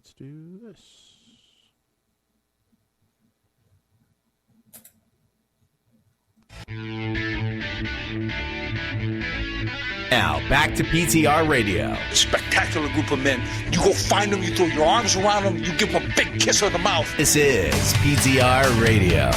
let's do this. Now, back to PTR Radio. Spectacular group of men. You go find them, you throw your arms around them, you give them a big kiss on the mouth. This is PTR Radio.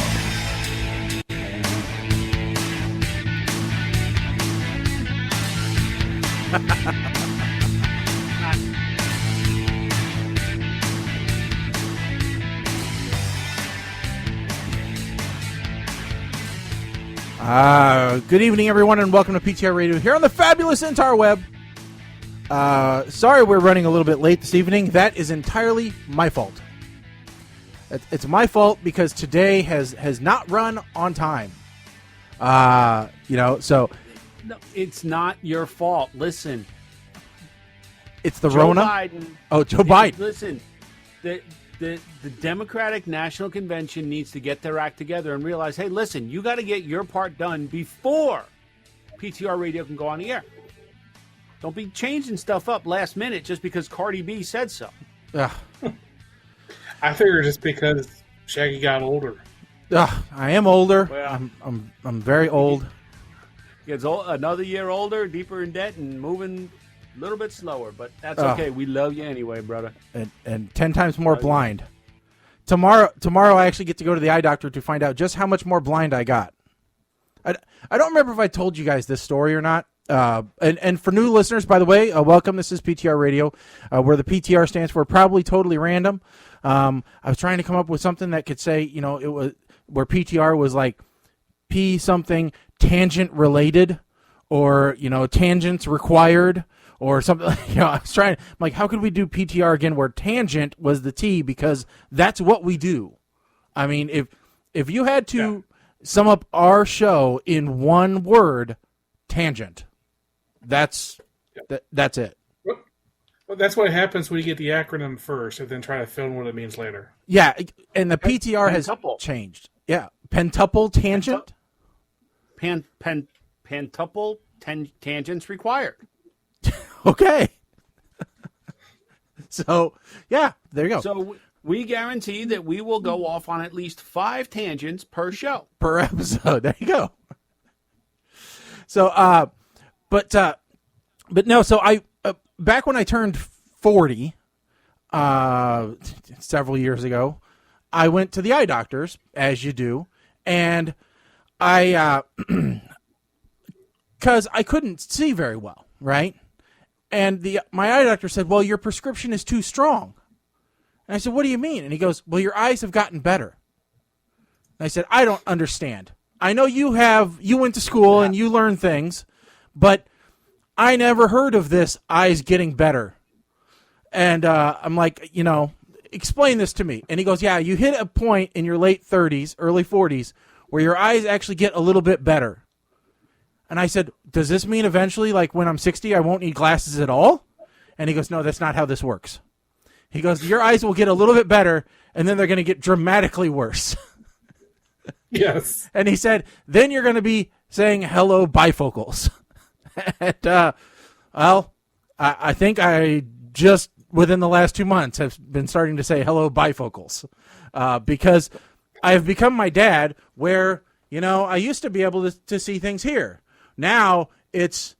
Good evening, everyone, and welcome to PTR Radio here on the fabulous interweb. Sorry we're running a little bit late this evening. That is entirely my fault. It's my fault because today has not run on time. So... No, it's not your fault. Listen. It's the Joe Rona? Biden. Oh, Joe Biden. Listen, the Democratic National Convention needs to get their act together and realize, hey, listen, you got to get your part done before PTR Radio can go on the air. Don't be changing stuff up last minute just because Cardi B said so. I figure just because Shaggy got older. I am older. Well, I'm very old. Gets another year older, deeper in debt, and moving a little bit slower. But that's okay. We love you anyway, brother. And 10 times more blind. Tomorrow, I actually get to go to the eye doctor to find out just how much more blind I got. I don't remember if I told you guys this story or not. And for new listeners, by the way, welcome. This is PTR Radio, where the PTR stands for Probably Totally Random. I was trying to come up with something that could say, it was where PTR was like P something tangent related, or tangents required, or something. I was trying. I'm like, how could we do PTR again where tangent was the T, because that's what we do. I mean, if you had to sum up our show in one word, tangent. That's it. Well, that's what happens when you get the acronym first and then try to fill in what it means later. Yeah, and the PTR has changed. Yeah, pentuple tangent. Pentuple tangents required. Okay. So, yeah, there you go. So we guarantee that we will go off on at least 5 tangents per show. Per episode. There you go. So, but no, so I, back when I turned 40, several years ago, I went to the eye doctors, as you do, and I, because I couldn't see very well, right? And my eye doctor said, well, your prescription is too strong. And I said, what do you mean? And he goes, well, your eyes have gotten better. And I said, I don't understand. I know you went to school and you learned things, but I never heard of this eyes getting better. And I'm like, explain this to me. And he goes, yeah, you hit a point in your late 30s, early 40s, where your eyes actually get a little bit better. And I said, does this mean eventually, like when I'm 60, I won't need glasses at all? And he goes, no, that's not how this works. He goes, your eyes will get a little bit better, and then they're going to get dramatically worse. Yes. And he said, then you're going to be saying hello bifocals. And, I think I just within the last 2 months have been starting to say hello bifocals, because I have become my dad, where, I used to be able to see things here. Now it's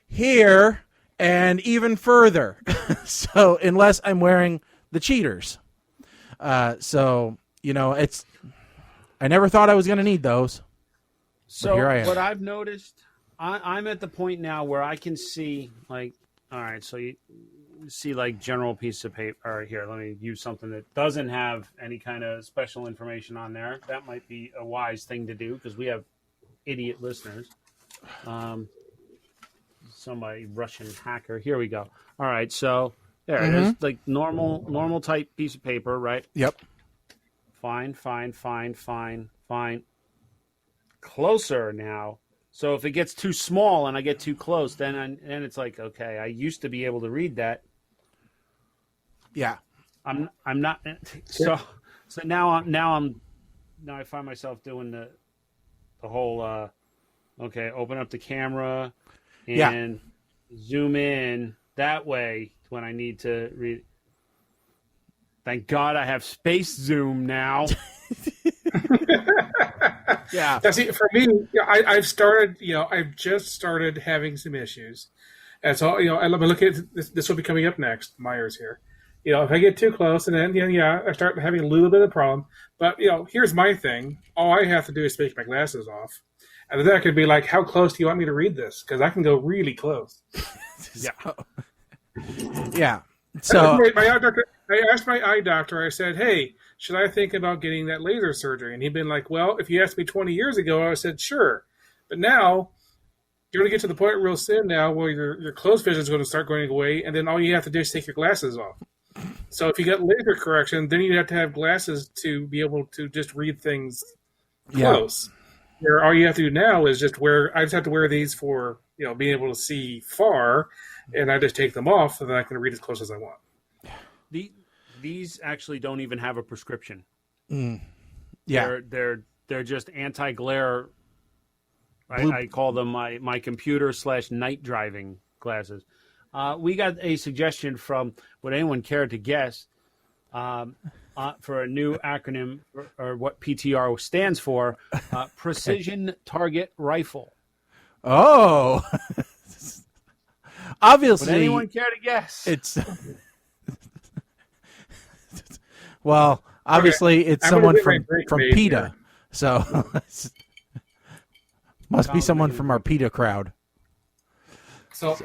here and even further. So unless I'm wearing the cheaters. It's, I never thought I was going to need those. So here I am. What I've noticed, I'm at the point now where I can see, like, all right, so you see like general piece of paper. All right, here, let me use something that doesn't have any kind of special information on there. That might be a wise thing to do because we have idiot listeners. Somebody Russian hacker. Here we go. All right, so there it is, like normal type piece of paper, right? Yep. Fine. Closer now. So if it gets too small and I get too close, then it's like, okay, I used to be able to read that. Yeah. I'm not. So now I find myself doing the whole. Okay, open up the camera and zoom in that way when I need to read. Thank God I have space zoom now. Yeah. Now, see, for me, I've just started having some issues. And so, I'm looking at this will be coming up next, Myers here. If I get too close and then, I start having a little bit of a problem. But, here's my thing. All I have to do is take my glasses off. And then I could be like, how close do you want me to read this? Because I can go really close. Yeah. Yeah. So my eye doctor, I asked my eye doctor, I said, hey, should I think about getting that laser surgery? And he'd been like, well, if you asked me 20 years ago, I said, sure. But now, you're going to get to the point real soon now where your close vision is going to start going away, and then all you have to do is take your glasses off. So if you get laser correction, then you have to have glasses to be able to just read things close. Where all you have to do now is I just have to wear these for, being able to see far, and I just take them off, and then I can read as close as I want. These actually don't even have a prescription. Yeah. They're just anti-glare. I call them my computer / night driving glasses. We got a suggestion from, would anyone care to guess, for a new acronym or what PTR stands for, Precision Target Rifle. Oh. Obviously. Would anyone care to guess? It's well, obviously it's someone from PETA. Here. So must be someone from our PETA crowd. So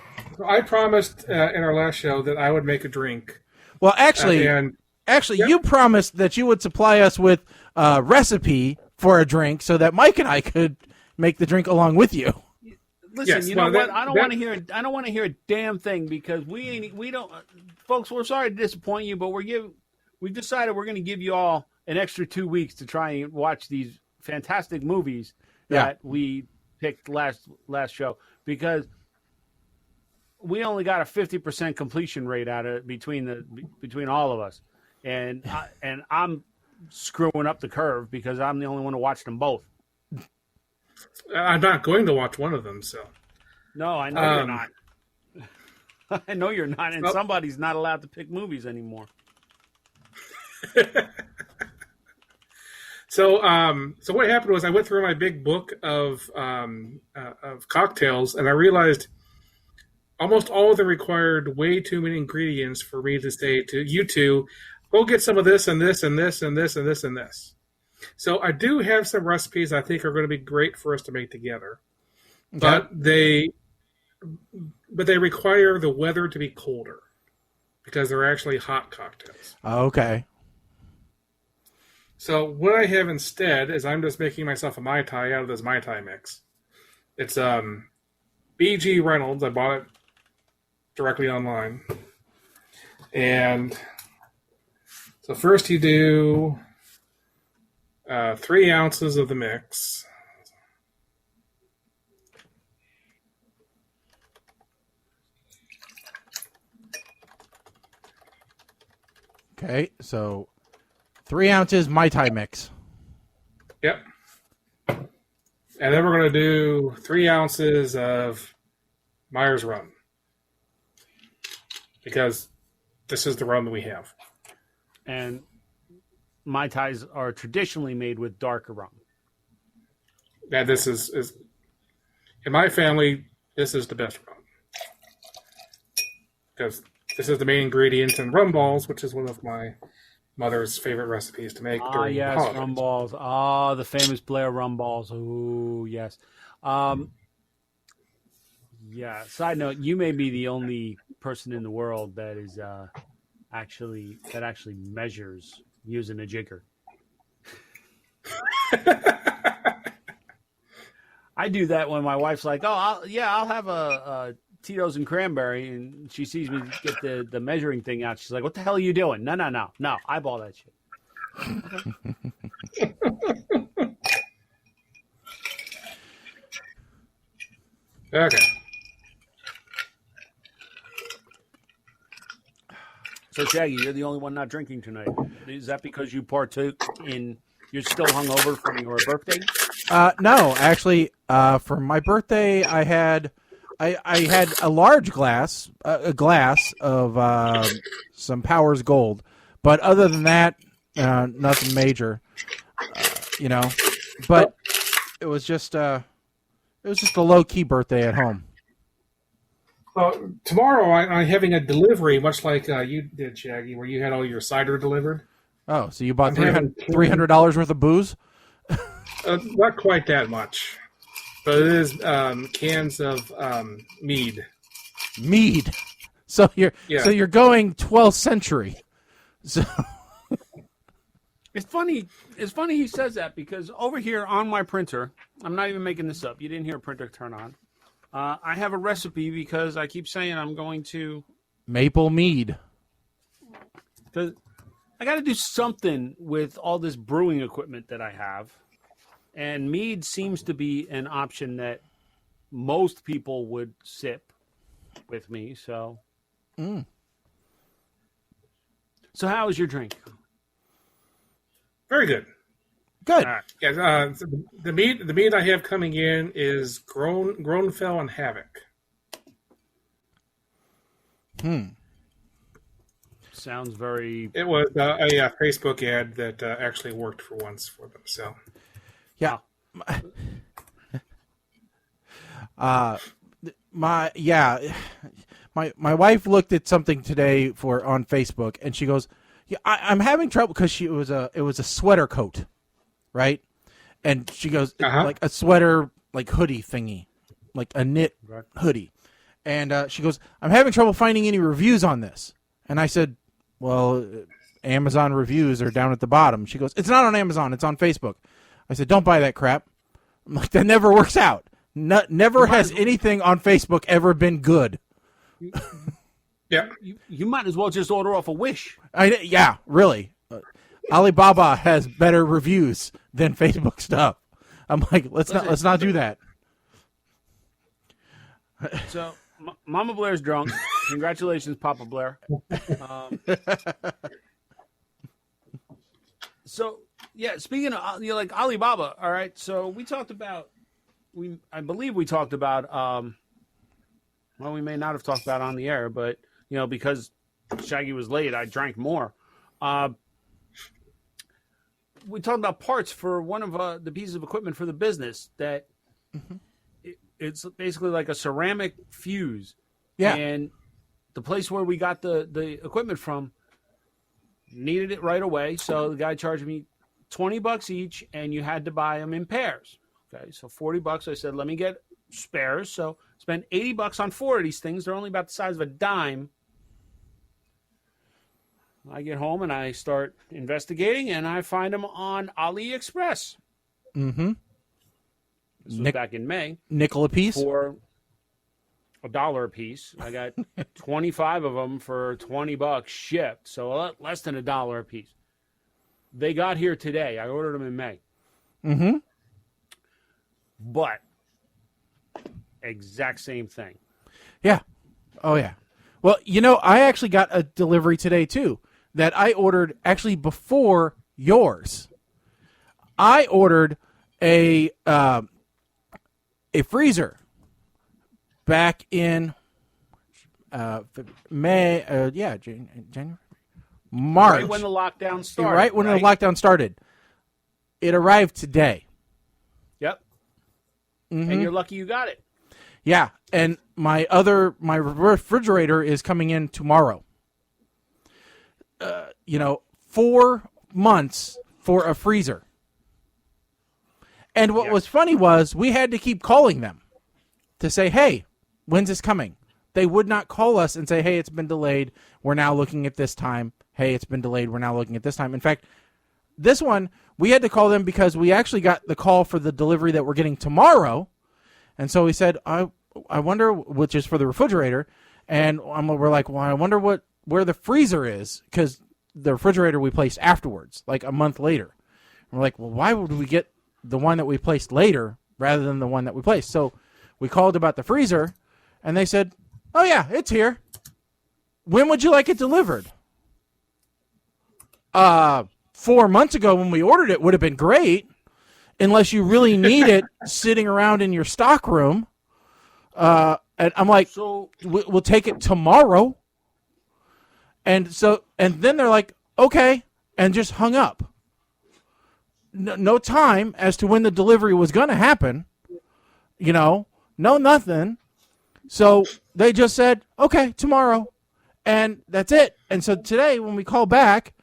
I promised in our last show that I would make a drink. Well, actually, you promised that you would supply us with a recipe for a drink so that Mike and I could make the drink along with you. Listen, you know what? I don't want to hear. I don't want to hear a damn thing because we don't, folks. We're sorry to disappoint you, but we've decided we're going to give you all an extra 2 weeks to try and watch these fantastic movies that we picked last show because we only got a 50% completion rate out of it between all of us, and I'm screwing up the curve because I'm the only one who watched them both. I'm not going to watch one of them, so. No, I know you're not. I know you're not, and somebody's not allowed to pick movies anymore. So what happened was I went through my big book of cocktails, and I realized almost all of them required way too many ingredients for me to say to you two, go get some of this and this and this and this and this and this. So I do have some recipes I think are going to be great for us to make together, but they require the weather to be colder because they're actually hot cocktails. Okay. So what I have instead is I'm just making myself a Mai Tai out of this Mai Tai mix. It's B.G. Reynolds. I bought it directly online. And so first you do 3 ounces of the mix. Okay, so 3 ounces Mai Tai mix. Yep. And then we're going to do 3 ounces of Myers rum. Because this is the rum that we have. And Mai Tais are traditionally made with darker rum. And this is in my family, this is the best rum. Because this is the main ingredient in rum balls, which is one of my mother's favorite recipes to make during the holidays. Rum balls. The famous Blair rum balls. Ooh, yes. Yeah. Side note: you may be the only person in the world that is actually measures using a jigger. I do that when my wife's like, "Oh, I'll have a Tito's and cranberry," and she sees me get the measuring thing out. She's like, "What the hell are you doing?" No, eyeball that shit. Okay. So, Shaggy, you're the only one not drinking tonight. Is that because you partook in? You're still hungover from your birthday? No, actually, for my birthday, I had a large glass, a glass of some Powers Gold, But other than that, nothing major. But it was just a low key birthday at home. Well, tomorrow I'm having a delivery, much like you did, Shaggy, where you had all your cider delivered. Oh, so you bought $300 worth of booze? Not quite that much, but it is cans of mead. Mead. So you're going 12th century. So It's funny he says that, because over here on my printer, I'm not even making this up. You didn't hear a printer turn on. I have a recipe because I keep saying I'm going to maple mead. Because I got to do something with all this brewing equipment that I have, and mead seems to be an option that most people would sip with me. So, So how is your drink? Very good. Good. Yeah, the meat I have coming in is Grownfell and Havoc. Sounds very. It was a Facebook ad that actually worked for once for them. So, yeah. My wife looked at something today on Facebook, and she goes, "Yeah, I'm having trouble," because it was a sweater coat, right? And she goes, like a sweater, like hoodie thingy, like a knit hoodie, and she goes, "I'm having trouble finding any reviews on this." And I said, "Well, Amazon reviews are down at the bottom." She goes, "It's not on Amazon, it's on Facebook." I said, "Don't buy that crap." I'm like, that never works out. Never has anything on Facebook ever been good. Yeah, you might as well just order off a Wish. Yeah, really. Alibaba has better reviews than Facebook stuff. I'm like, let's not do that. So, Mama Blair's drunk. Congratulations, Papa Blair. So, yeah, speaking of like Alibaba, all right. So we talked about, I believe we talked about. Well, we may not have talked about it on the air, but because Shaggy was late, I drank more. We talked about parts for one of the pieces of equipment for the business that it's basically like a ceramic fuse. Yeah. And the place where we got the equipment from needed it right away. So the guy charged me $20 each, and you had to buy them in pairs. Okay. So $40. I said, let me get spares. So spend $80 on 4 of these things. They're only about the size of a dime. I get home and I start investigating, and I find them on AliExpress. Mm-hmm. This was back in May. Nickel a piece? For $1 a piece. I got 25 of them for $20 shipped, so less than $1 a piece. They got here today. I ordered them in May. Mm-hmm. But exact same thing. Yeah. Oh, yeah. Well, I actually got a delivery today, too, that I ordered actually before yours. I ordered a freezer back in May, January, March. Right when the lockdown started. Right when the lockdown started. It arrived today. Yep. Mm-hmm. And you're lucky you got it. Yeah, and my refrigerator is coming in tomorrow. 4 months for a freezer. And what was funny was we had to keep calling them to say, hey, when's this coming? They would not call us and say, hey, it's been delayed. We're now looking at this time. Hey, it's been delayed. We're now looking at this time. In fact, this one, we had to call them because we actually got the call for the delivery that we're getting tomorrow. And so we said, I wonder, which is for the refrigerator. And we're like, well, I wonder where the freezer is, because the refrigerator we placed afterwards, like a month later. And we're like, well, why would we get the one that we placed later rather than the one that we placed? So we called about the freezer, and they said, oh, yeah, it's here. When would you like it delivered? 4 months ago when we ordered it would have been great, unless you really need it sitting around in your stock room. And I'm like, so we'll take it tomorrow. And then they're like, okay, and just hung up. No time as to when the delivery was going to happen. No nothing. So they just said, okay, tomorrow. And that's it. And so today when we call back,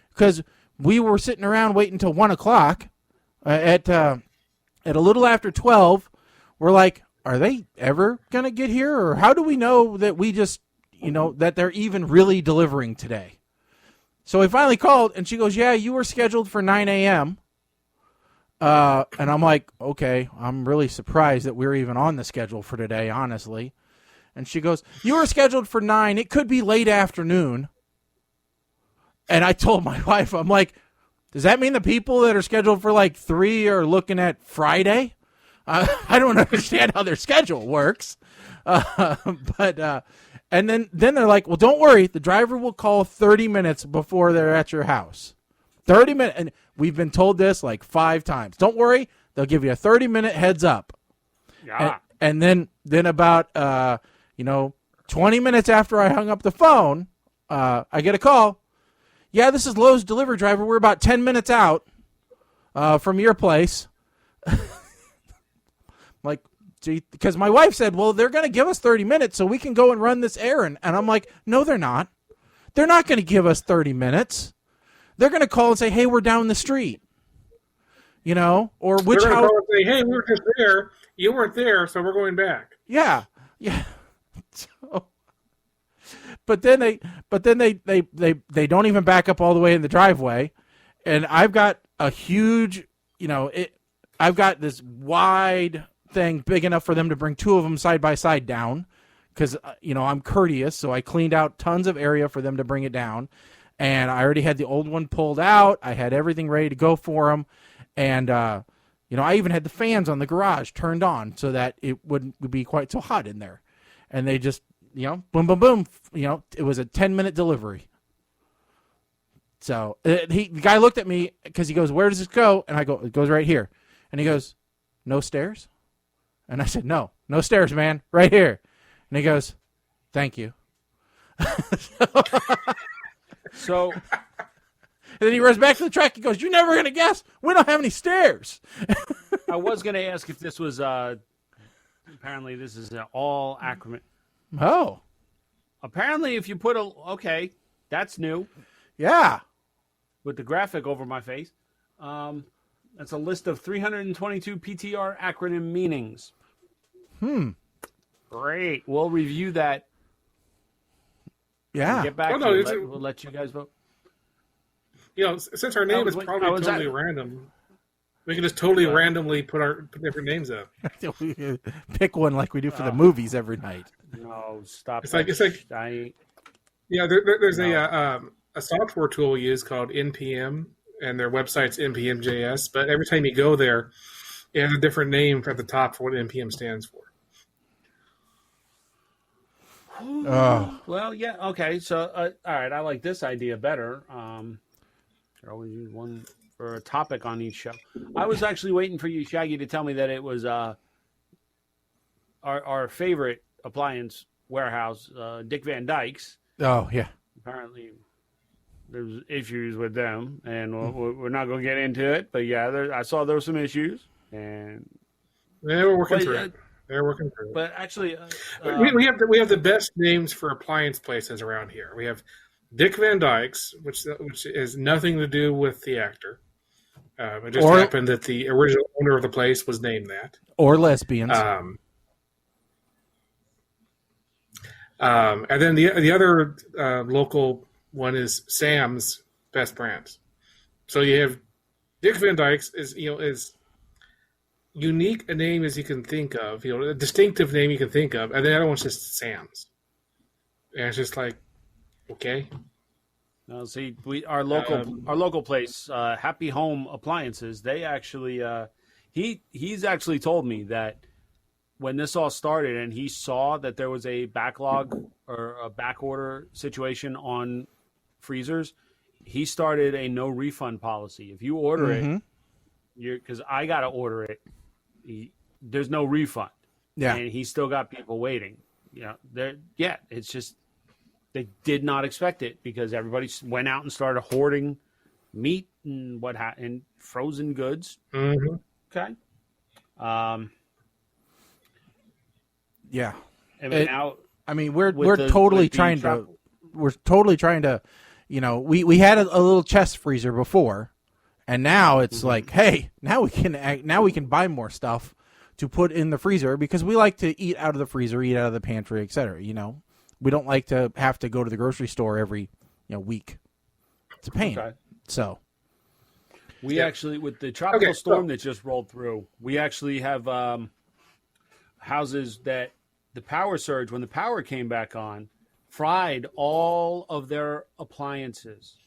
because we were sitting around waiting until 1 o'clock at a little after 12, we're like, are they ever going to get here? Or how do we know that we just, that they're even really delivering today? So we finally called, and she goes, yeah, you were scheduled for 9 a.m., and I'm like, okay, I'm really surprised that we're even on the schedule for today, honestly. And she goes, you were scheduled for 9. It could be late afternoon. And I told my wife, I'm like, does that mean the people that are scheduled for like 3 are looking at Friday? I don't understand how their schedule works. And then they're like, well, don't worry. The driver will call 30 minutes before they're at your house. 30 minutes. And we've been told this like 5 times. Don't worry. They'll give you a 30-minute heads up. Yeah. And then about, 20 minutes after I hung up the phone, I get a call. Yeah, this is Lowe's delivery driver. We're about 10 minutes out from your place. Like, because my wife said, well, they're going to give us 30 minutes so we can go and run this errand. And I'm like, no, they're not. They're not going to give us 30 minutes. They're going to call and say, hey, we're down the street. Or which They're house. going to call and say, hey, we were just there. You weren't there, so we're going back. Yeah. So, but then they don't even back up all the way in the driveway. And I've got a huge, I've got this wide thing big enough for them to bring 2 of them side by side down. Because, I'm courteous, so I cleaned out tons of area for them to bring it down. And I already had the old one pulled out. I had everything ready to go for them. And, I even had the fans on the garage turned on so that it wouldn't be quite so hot in there. And they just, boom, boom, boom. It was a 10-minute delivery. So the guy looked at me because he goes, where does this go? And I go, it goes right here. And he goes, no stairs? And I said, no stairs, man, right here. And he goes, thank you. So, and then he runs back to the truck. He goes, you're never going to guess. We don't have any stairs. I was going to ask if this was, apparently this is an all acronym. Oh. Apparently if you put okay, that's new. Yeah. With the graphic over my face. That's a list of 322 PTR acronym meanings. Great. We'll review that. Yeah. Get back to it. We'll let you guys vote. Since our name is probably totally random, we can just totally randomly put different names up. Pick one like we do for the movies every night. No, stop. It's like there's a software tool we use called NPM, and their website's npm.js. But every time you go there, it has a different name at the top for what NPM stands for. Oh. Well, yeah, okay. So, all right, I like this idea better. Should always use one for a topic on each show. I was actually waiting for you, Shaggy, to tell me that it was our favorite appliance warehouse, Dick Van Dyke's. Oh, yeah. Apparently, there's issues with them, and we're not going to get into it. But yeah, I saw there were some issues, and they were working through it. They're working through it. But actually, we have the best names for appliance places around here. We have Dick Van Dyke's, which has nothing to do with the actor. It just happened that the original owner of the place was named that. Or lesbians. And then the other local one is Sam's Best Brands. So you have Dick Van Dyke's is unique a name as you can think of, a distinctive name you can think of, and the other one's just Sam's. And it's just like, okay. No, see, our local place, Happy Home Appliances. They actually, he's actually told me that when this all started, and he saw that there was a backlog or a back order situation on freezers, he started a no refund policy. If you order it, because I got to order it, there's no refund. Yeah, and he still got people waiting. It's just They did not expect it because everybody went out and started hoarding meat and and frozen goods. Mm-hmm. Okay. Yeah. And It- now, I mean, we're the totally trying travel- to, you know, we had a little chest freezer before, and now it's like, hey, now we can buy more stuff to put in the freezer because we like to eat out of the freezer, eat out of the pantry, etc. You know, we don't like to have to go to the grocery store every week. It's a pain. Okay. So we actually, with the tropical Okay, storm that just rolled through, we actually have houses that the power surge, when the power came back on, fried all of their appliances.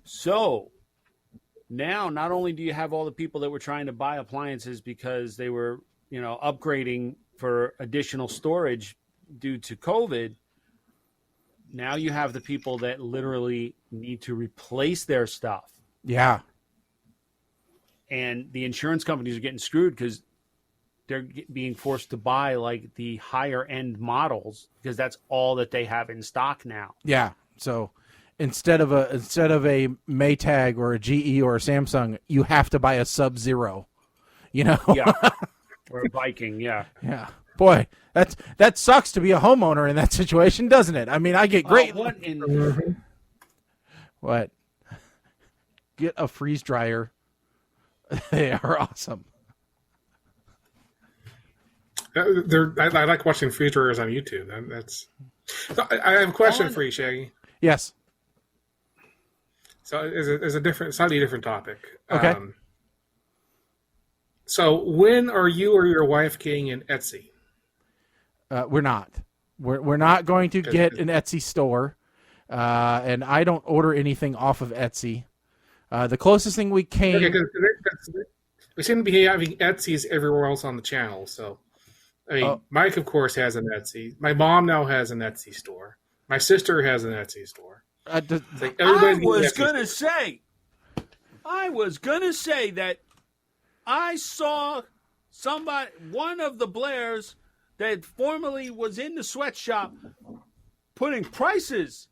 So now, not only do you have all the people that were trying to buy appliances because they were, upgrading for additional storage due to COVID, now you have the people that literally need to replace their stuff. yeah, And the insurance companies are getting screwed because they're being forced to buy like the higher end models because that's all that they have in stock now. yeah. So instead of a Maytag or a GE or a Samsung, you have to buy a Sub-Zero. You know. Yeah. Or a Viking, yeah. Yeah. Boy, that sucks to be a homeowner in that situation, doesn't it? I mean, I get great. What in What? Get a freeze dryer. They are awesome. I like watching freeze dryers on YouTube. So I have a question for you, Shaggy. Yes. So it's a slightly different topic. Okay. So when are you or your wife getting an Etsy? We're not. We're not going to get an Etsy store, and I don't order anything off of Etsy. The closest thing we came. Okay, because we seem to be having Etsys everywhere else on the channel. So, I mean, Mike, of course, has an Etsy. My mom now has an Etsy store. My sister has an Etsy store. It's like I was gonna say that I saw one of the Blairs that formerly was in the sweatshop putting prices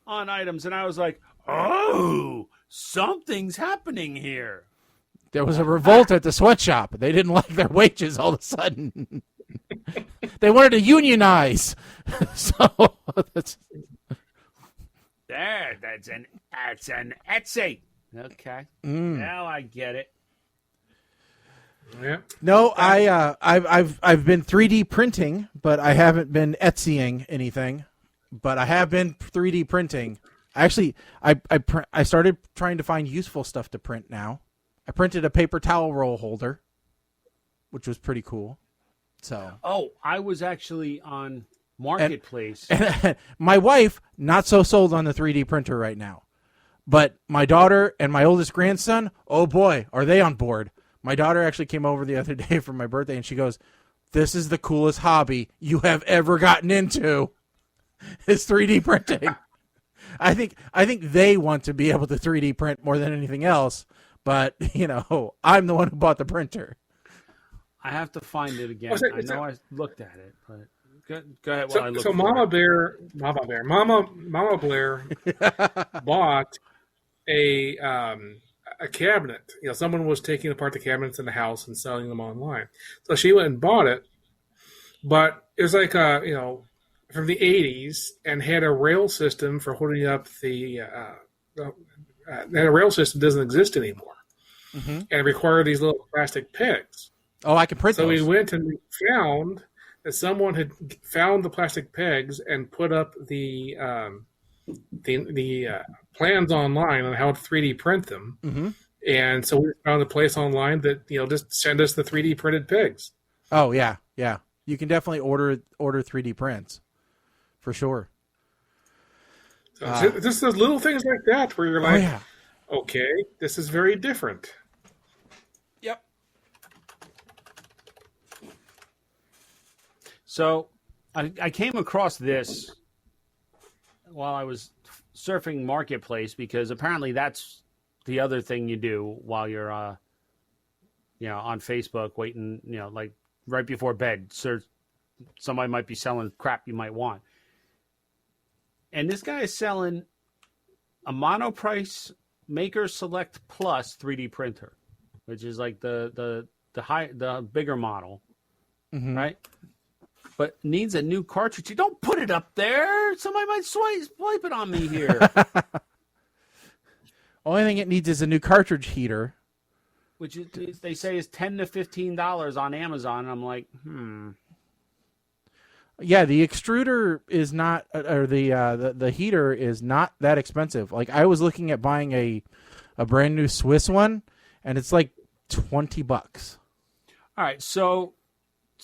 on items, and I was like, oh, something's happening here. There was a revolt at the sweatshop. They didn't like their wages all of a sudden. They wanted to unionize. So that's an Etsy. Okay. Now I get it. Yeah. no. I've been 3D printing, but I haven't been Etsying anything. But I have been 3D printing. Actually, I started trying to find useful stuff to print now. I printed a paper towel roll holder, which was pretty cool. So. Oh, I was actually on Marketplace. And my wife, not so sold on the 3D printer right now. But my daughter and my oldest grandson, oh boy, are they on board. My daughter actually came over the other day for my birthday, and she goes, "This is the coolest hobby you have ever gotten into, is 3D printing." I think they want to be able to 3D print more than anything else. But, I'm the one who bought the printer. I have to find it again. Oh, I know I looked at it, but go ahead. So, I look so Mama Blair bought a cabinet. Someone was taking apart the cabinets in the house and selling them online. So she went and bought it, but it was like from the 80s and had a rail system for holding up that rail system doesn't exist anymore, and it required these little plastic pegs. Oh, I can print So those. we went and we found that someone had found the plastic pegs and put up the plans online on how to 3D print them. Mm-hmm. And so we found a place online that just send us the 3D printed pegs. Oh, yeah. You can definitely order 3D prints, for sure. So just those little things like that where you're like, yeah. Okay, this is very different. Yep. So I came across this while I was surfing Marketplace because apparently that's the other thing you do while you're, on Facebook waiting, like right before bed. Somebody might be selling crap you might want. And this guy is selling a Monoprice Maker Select Plus 3D printer, which is like the bigger model, right? But needs a new cartridge. You don't put it up there. Somebody might swipe it on me here. Only thing it needs is a new cartridge heater, Which they say is $10 to $15 on Amazon. I'm like, Yeah, the extruder is not, or the heater is not that expensive. Like I was looking at buying a brand new Swiss one, and it's like $20. All right, so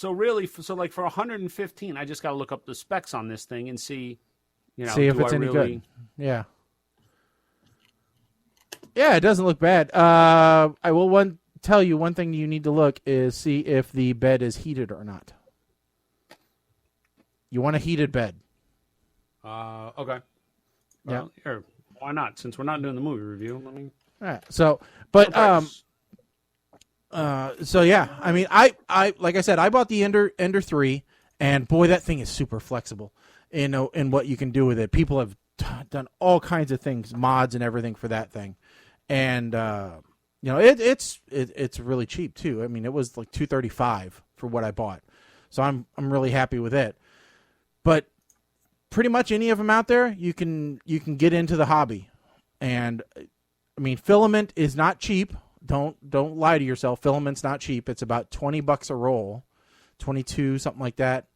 really, like for 115, I just got to look up the specs on this thing and see, see if it's any good. Yeah. Yeah, it doesn't look bad. I will tell you one thing you need to look is see if the bed is heated or not. You want a heated bed. Okay. Well, here, why not? Since we're not doing the movie review, let me. All right. So, but so yeah, I mean, I like I said, I bought the Ender 3, and boy, that thing is super flexible in what you can do with it. People have done all kinds of things, mods and everything for that thing, and it's really cheap too. I mean, it was like $235 for what I bought, so I'm really happy with it. But pretty much any of them out there, you can get into the hobby, and I mean, filament is not cheap. Don't lie to yourself. Filament's not cheap. It's about $20 a roll, 22 something like that,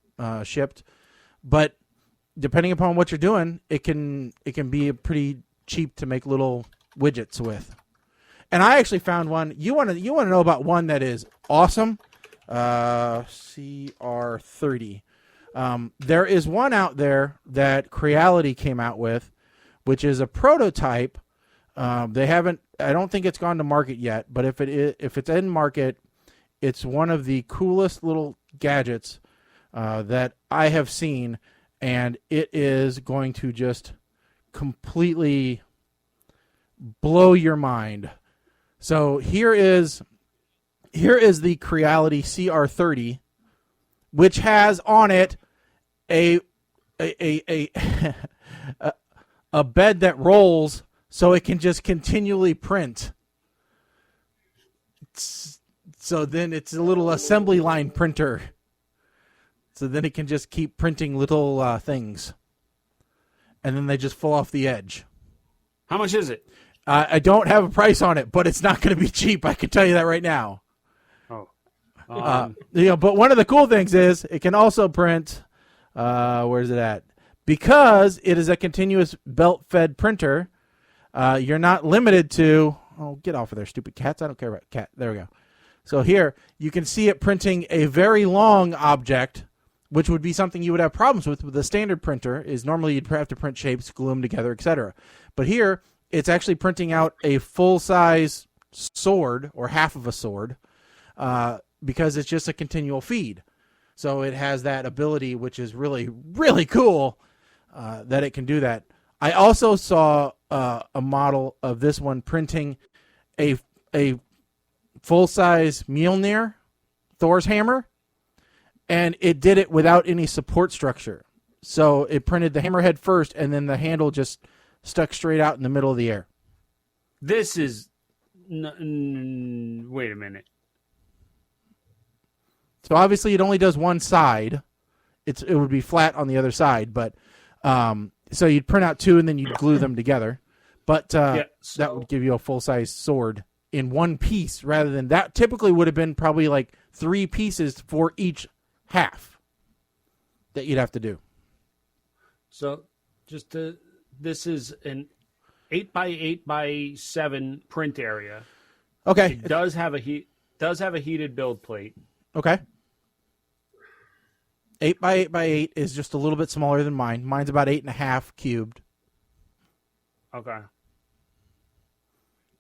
shipped. But depending upon what you're doing, it can be pretty cheap to make little widgets with. And I actually found one. You want to know about one that is awesome? CR30. There is one out there that Creality came out with, which is a prototype. They haven't. I don't think it's gone to market yet. But if it's in market, it's one of the coolest little gadgets that I have seen, and it is going to just completely blow your mind. So here is the Creality CR30, which has on it a bed that rolls so it can just continually print. So then it's a little assembly line printer. So then it can just keep printing little things. And then they just fall off the edge. How much is it? I don't have a price on it, but it's not going to be cheap. I can tell you that right now. Oh. But one of the cool things is it can also print. Where's it at? Because it is a continuous belt-fed printer, you're not limited to. Oh, get off of there, stupid cats! I don't care about cat. There we go. So here you can see it printing a very long object, which would be something you would have problems with the standard printer. Is normally you'd have to print shapes, glue them together, etc. But here it's actually printing out a full-size sword or half of a sword. Because it's just a continual feed. So it has that ability, which is really, really cool, that it can do that. I also saw a model of this one printing a full-size Mjolnir, Thor's hammer, and it did it without any support structure. So it printed the hammerhead first, and then the handle just stuck straight out in the middle of the air. This is... wait a minute. So obviously it only does one side. It would be flat on the other side, but so you'd print out two and then you'd glue them together. But that would give you a full-size sword in one piece rather than that typically would have been probably like 3 pieces for each half that you'd have to do. So this is an 8x8x7 print area. Okay. It does have a heated build plate. Okay. 8x8x8 is just a little bit smaller than mine. Mine's about 8.5 cubed. Okay.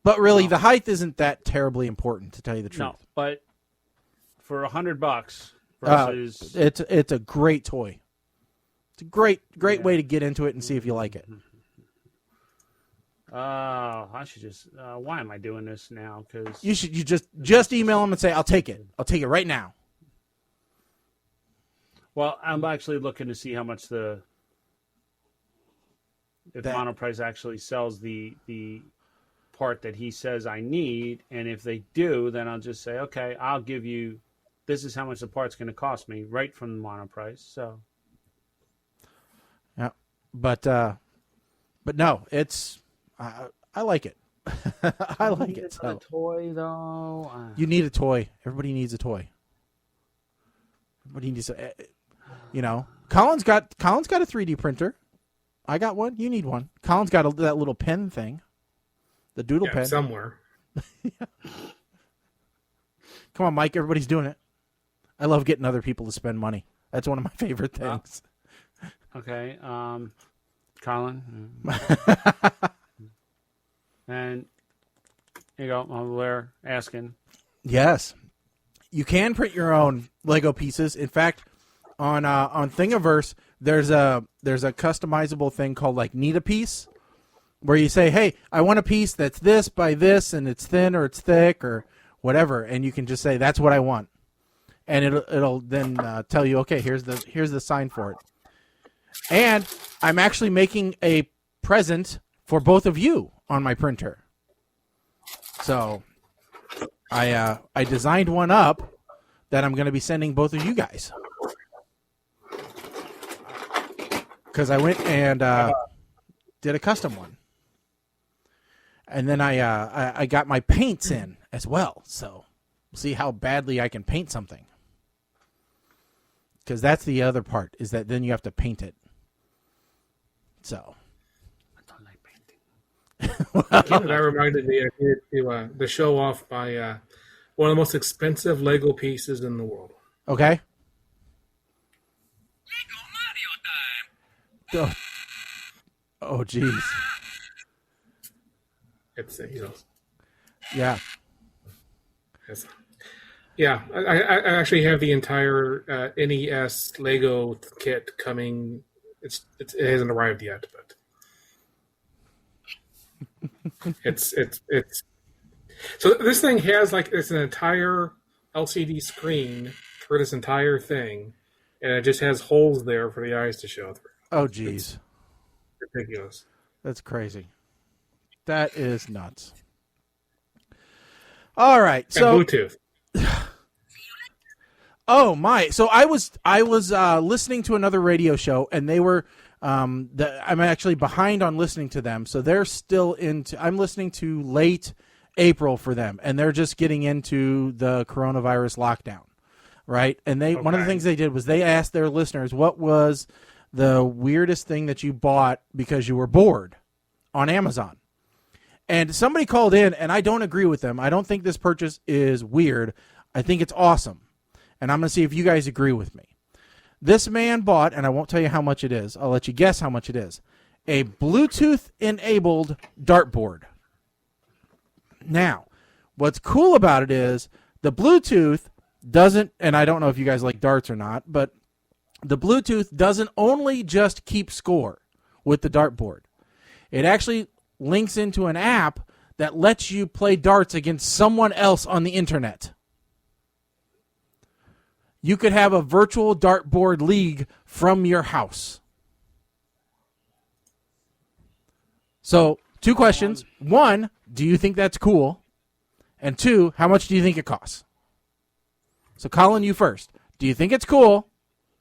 But really, the height isn't that terribly important, to tell you the truth. No, but for $100 versus it's a great toy. It's a great way to get into it and see if you like it. I should just. Why am I doing this now? Because you just email them and say, "I'll take it. I'll take it right now." Well, I'm actually looking to see how much the if Monoprice actually sells the part that he says I need, and if they do, then I'll just say, okay, I'll give you. This is how much the part's going to cost me, right from the Monoprice. So, yeah, but no, it's I like it. I like it. So. A toy though. You need a toy. Everybody needs a toy. Everybody needs a. Colin's got a 3D printer. I got one. You need one. Colin's got that little pen thing, the doodle pen somewhere. Yeah. Come on, Mike. Everybody's doing it. I love getting other people to spend money. That's one of my favorite things. Okay, Colin. And here you go. We're asking. Yes, you can print your own Lego pieces. In fact, on Thingiverse, there's a customizable thing called like Need a Piece, where you say, "Hey, I want a piece that's this by this, and it's thin or it's thick or whatever," and you can just say, "That's what I want," and it'll then tell you, "Okay, here's the sign for it." And I'm actually making a present for both of you on my printer. So I designed one up that I'm going to be sending both of you guys. Because I went and did a custom one. And then I got my paints in as well. So we'll see how badly I can paint something. Because that's the other part, is that then you have to paint it. So. That reminded me, I needed to show off my one of the most expensive Lego pieces in the world. Okay. Oh, jeez. It's Yeah. Yeah, I actually have the entire NES Lego kit coming. It hasn't arrived yet, but it's so this thing has it's an entire LCD screen for this entire thing, and it just has holes there for the eyes to show through. Oh, jeez. Ridiculous. That's crazy. That is nuts. All right, so and Bluetooth. Oh my! So I was listening to another radio show, and they were. I'm actually behind on listening to them, so they're still into. I'm listening to late April for them, and they're just getting into the coronavirus lockdown, right? And one of the things they did was they asked their listeners, what was the weirdest thing that you bought because you were bored on Amazon? And somebody called in, and I don't agree with them. I don't think this purchase is weird. I think it's awesome. And I'm going to see if you guys agree with me. This man bought, and I won't tell you how much it is. I'll let you guess how much it is. A Bluetooth-enabled dartboard. Now, what's cool about it is the Bluetooth doesn't, and I don't know if you guys like darts or not, but the Bluetooth doesn't only just keep score with the dartboard. It actually links into an app that lets you play darts against someone else on the internet. You could have a virtual dartboard league from your house. So, 2 questions. 1, do you think that's cool? And 2, how much do you think it costs? So, Colin, you first. Do you think it's cool?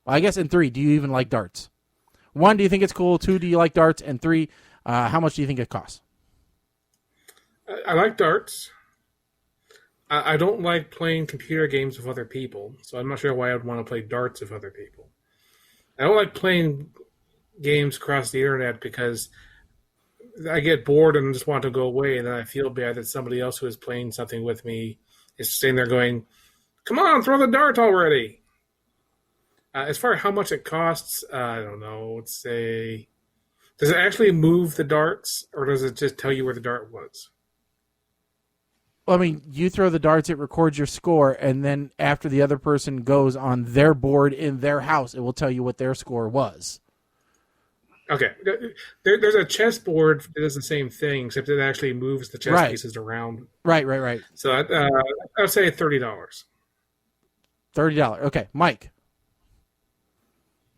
Well, I guess, and 3, do you even like darts? 1, do you think it's cool? 2, do you like darts? And 3, how much do you think it costs? I like darts. I don't like playing computer games with other people, so I'm not sure why I would want to play darts with other people. I don't like playing games across the internet because I get bored and just want to go away, and then I feel bad that somebody else who is playing something with me is sitting there going, "Come on, throw the dart already!" As far as how much it costs, I don't know. Let's say, does it actually move the darts, or does it just tell you where the dart was? Well, I mean, you throw the darts, it records your score, and then after the other person goes on their board in their house, it will tell you what their score was. Okay. There's a chessboard that does the same thing, except it actually moves the chess pieces around. Right. So I'd say $30. $30. Okay, Mike.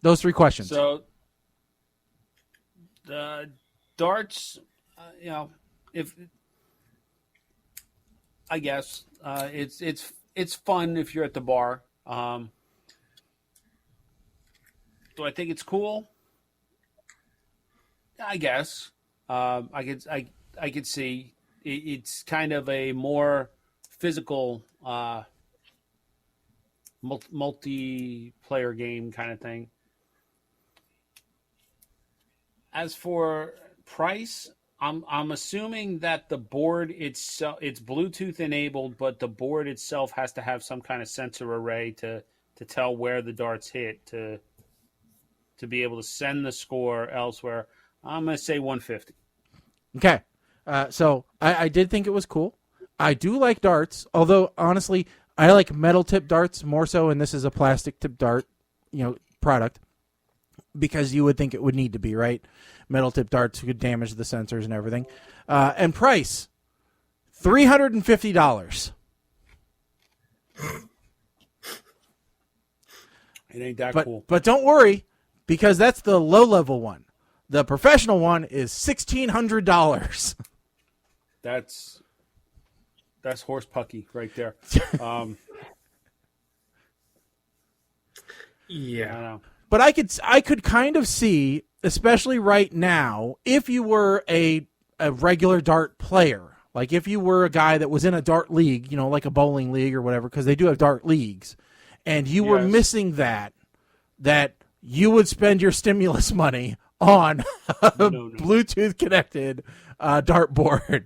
Those 3 questions. So, darts, if I guess it's fun if you're at the bar. Do I think it's cool? I guess I could see it's kind of a more physical multiplayer game kind of thing. As for price, I'm assuming that the board itself, it's Bluetooth enabled, but the board itself has to have some kind of sensor array to tell where the darts hit to be able to send the score elsewhere. I'm going to say 150. Okay. So I did think it was cool. I do like darts, although honestly, I like metal tip darts more so, and this is a plastic tip dart, product, because you would think it would need to be, right? Metal tip darts could damage the sensors and everything. And price, $350. It ain't that cool. But don't worry, because that's the low-level one. The professional one is $1,600. That's horse pucky right there. Yeah. I don't know. But I could kind of see, especially right now, if you were a regular dart player, like if you were a guy that was in a dart league, like a bowling league or whatever, because they do have dart leagues, and you were missing that you would spend your stimulus money on a Bluetooth connected dartboard.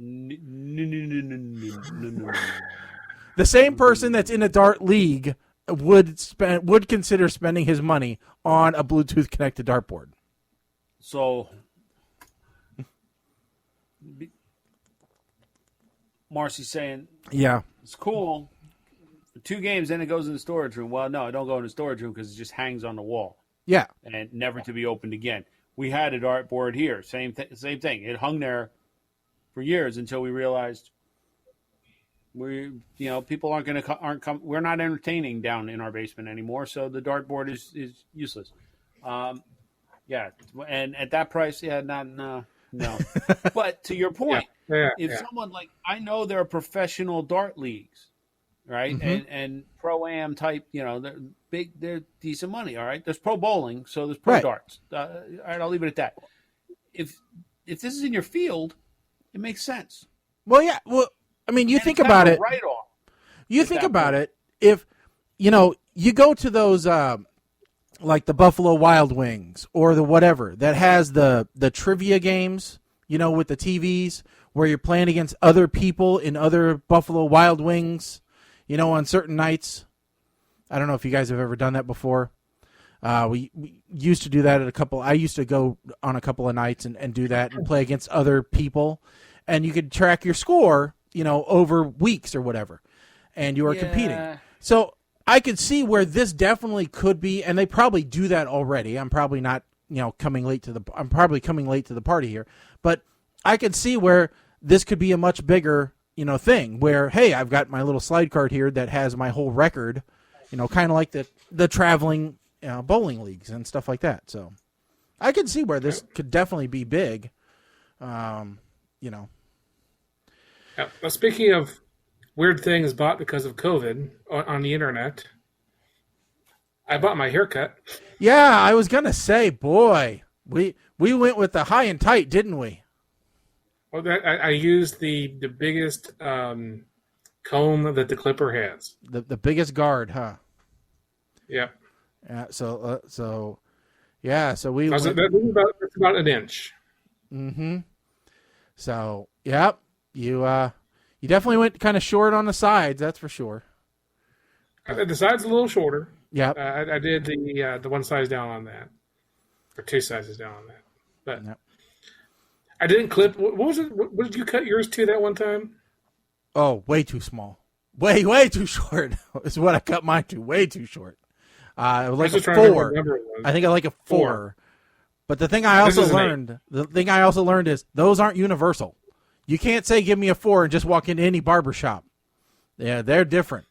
No. The same person that's in a dart league would consider spending his money on a Bluetooth connected dartboard. So, Marcy's saying, yeah, it's cool. For 2 games, then it goes in the storage room. Well, no, it don't go in the storage room because it just hangs on the wall. Yeah, and never to be opened again. We had a dartboard here, same thing. It hung there for years until we realized people aren't come. We're not entertaining down in our basement anymore, so the dartboard is useless. Yeah, and at that price, no. But to your point, someone like, I know there are professional dart leagues, right, and pro-am type, they're big, they're decent money. All right, there's pro bowling, so there's pro darts. All right, I'll leave it at that. If this is in your field, it makes sense. Well, yeah. Well, I mean, you think about it. Right off. You think about it. If you go to those like the Buffalo Wild Wings or the whatever that has the trivia games, with the TVs where you're playing against other people in other Buffalo Wild Wings, on certain nights. I don't know if you guys have ever done that before. We used to do that I used to go on a couple of nights and do that and play against other people, and you could track your score, over weeks or whatever, and you are competing. So I could see where this definitely could be, and they probably do that already. I'm probably not, coming late to the party here, but I could see where this could be a much bigger, thing where, hey, I've got my little slide card here that has my whole record, kind of like the traveling bowling leagues and stuff like that. So I could see where this could definitely be big. Well, speaking of weird things bought because of COVID on the internet, I bought my haircut. Yeah, I was gonna say, boy, we went with the high and tight, didn't we? Well, I used the biggest comb that the clipper has. The biggest guard, huh? Yeah. So we. That's about an inch. Mm-hmm. So, yep, you definitely went kind of short on the sides, that's for sure. The side's a little shorter. Yep. I did the one size down on that, or 2 sizes down on that. But yep. I didn't clip. What was it? What did you cut yours to that one time? Oh, way too small. Way too short is what I cut mine to. Way too short. It was like a 4. I think I like a 4. But the thing I also learned is those aren't universal. You can't say give me a 4 and just walk into any barber shop. Yeah, they're different.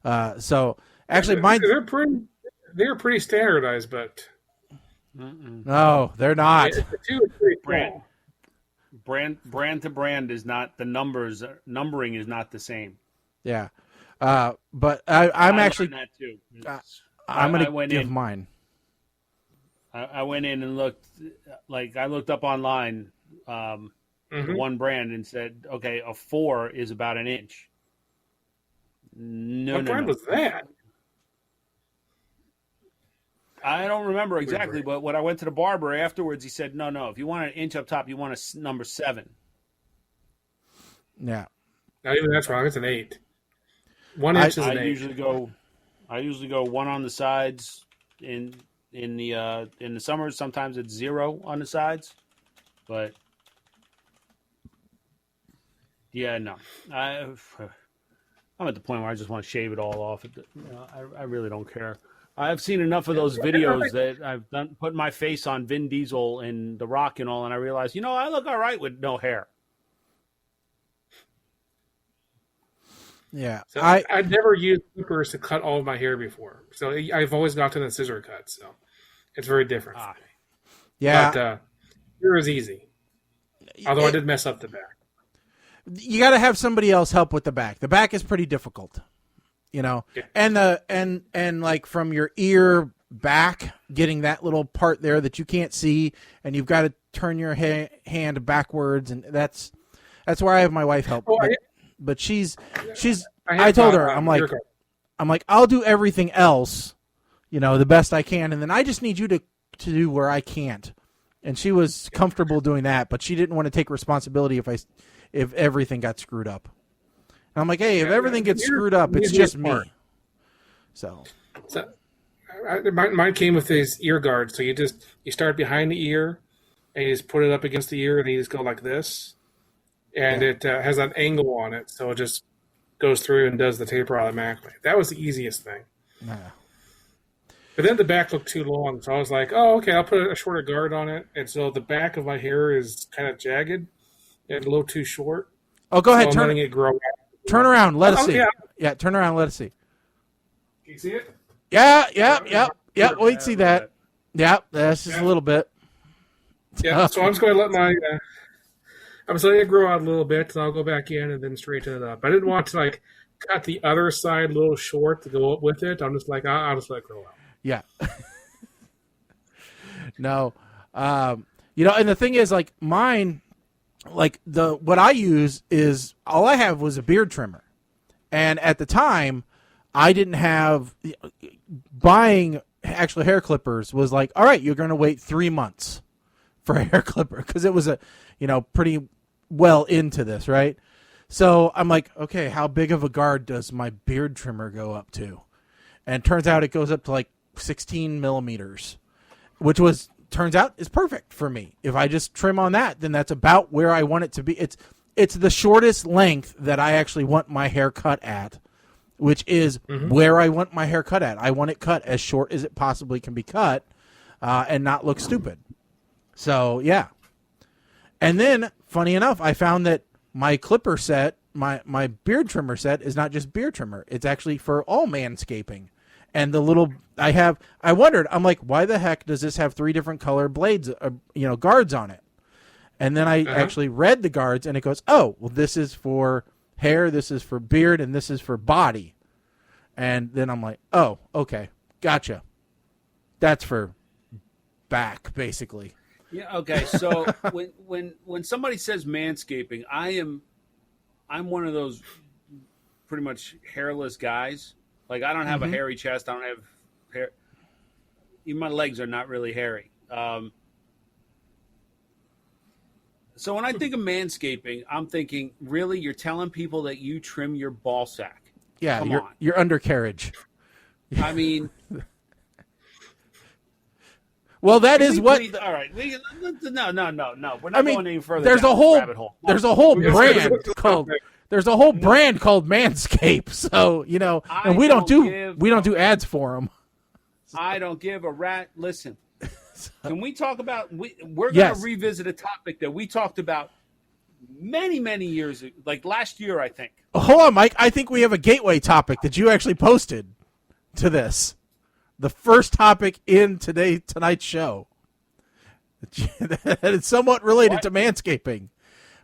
So actually, mine they're pretty standardized, but No, they're not. The 2 is pretty Brand. small. Brand to brand is not the numbering is not the same. Yeah. But I'm actually learned that too. I'm going I to went give in. mine. I went in and looked, I looked up online, one brand and said, okay, a 4 is about an inch. No, What brand was that? I don't remember exactly, but when I went to the barber afterwards, he said, no, if you want an inch up top, you want a number 7. Yeah. Not even that's wrong. It's an 8. 1 inch is an 8. I usually go 1 on the sides in the summer. Sometimes it's 0 on the sides, but yeah, no. I'm at the point where I just want to shave it all off. I really don't care. I've seen enough of those videos that I've done put my face on Vin Diesel and The Rock and all, and I realized, I look all right with no hair. Yeah. So I've never used clippers to cut all of my hair before. So I've always gotten a scissor cut. So it's very different. For me. Yeah. But here is easy. Although I did mess up the back. You got to have somebody else help with the back. The back is pretty difficult, Yeah. And like from your ear back, getting that little part there that you can't see, and you've got to turn your hand backwards, and that's where I have my wife help. But she's. I told her, I'm like, I'll do everything else, the best I can, and then I just need you to do where I can't. And she was comfortable doing that, but she didn't want to take responsibility if everything got screwed up. And I'm like, hey, if everything gets screwed up, it's just me. So mine came with these ear guards. So you start behind the ear, and you just put it up against the ear, and you just go like this, and it has an angle on it, so it just goes through and does the taper automatically. That was the easiest thing. Yeah. But then the back looked too long, so I was like, oh, okay, I'll put a shorter guard on it. And so the back of my hair is kind of jagged and a little too short. Oh, go ahead. So I'm letting it grow out. Turn around. Let us see. Yeah, turn around. Let us see. Can you see it? Yeah. Wait, see that. Yeah, that's just a little bit. Yeah, so I'm just going to let I'm just letting it grow out a little bit, and I'll go back in and then straighten it up. I didn't want to, cut the other side a little short to go up with it. I'm just like, I'll just let it grow out. Yeah. No. And the thing is, mine, what I use is, all I have was a beard trimmer. And at the time, I didn't have, buying actual hair clippers was like, all right, you're going to wait 3 months for a hair clipper. Because it was pretty well into this, right? So I'm like, okay, how big of a guard does my beard trimmer go up to? And it turns out it goes up to 16 millimeters, which turns out is perfect for me. If I just trim on that, then that's about where I want it to be. It's the shortest length that I actually want my hair cut at, which is where I want my hair cut at. I want it cut as short as it possibly can be cut, and not look stupid. So yeah. And then, funny enough, I found that my clipper set, my beard trimmer set, is not just beard trimmer. It's actually for all manscaping. And the little I wondered, I'm like, why the heck does this have 3 different color blades, guards on it? And then I actually read the guards, and it goes, oh, well, this is for hair, this is for beard, and this is for body. And then I'm like, oh, okay, gotcha. That's for back, basically. Yeah. Okay. So when somebody says manscaping, I'm one of those pretty much hairless guys. I don't have a hairy chest. I don't have hair. Even my legs are not really hairy. So when I think of manscaping, I'm thinking, really, you're telling people that you trim your ball sack? Yeah, Come on. Your undercarriage. I mean, well, that is what. All right, no. We're not going any further. There's down a whole this rabbit hole. There's a whole brand called. There's a whole brand called Manscaped, so and we don't do ads for them. I don't give a rat. Listen, can we talk about? We're going to revisit a topic that we talked about many years, last year, I think. Hold on, Mike. I think we have a gateway topic that you actually posted to this. The first topic in tonight's show. That is somewhat related to manscaping.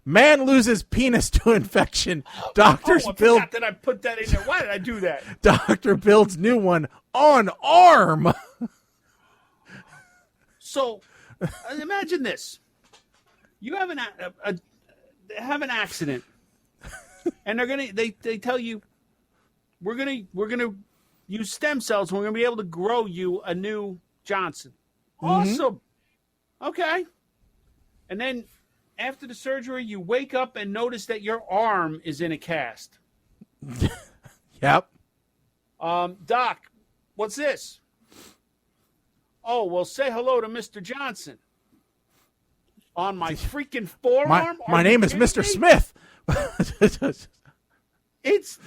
Man loses penis to infection. Doctors I build. forgot that I put that in there. Why did I do that? Doctor builds new one on arm. So, imagine this: you have an accident, and they tell you we're gonna use stem cells, and we're gonna be able to grow you a new Johnson. Awesome. Okay. And then after the surgery, you wake up and notice that your arm is in a cast. Yep. Doc, what's this? Oh, well, say hello to Mr. Johnson. On my freaking forearm? My name is Mr. Smith.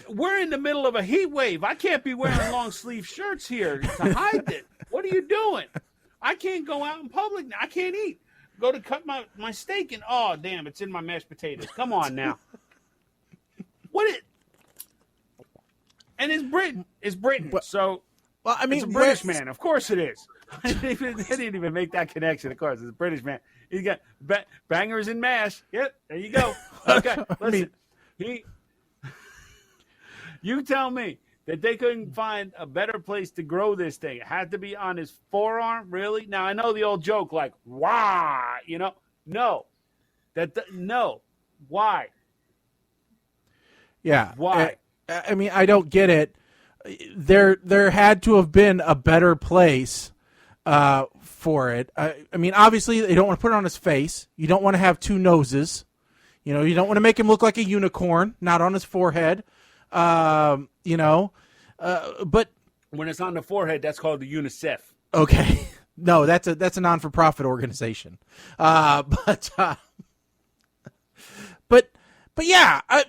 We're in the middle of a heat wave. I can't be wearing long sleeve shirts here to hide it. What are you doing? I can't go out in public now. I can't eat. Go to cut my steak and oh damn, it's in my mashed potatoes. Come on now. And it's Britain. It's Britain. So Well, I mean, it's a British man. Of course it is. I didn't even make that connection. Of course, it's a British man. He's got bangers and mash. Yep, there you go. Okay, listen. You tell me that they couldn't find a better place to grow this thing. It had to be on his forearm, really? Now, I know the old joke like, why? No. No. Why? Yeah. Why? I mean, I don't get it. There had to have been a better place for it. I mean, obviously, they don't want to put it on his face. You don't want to have two noses. You don't want to make him look like a unicorn, not on his forehead. But When it's on the forehead, that's called the UNICEF. Okay, no, that's a non-for-profit organization. But yeah, I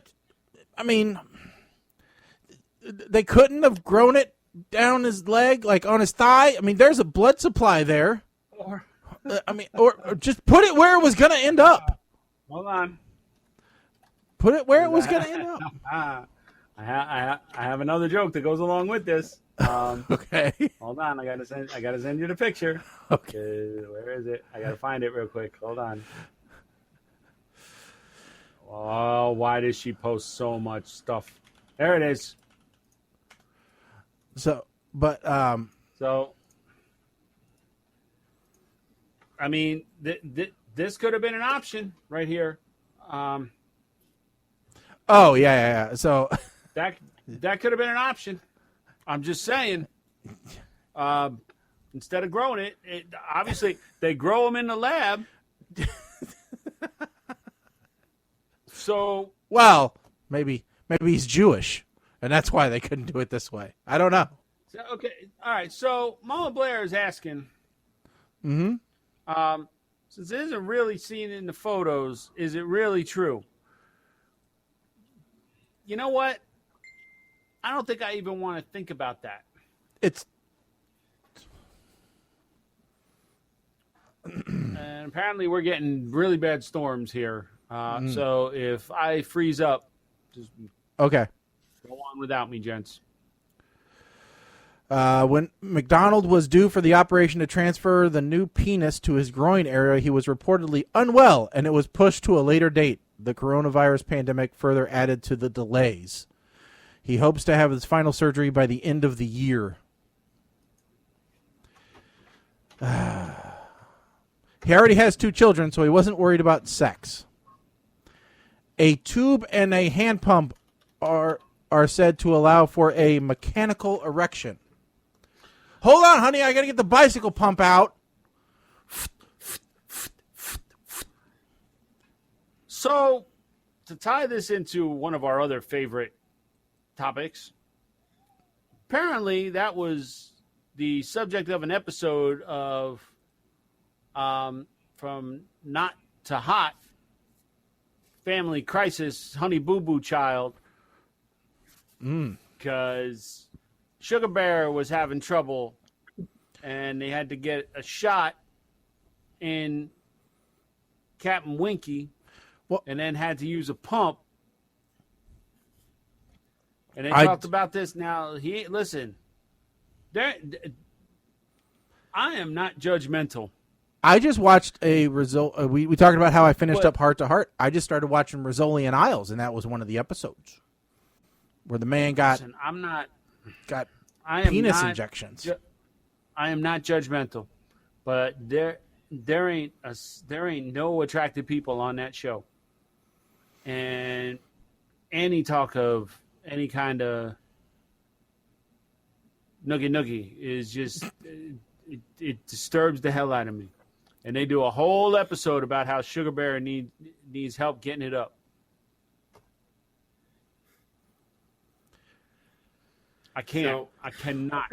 mean, they couldn't have grown it down his leg, like on his thigh. I mean, there's a blood supply there. Or just put it where it was going to end up. Hold on. Put it where it was going to end up. I have another joke that goes along with this. Okay. Hold on, I gotta send you the picture. Okay. Where is it? I gotta find it real quick. Hold on. Oh, why does she post so much stuff? There it is. So, I mean, this could have been an option right here. Oh yeah. So that could have been an option. I'm just saying. Instead of growing it, obviously they grow them in the lab. So well, maybe he's Jewish, and that's why they couldn't do it this way. I don't know. So, okay, all right. So Mama Blair is asking. Since it isn't really seen in the photos, is it really true? You know what? I don't think I even want to think about that. And apparently we're getting really bad storms here. So if I freeze up, just okay. Go on without me, gents. When McDonald was due for the operation to transfer the new penis to his groin area, he was reportedly unwell, and it was pushed to a later date. The coronavirus pandemic further added to the delays. He hopes to have his final surgery by the end of the year. He already has 2 children, so he wasn't worried about sex. A tube and a hand pump are said to allow for a mechanical erection. Hold on, honey, I got to get the bicycle pump out. So, to tie this into one of our other favorite topics, apparently that was the subject of an episode of From Not to Hot, Family Crisis, Honey Boo Boo Child, because Sugar Bear was having trouble and they had to get a shot in Captain Winky. Well, and then had to use a pump. And they talked about this. Now, listen, I am not judgmental. I just watched a Rizzoli. We talked about how I finished up Heart to Heart. I just started watching Rizzoli and Isles, and that was one of the episodes where the man got penis injections. I am not judgmental, but there ain't no attractive people on that show, and any talk of any kind of noogie is just it disturbs the hell out of me. And they do a whole episode about how Sugar Bear needs help getting it up. I can't. So, I cannot.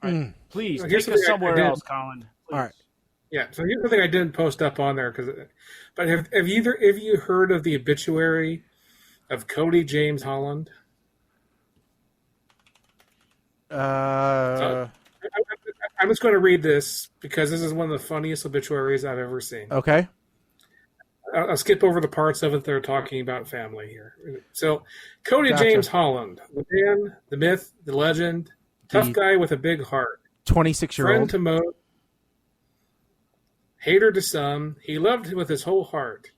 All right, please Well, take here's us something I somewhere did. else, Colin. Please. All right. Yeah, so here's the thing I didn't post up on there, but have either of you heard of the obituary of Cody James Holland? I'm just going to read this because this is one of the funniest obituaries I've ever seen. Okay. I'll skip over the parts of it that are talking about family here. So, Cody Gotcha. James Holland, the man, the myth, the legend, tough guy with a big heart, 26-year-old. friend to most, hater to some. He loved with his whole heart.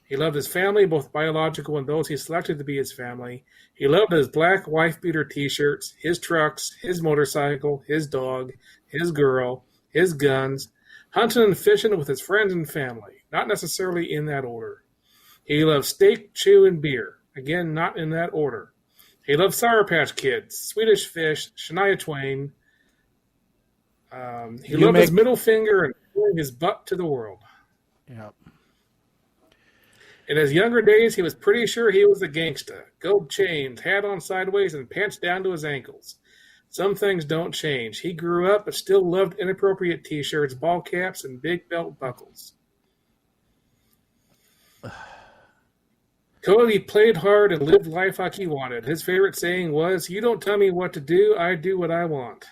He loved his family, both biological and those he selected to be his family. He loved his black wife-beater T-shirts, his trucks, his motorcycle, his dog, his girl, his guns, hunting and fishing with his friends and family, not necessarily in that order. He loved steak, chew, and beer, again, not in that order. He loved Sour Patch Kids, Swedish Fish, Shania Twain. He loved his middle finger and throwing his butt to the world. Yep. In his younger days, he was pretty sure he was a gangsta. Gold chains, hat on sideways, and pants down to his ankles. Some things don't change. He grew up but still loved inappropriate T-shirts, ball caps, and big belt buckles. Cody played hard and lived life like he wanted. His favorite saying was, "You don't tell me what to do, I do what I want."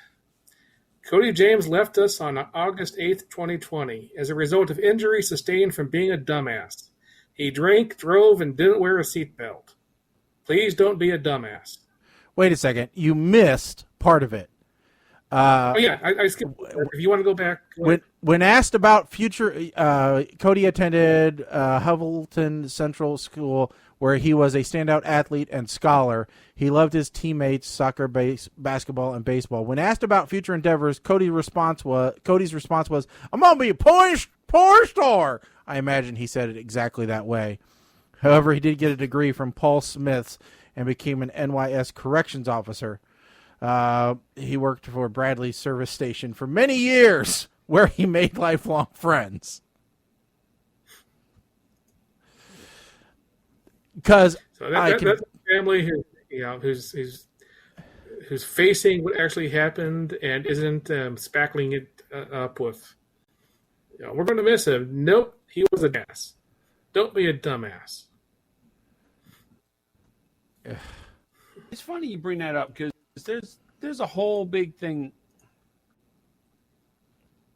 Cody James left us on August 8th, 2020, as a result of injury sustained from being a dumbass. He drank, drove, and didn't wear a seatbelt. Please don't be a dumbass. Wait a second. You missed part of it. I skipped. If you want to go back. When asked about future, Cody attended Hovelton Central School, where he was a standout athlete and scholar. He loved his teammates, soccer, basketball, and baseball. When asked about future endeavors, Cody's response was, "I'm gonna be a porn star." I imagine he said it exactly that way. However, he did get a degree from Paul Smith's and became an NYS corrections officer. He worked for Bradley's service station for many years, where he made lifelong friends. Because that's a family who's facing what actually happened and isn't spackling it up with. We're going to miss him. Nope, he was a ass. Don't be a dumbass. It's funny you bring that up because there's a whole big thing.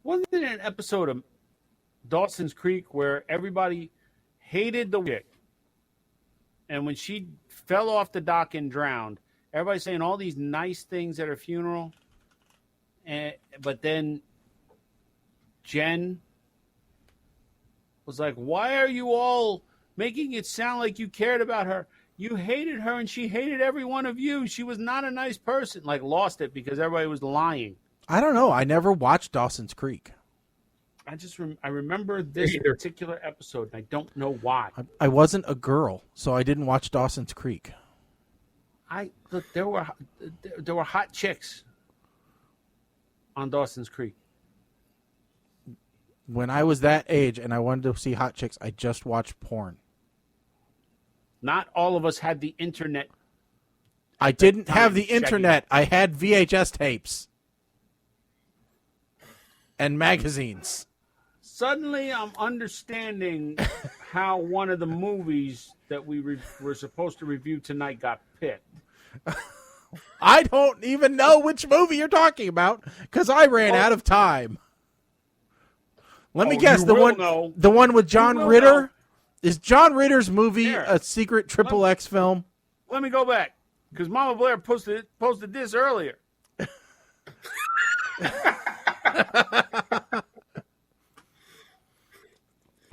Wasn't there an episode of Dawson's Creek where everybody hated the chick, and when she fell off the dock and drowned, everybody's saying all these nice things at her funeral, but then Jen was like, "Why are you all making it sound like you cared about her? You hated her and she hated every one of you. She was not a nice person." Like, lost it because everybody was lying. I don't know. I never watched Dawson's Creek. I remember this particular episode, and I don't know why. I wasn't a girl, so I didn't watch Dawson's Creek. Look, there were hot chicks on Dawson's Creek. When I was that age and I wanted to see hot chicks, I just watched porn. Not all of us had the internet. I didn't have the internet. I had VHS tapes and magazines. Suddenly, I'm understanding how one of the movies that we were supposed to review tonight got picked. I don't even know which movie you're talking about because I ran out of time. Let me guess. The one with John Ritter? Know. Is John Ritter's movie a secret XXX film? Let me go back because Mama Blair posted this earlier.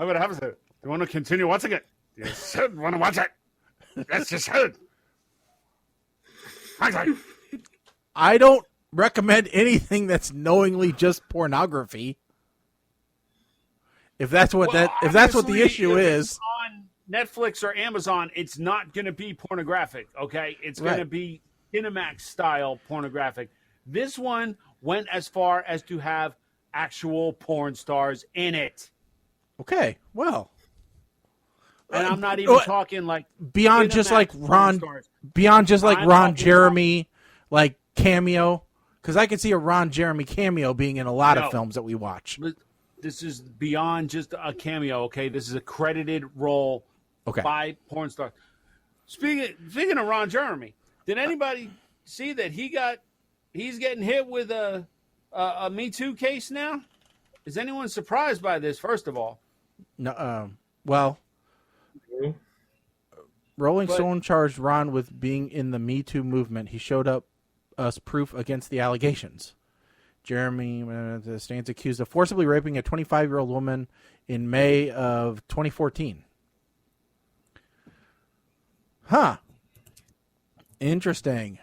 I'm going to have it. You want to continue watching it? You should want to watch it. Yes, you should. I don't recommend anything that's knowingly just pornography. If that's what if that's what the issue is. On Netflix or Amazon, it's not going to be pornographic, okay? It's going to be Cinemax style pornographic. This one went as far as to have actual porn stars in it. Okay, well. And I'm not even talking like beyond just like Ron Jeremy like cameo, because I can see a Ron Jeremy cameo being in a lot of films that we watch. This is beyond just a cameo, okay? This is a credited role by porn stars. Speaking of Ron Jeremy, did anybody see that he's getting hit with a Me Too case now? Is anyone surprised by this, first of all? No, well, Rolling Stone charged Ron with being in the Me Too movement. He showed up as proof against the allegations. Jeremy stands accused of forcibly raping a 25-year-old woman in May of 2014. Huh. Interesting.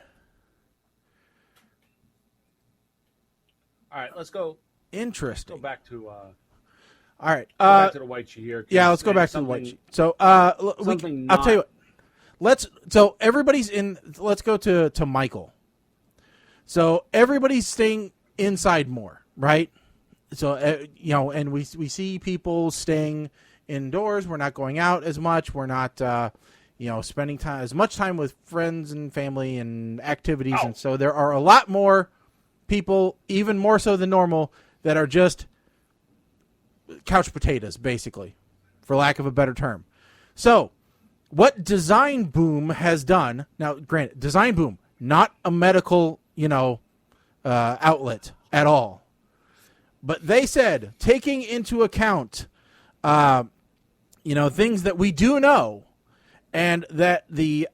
All right, let's go. Interesting. Let's go back to. All right. Go back to the white sheet here. Yeah, let's go back to the white sheet. So, I'll tell you what. So everybody's in. Let's go to Michael. So everybody's staying inside more, right? So and we see people staying indoors. We're not going out as much. We're not spending as much time with friends and family and activities. And so there are a lot more people, even more so than normal, that are just couch potatoes, basically, for lack of a better term. So what Design Boom has done, now granted, Design Boom, not a medical outlet at all. But they said, taking into account, things that we do know, and that the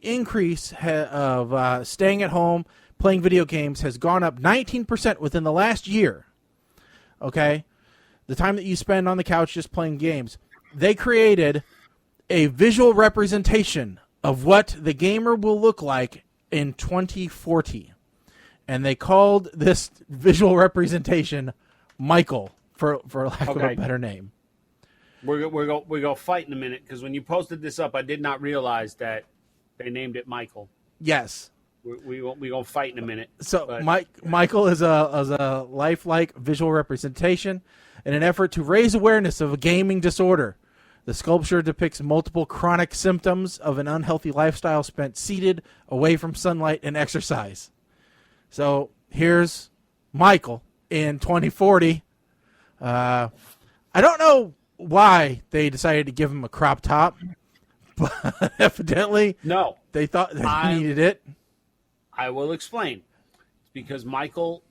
increase of staying at home, playing video games has gone up 19% within the last year. Okay, the time that you spend on the couch just playing games, they created a visual representation of what the gamer will look like in 2040. And they called this visual representation Michael, for lack of a better name. We're gonna fight in a minute, because when you posted this up, I did not realize that they named it Michael. Yes. We gonna fight in a minute. So Michael is a lifelike visual representation in an effort to raise awareness of a gaming disorder. The sculpture depicts multiple chronic symptoms of an unhealthy lifestyle spent seated away from sunlight and exercise. So here's Michael in 2040. I don't know why they decided to give him a crop top, but evidently they thought that he needed it. I will explain. It's because Michael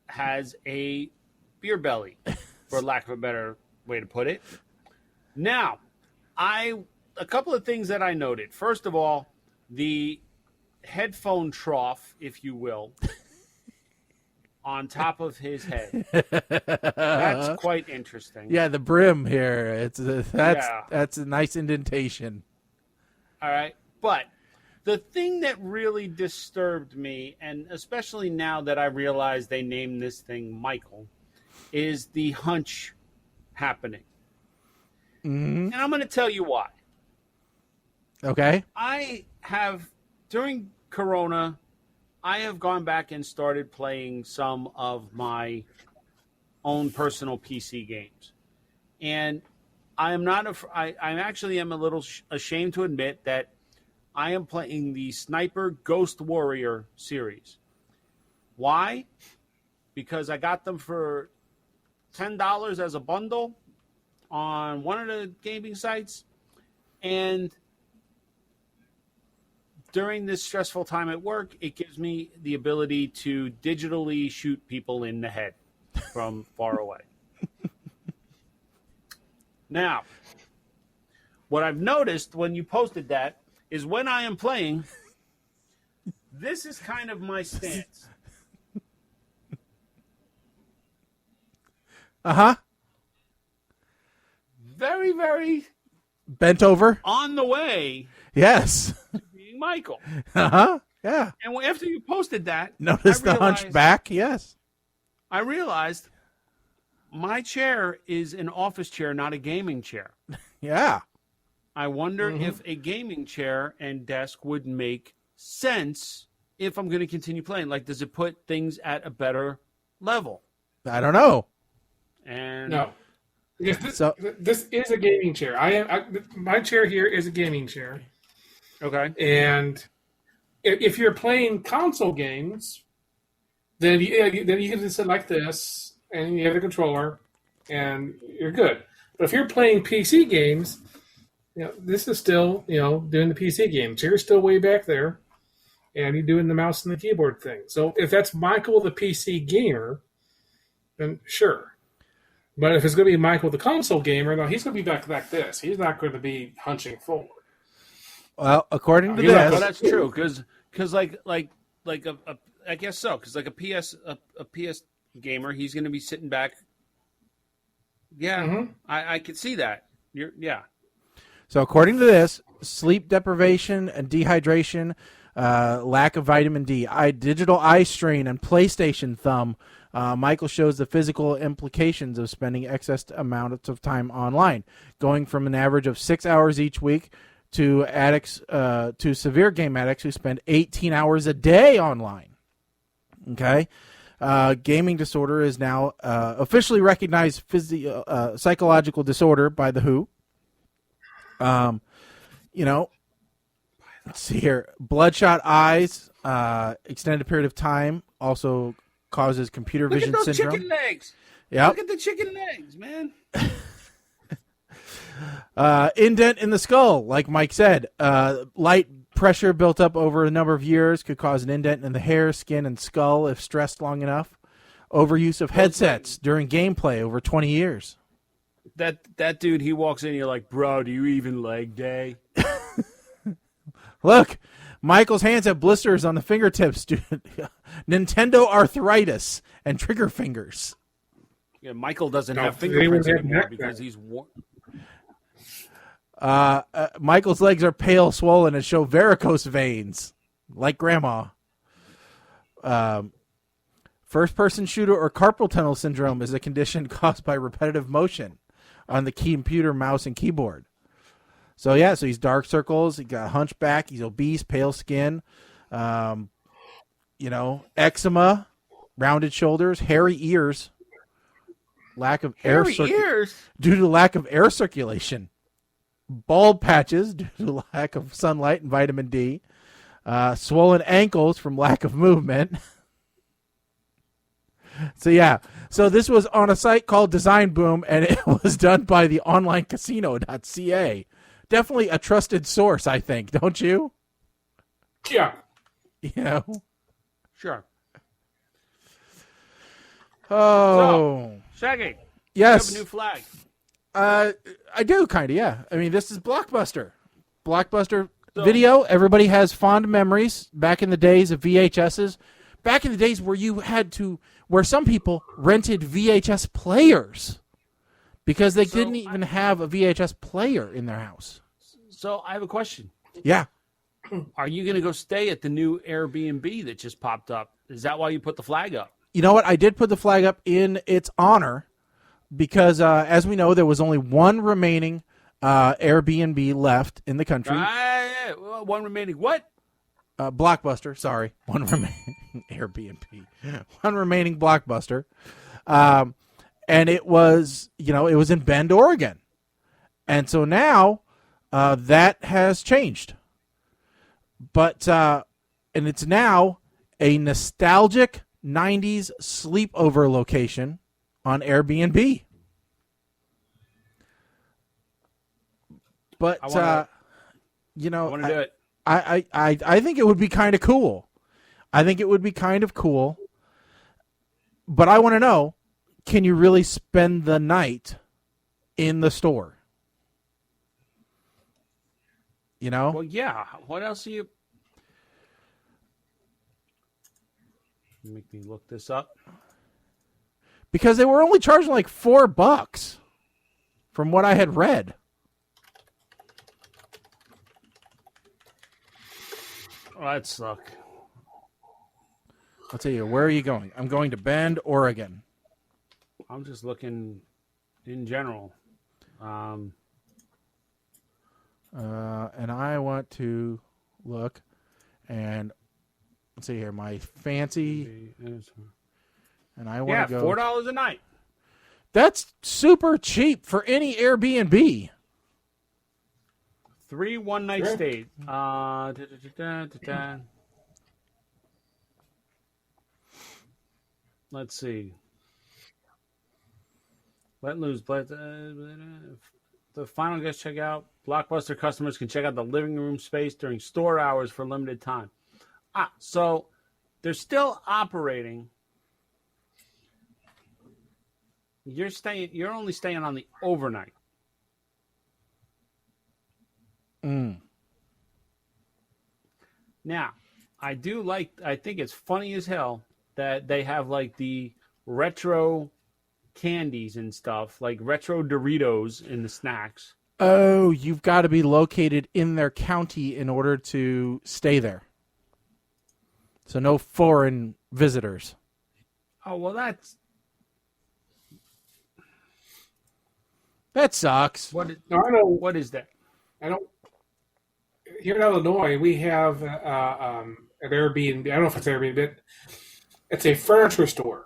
has a beer belly, for lack of a better way to put it. Now, a couple of things that I noted. First of all, the headphone trough, if you will, on top of his head. That's quite interesting. Yeah, the brim here. That's a nice indentation. All right, but the thing that really disturbed me, and especially now that I realize they named this thing Michael, is the hunch happening. Mm-hmm. And I'm going to tell you why. Okay. I have, during Corona, I have gone back and started playing some of my own personal PC games. And I am not, I actually am a little ashamed to admit that I am playing the Sniper Ghost Warrior series. Why? Because I got them for $10 as a bundle on one of the gaming sites. And during this stressful time at work, it gives me the ability to digitally shoot people in the head from far away. Now, what I've noticed when you posted that is when I am playing, this is kind of my stance. Uh-huh. very, very Bent over. on the way Yes. to being Michael. Yeah. And after you posted that, Notice I the hunched back. Yes. I realized my chair is an office chair, not a gaming chair. Yeah. I wonder if a gaming chair and desk would make sense if I'm going to continue playing. Like, does it put things at a better level? I don't know. And No. Because So- this is a gaming chair. My chair here is a gaming chair. okay, And if you're playing console games, then you can just sit like this, and you have the controller, and you're good. But if you're playing PC games, this is still, doing the PC game. Chair's still way back there, and you're doing the mouse and the keyboard thing. So if that's Michael, the PC gamer, then sure. But if it's going to be Michael, the console gamer, no, he's going to be back like this. He's not going to be hunching forward. Well, according to You're not this, well, that's true because like I guess so because like a PS gamer, he's going to be sitting back. Yeah, I could see that. Yeah. So according to this, sleep deprivation and dehydration, lack of vitamin D, digital eye strain, and PlayStation thumb. Michael shows the physical implications of spending excess amounts of time online, going from an average of 6 hours each week to addicts, to severe game addicts who spend 18 hours a day online. Okay. Gaming disorder is now officially recognized psychological disorder by the WHO. Let's see here. Bloodshot eyes, extended period of time, also causes computer Look vision at those syndrome. chicken legs. Yep. Look at the chicken legs, man. Indent in the skull, like Mike said. Light pressure built up over a number of years could cause an indent in the hair, skin, and skull if stressed long enough. Overuse of headsets during gameplay over 20 years. That dude, he walks in, you're like, bro, do you even leg day? Look, Michael's hands have blisters on the fingertips, dude. Nintendo arthritis and trigger fingers. Yeah, Michael doesn't No, have they fingerprints would have anymore neck because back. he's Michael's legs are pale, swollen, and show varicose veins, like Grandma. First-person shooter or carpal tunnel syndrome is a condition caused by repetitive motion on the computer, mouse, and keyboard. So he's dark circles. He got a hunchback. He's obese, pale skin. Eczema, rounded shoulders, hairy ears, lack of air due to lack of air circulation, bald patches due to lack of sunlight and vitamin D, swollen ankles from lack of movement. So this was on a site called Design Boom, and it was done by the onlinecasino.ca. Definitely a trusted source, I think, don't you? Yeah. Sure. Oh. Shaggy, Yes. you have a new flag. I do, kind of, yeah. I mean, this is Blockbuster. Blockbuster video. Everybody has fond memories back in the days of VHSs. Back in the days where some people rented VHS players because they didn't even have a VHS player in their house. So I have a question. Yeah. Are you going to go stay at the new Airbnb that just popped up? Is that why you put the flag up? You know what? I did put the flag up in its honor because, as we know, there was only one remaining Airbnb left in the country. One remaining what? Blockbuster, sorry. One remaining Airbnb. One remaining Blockbuster. And it was in Bend, Oregon. And so now that has changed. But and it's now a nostalgic 90s sleepover location on Airbnb. But I want to do it. I think it would be kind of cool. But I want to know, can you really spend the night in the store? Well, yeah. What else are you? Make me look this up. Because they were only charging like $4. from what I had read. Oh, that suck. I'll tell you, where are you going? I'm going to Bend, Oregon. I'm just looking in general. And I want to look and let's see here, my fancy, and I want to go. $4 a night. That's super cheap for any Airbnb. 3 one-night stays. Let's see. Let loose. The final guest checkout. Blockbuster customers can check out the living room space during store hours for a limited time. So they're still operating. You're only staying on the overnight. Now, I think it's funny as hell that they have like the retro candies and stuff, like retro Doritos in the snacks. Oh, you've got to be located in their county in order to stay there. So no foreign visitors. Oh, well, that sucks. I know. What is that? I don't. Here in Illinois, we have an Airbnb. I don't know if it's Airbnb, but it's a furniture store.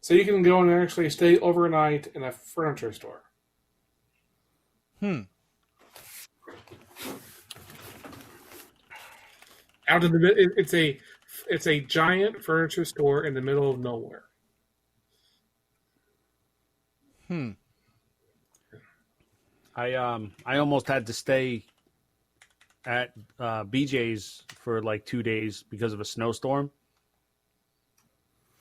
So you can go and actually stay overnight in a furniture store. Out in the it's a giant furniture store in the middle of nowhere. I almost had to stay at BJ's for like 2 days because of a snowstorm.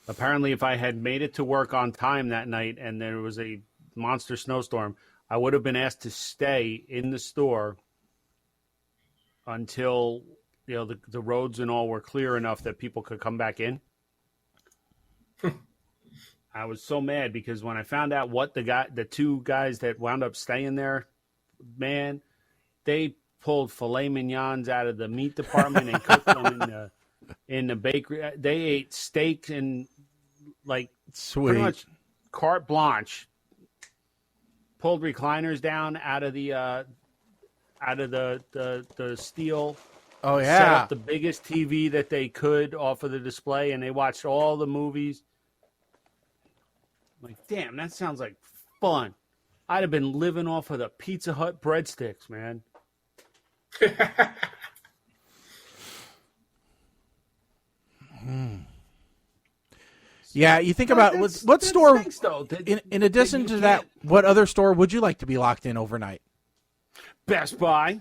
Apparently, if I had made it to work on time that night and there was a monster snowstorm, I would have been asked to stay in the store until the roads and all were clear enough that people could come back in. I was so mad because when I found out what the two guys that wound up staying there, man, they pulled filet mignons out of the meat department and cooked them in the bakery. They ate steak and like pretty much carte blanche. Pulled recliners down out of the steel. Oh yeah. Set up the biggest TV that they could off of the display, and they watched all the movies. I'm like, damn, that sounds like fun. I'd have been living off of the Pizza Hut breadsticks, man. Yeah, you think about what store. Stinks, though, in addition to that, what other store would you like to be locked in overnight? Best Buy.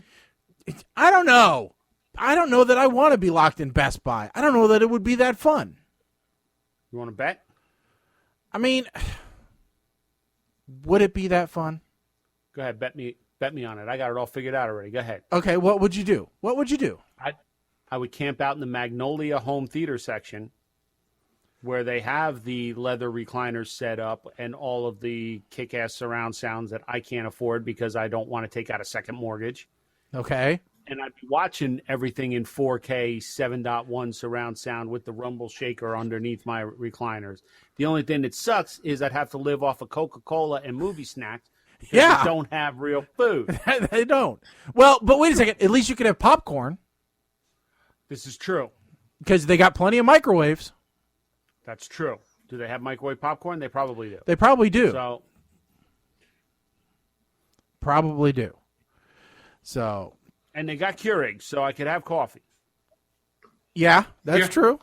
I don't know. I don't know that I want to be locked in Best Buy. I don't know that it would be that fun. You want to bet? I mean, would it be that fun? Go ahead, bet me on it. I got it all figured out already. Go ahead. Okay, what would you do? What would you do? I would camp out in the Magnolia home theater section where they have the leather recliners set up and all of the kick-ass surround sounds that I can't afford because I don't want to take out a second mortgage. Okay. And I'd be watching everything in 4K 7.1 surround sound with the rumble shaker underneath my recliners. The only thing that sucks is I'd have to live off of Coca-Cola and movie snacks because they don't have real food. They don't. Well, but wait a second. At least you could have popcorn. This is true. Because they got plenty of microwaves. That's true. Do they have microwave popcorn? They probably do. They probably do. So, probably do. So. And they got Keurig, so I could have coffee. Yeah, that's true.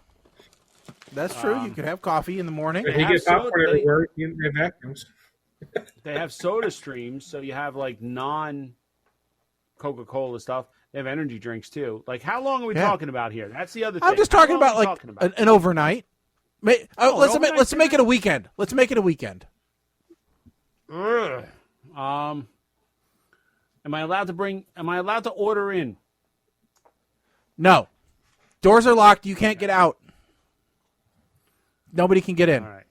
That's true. You could have coffee in the morning. If you get popcorn everywhere, you can have vacuums. They have soda streams, so you have like non-Coca-Cola stuff. They have energy drinks too. Like, how long are we talking about here? That's the other thing. I'm just talking about like an overnight. Let's make it a weekend. Let's make it a weekend. Am I allowed to order in? No. Doors are locked. You can't get out. Nobody can get in. All right.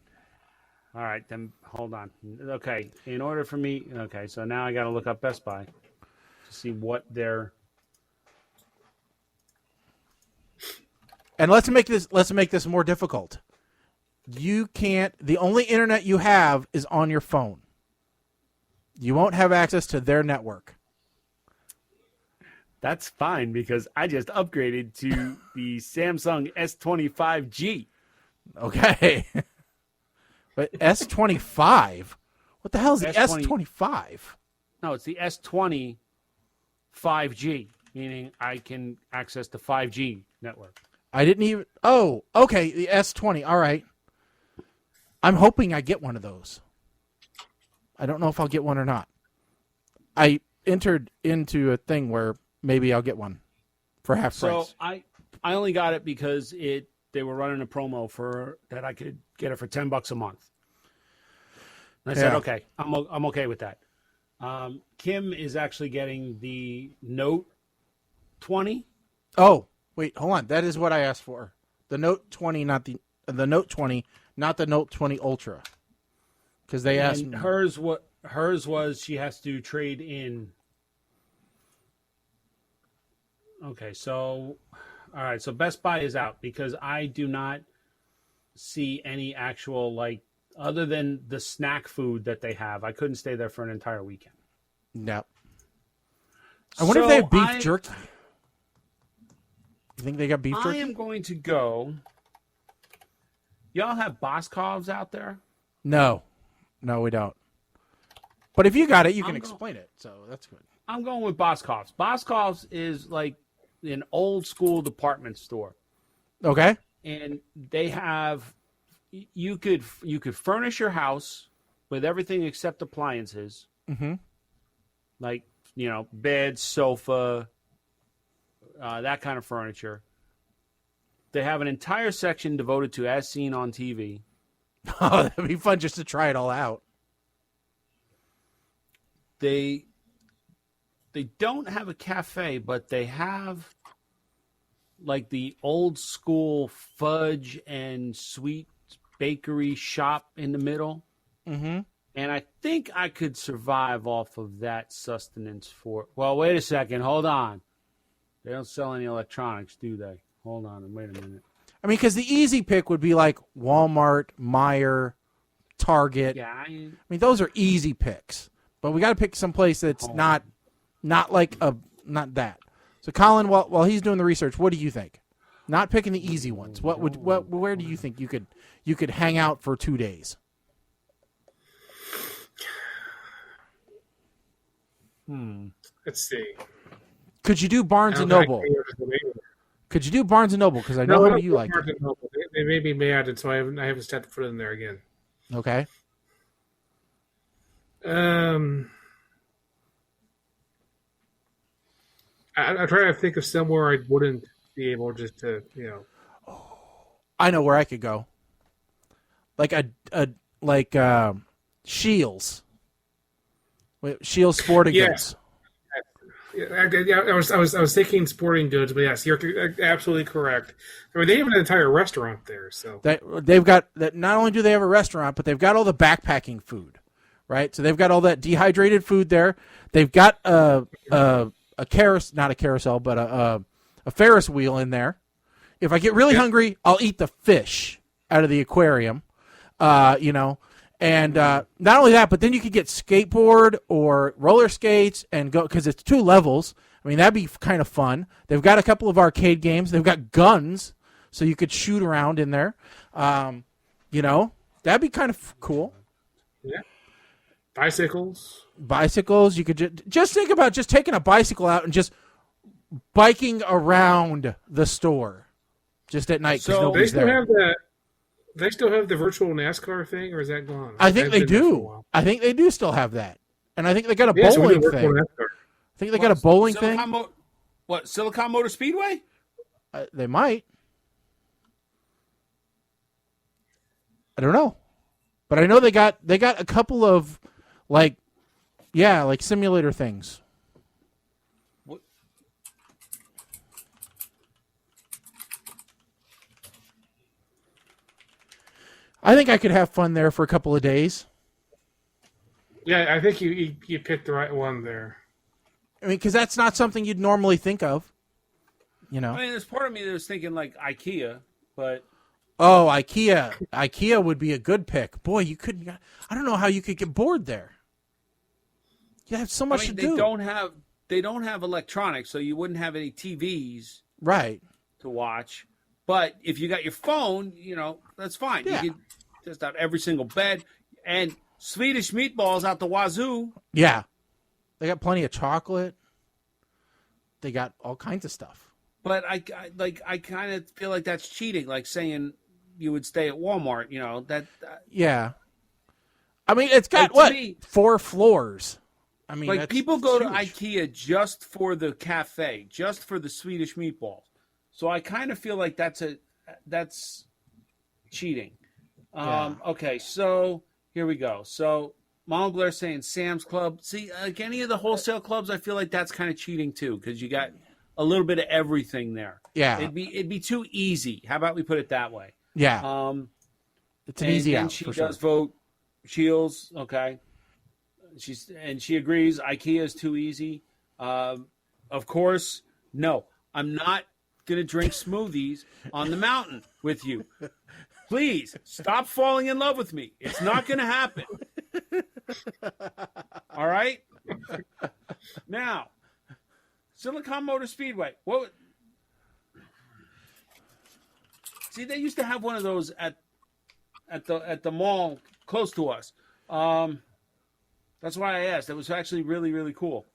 All right, then hold on. Okay, in order for me, okay, so now I got to look up Best Buy to see what their. And let's make this more difficult. You can't. The only internet you have is on your phone. You won't have access to their network. That's fine because I just upgraded to the Samsung S25G. Okay. But S25? What the hell is the S20 S25? No, it's the S20 5G, meaning I can access the 5G network. I didn't even. Oh, okay. The S20. All right. I'm hoping I get one of those. I don't know if I'll get one or not. I entered into a thing where maybe I'll get one for half price. So I only got it because they were running a promo for that I could get it for $10 a month. And I said, okay, I'm okay with that. Kim is actually getting the Note 20. Oh, wait, hold on. That is what I asked for. The Note 20, not the Note 20, not the Note 20 Ultra. Because they asked me. Hers was she has to trade in. Okay, so all right, so Best Buy is out because I do not see any actual other than the snack food that they have. I couldn't stay there for an entire weekend. No. I wonder if they have beef jerky. You think they got beef jerky? I am going to go. Y'all have Boscov's out there? No, we don't. But if you got it, you can explain it. So that's good. I'm going with Boscov's. Boscov's is like an old school department store. Okay. And they have you could furnish your house with everything except appliances. Mm-hmm. Like, bed, sofa, that kind of furniture. They have an entire section devoted to As Seen on TV. Oh, that'd be fun just to try it all out. They don't have a cafe, but they have the old school fudge and sweet bakery shop in the middle. Mm-hmm. And I think I could survive off of that sustenance for. Well, wait a second. Hold on. They don't sell any electronics, do they? Hold on and wait a minute. I mean, because the easy pick would be like Walmart, Meijer, Target. Yeah, I mean, those are easy picks. But we got to pick some place that's not that. So, Colin, while he's doing the research, what do you think? Not picking the easy ones. Where do you think you could hang out for 2 days? Let's see. Could you do Barnes and Noble? Could you do Barnes and Noble? Because I know how you like it. They may be mad, and so I haven't started to put it in there again. Okay. I try to think of somewhere I wouldn't be able just to, I know where I could go. Like Shields. Shields Sporting Goods. I was thinking sporting goods, but yes, you're absolutely correct. I mean, they have an entire restaurant there, so they've got that. Not only do they have a restaurant, but they've got all the backpacking food, right? So they've got all that dehydrated food there. They've got a Ferris wheel in there. If I get really hungry, I'll eat the fish out of the aquarium, And not only that, but then you could get skateboard or roller skates and go, because it's 2 levels. I mean, that'd be kind of fun. They've got a couple of arcade games. They've got guns, so you could shoot around in there. That'd be kind of cool. Yeah. Bicycles. You could just think about just taking a bicycle out and just biking around the store just at night because nobody's there. They still have the virtual NASCAR thing, or is that gone? I think they do. I think they do still have that, and I think they got a bowling thing. I think they got a bowling thing. Silicon Motor Speedway? They might. I don't know, but I know they got a couple of like simulator things. I think I could have fun there for a couple of days. Yeah, I think you picked the right one there. I mean, because that's not something you'd normally think of. You know. I mean, there's part of me that was thinking like IKEA, but Oh, IKEA. IKEA would be a good pick. Boy, you couldn't. I don't know how you could get bored there. You have so much to do. They don't have electronics, so you wouldn't have any TVs Right. to watch. But if you got your phone, that's fine. Yeah. You can test out every single bed and Swedish meatballs out the wazoo. Yeah. They got plenty of chocolate. They got all kinds of stuff. But I kind of feel like that's cheating, like saying you would stay at Walmart. Yeah. I mean, it's got, like, 4 floors. I mean, like people go to huge. IKEA just for the cafe, just for the Swedish meatballs. So I kind of feel like that's cheating. Yeah. Okay, so here we go. So Mom Blair saying Sam's Club. See, like any of the wholesale clubs, I feel like that's kind of cheating too, because you got a little bit of everything there. Yeah. It'd be too easy. How about we put it that way? Yeah. It's an easy out. And she for does sure. vote Shields. Okay. She agrees IKEA is too easy. Of course, no. I'm not gonna drink smoothies on the mountain with you. Please stop falling in love with me. It's not gonna happen. All right. Now, Silicon Motor Speedway. What? See, they used to have one of those at the mall close to us. That's why I asked. It was actually really, really cool.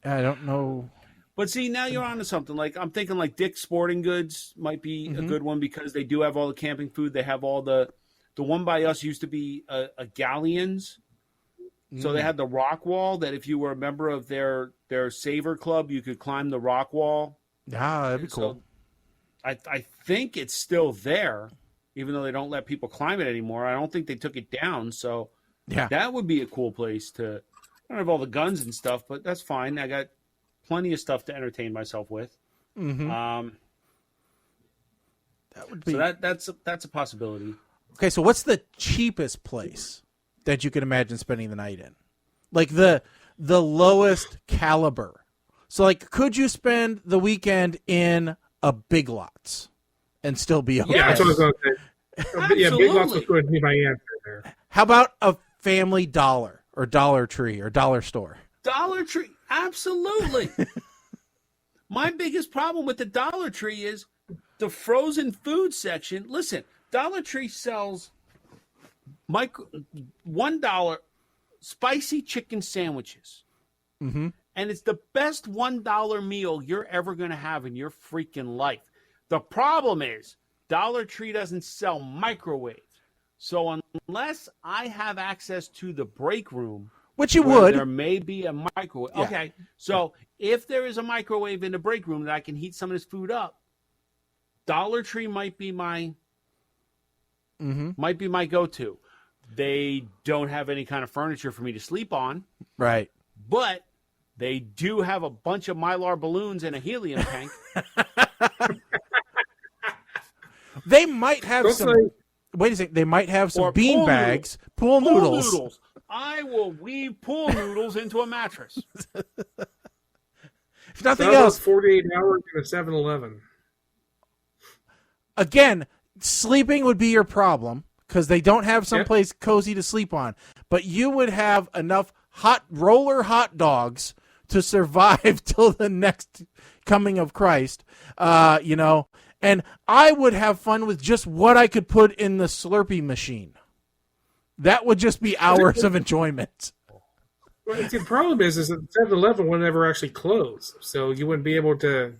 I don't know. But see, now you're onto something. Like I'm thinking, like Dick's Sporting Goods might be a good one because they do have all the camping food. They have all the one by us used to be a Galleons, so they had the rock wall that if you were a member of their Saver Club, you could climb the rock wall. Yeah, that'd be cool. So I think it's still there, even though they don't let people climb it anymore. I don't think they took it down. So Yeah. that would be a cool place to. I don't have all the guns and stuff, but that's fine. I got plenty of stuff to entertain myself with. That would be. So that's a possibility. Okay, so what's the cheapest place that you could imagine spending the night in? Like the lowest caliber. So like, could you spend the weekend in a Big Lots and still be okay? Yeah, that's what I was going to say. Yeah, Big Lots was going to be my answer there. How about a Family Dollar or Dollar Tree or Dollar Store? Dollar Tree, absolutely. My biggest problem with the Dollar Tree is the frozen food section. Listen, Dollar Tree sells $1 spicy chicken sandwiches. Mm-hmm. And it's the best $1 meal you're ever going to have in your freaking life. The problem is Dollar Tree doesn't sell microwaves. So unless I have access to the break room, Which you where would. there may be a microwave. Yeah. Okay, so if there is a microwave in the break room that I can heat some of this food up, Dollar Tree might be my go-to. They don't have any kind of furniture for me to sleep on, Right. but they do have a bunch of Mylar balloons and a helium tank. They might have Don't some. say- Wait a second. They might have some Or bean pool bags, pool noodles. I will weave pool noodles into a mattress. If nothing How about else, 48 hours in a 7-Eleven. again, sleeping would be your problem because they don't have someplace cozy to sleep on. But you would have enough hot dogs to survive till the next coming of Christ. And I would have fun with just what I could put in the Slurpee machine. That would just be hours of enjoyment. Well, the problem is that 7-Eleven would never actually close, so you wouldn't be able to.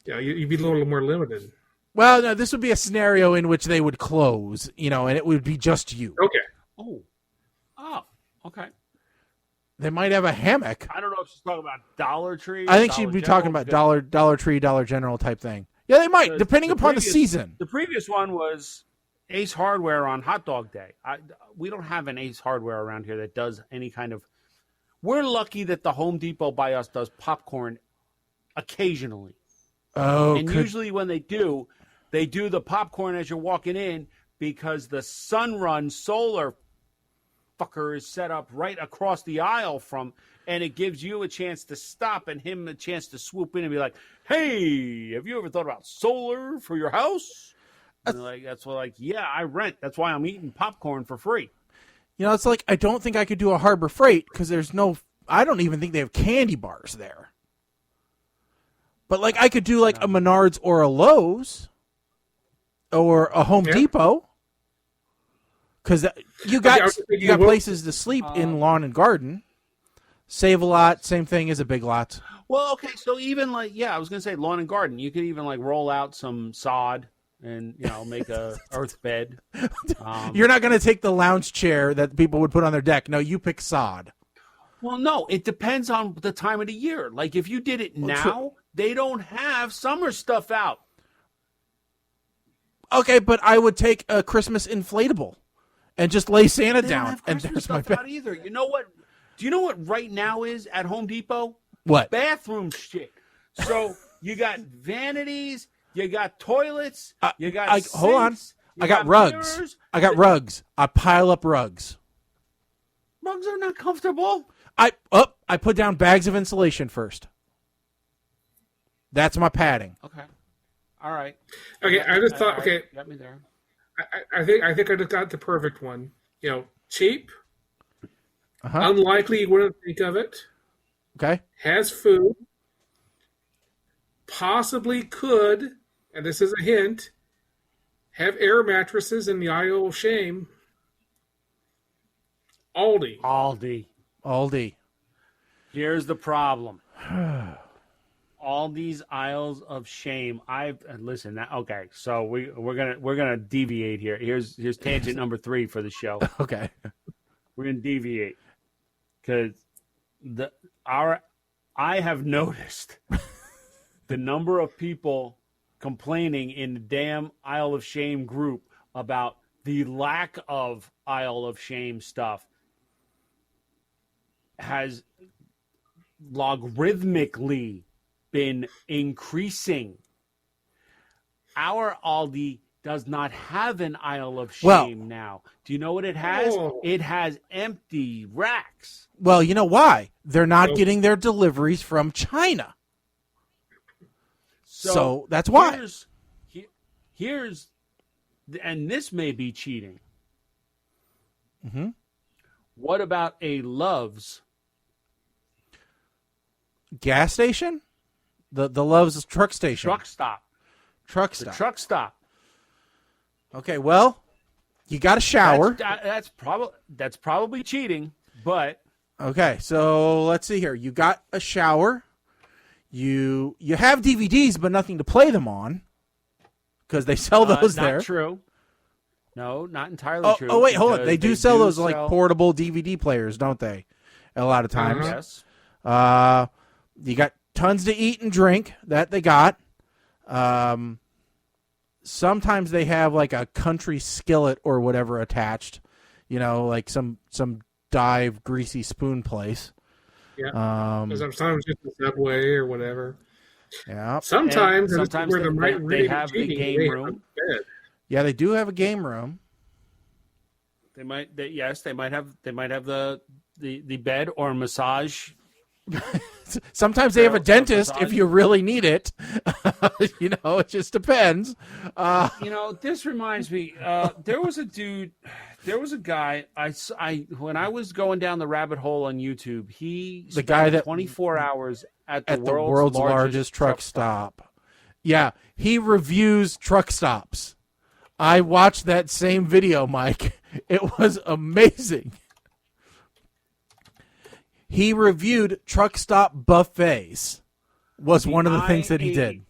You'd be a little more limited. Well, no, this would be a scenario in which they would close, and it would be just you. Okay. Oh, okay. They might have a hammock. I don't know if she's talking about Dollar Tree. I think she'd be talking about Dollar Tree, Dollar General type thing. Yeah, they might, depending upon the season. The previous one was Ace Hardware on Hot Dog Day. We don't have an Ace Hardware around here that does any kind of. We're lucky that the Home Depot by us does popcorn occasionally. Oh, And usually when they do the popcorn as you're walking in, because the Sunrun solar fucker is set up right across the aisle from, and it gives you a chance to stop and him a chance to swoop in and be like, "Hey, have you ever thought about solar for your house?" And that's what, like, yeah, I rent. That's why I'm eating popcorn for free. You know, it's like I don't think I could do a Harbor Freight because there's no. I don't even think they have candy bars there. But like I could do like a Menards or a Lowe's or a Home Depot. Because you got places to sleep in lawn and garden. Save a lot. Same thing as a Big Lots. Well, okay, so even like, yeah, I was going to say lawn and garden. You could even like roll out some sod and, you know, make a earth bed. You're not going to take the lounge chair that people would put on their deck. No, you pick sod. Well, no, it depends on the time of the year. Like if you did it now, they don't have summer stuff out. Okay, but I would take a Christmas inflatable. And just lay Santa They down, don't have and Christmas there's my stuff out bed. either. You know what? Do you know what right now is at Home Depot? What? Bathroom shit. So you got vanities, you got toilets, you got sinks, hold on. I got rugs. mirrors. I got rugs. I pile up rugs. Rugs are not comfortable. I put down bags of insulation first. That's my padding. Okay. All right. Okay, I just thought. Okay, got me there. I think I just got the perfect one. You know, cheap, Uh-huh. unlikely you wouldn't think of it. Okay. Has food, possibly could, and this is a hint, have air mattresses in the aisle of shame. Aldi. Aldi. Here's the problem. All these aisles of shame. Listen. Okay, so we're gonna deviate here. Here's tangent number 3 for the show. Okay. We're gonna deviate because I have noticed the number of people complaining in the damn Isle of Shame group about the lack of Isle of Shame stuff has logarithmically been increasing. Our Aldi does not have an Isle of Shame now. Do you know what it has? Oh. It has empty racks. Well, you know why? They're not getting their deliveries from China. So that's why. Here's and this may be cheating. Mm-hmm. What about a Love's? Gas station? The Love's truck station. Truck stop. Truck The stop. truck stop. Okay, well, you got a shower. That's probably cheating, but Okay, so let's see here. You got a shower. You have DVDs, but nothing to play them on because they sell those not there. true. No, not entirely true. Oh, wait, hold on. because They do sell those sell- like portable DVD players, don't they? A lot of times. Yes. You got tons to eat and drink that they got. Sometimes they have like a country skillet or whatever attached, you know, like some dive greasy spoon place. Yeah. Because sometimes just the Subway or whatever. Yeah. Sometimes, And and this is where there might they really have be the cheating, game they have room. a bed. Yeah, they do have a game room. They might have the bed or massage. Sometimes they have a Or dentist massage. if you really need it. You know, it just depends. You know, this reminds me. There was a guy. When I was going down the rabbit hole on YouTube, he The guy that 24 hours at the world's largest truck stop. Yeah, he reviews truck stops. I watched that same video, Mike. It was amazing. He reviewed truck stop buffets. Was one of the things that he did.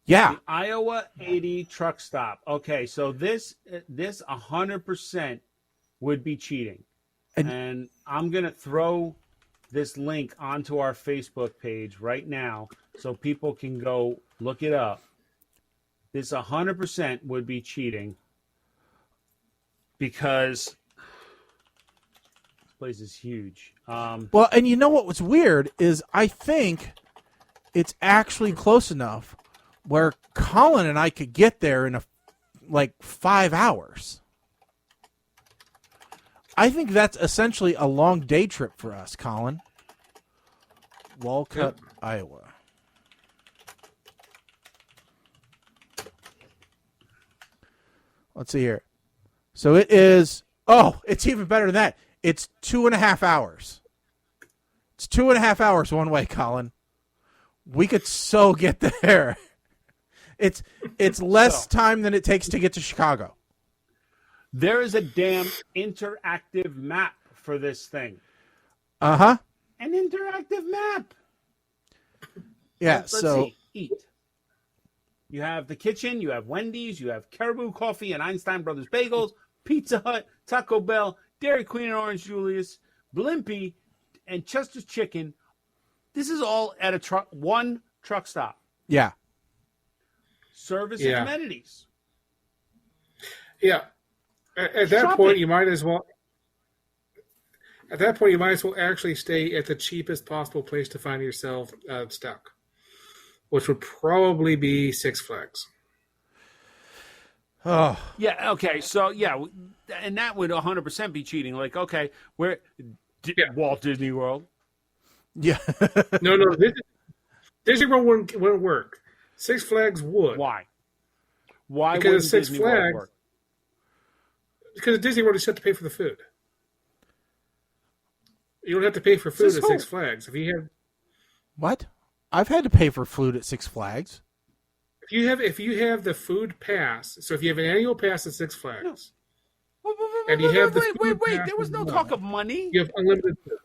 Yeah. The Iowa 80 truck stop. Okay, so this 100% would be cheating. And I'm going to throw this link onto our Facebook page right now so people can go look it up. This 100% would be cheating because this place is huge. Well, and you know what was weird is I think it's actually close enough where Colin and I could get there in like 5 hours. I think that's essentially a long day trip for us, Colin. Walcott, Iowa. Let's see here. So it is, it's even better than that. It's 2.5 hours. It's 2.5 hours one way, Colin. We could so get there. It's less time than it takes to get to Chicago. There is a damn interactive map for this thing. Uh-huh. An interactive map. Yeah, Let's so see. Eat. You have the kitchen, you have Wendy's, you have Caribou Coffee and Einstein Brothers Bagels, Pizza Hut, Taco Bell, Dairy Queen and Orange Julius, Blimpie, and Chester's Chicken. This is all at one truck stop. yeah. Service and amenities. Yeah. At that point, you might as well. At that point, you might as well actually stay at the cheapest possible place to find yourself stuck, which would probably be Six Flags. Oh. Yeah, okay. So, yeah, and that would 100% be cheating. Like, okay, where Walt Disney World? Yeah. No, Disney World wouldn't work. Six Flags would. Why? Why because wouldn't Six Disney Flags, World work? Because at Disney World, you just have to pay for the food. You don't have to pay for food at Six Flags. If you have What? I've had to pay for food at Six Flags. if you have the food pass, so if you have an annual pass at Six Flags, Wait, there was no talk of money. you have unlimited food.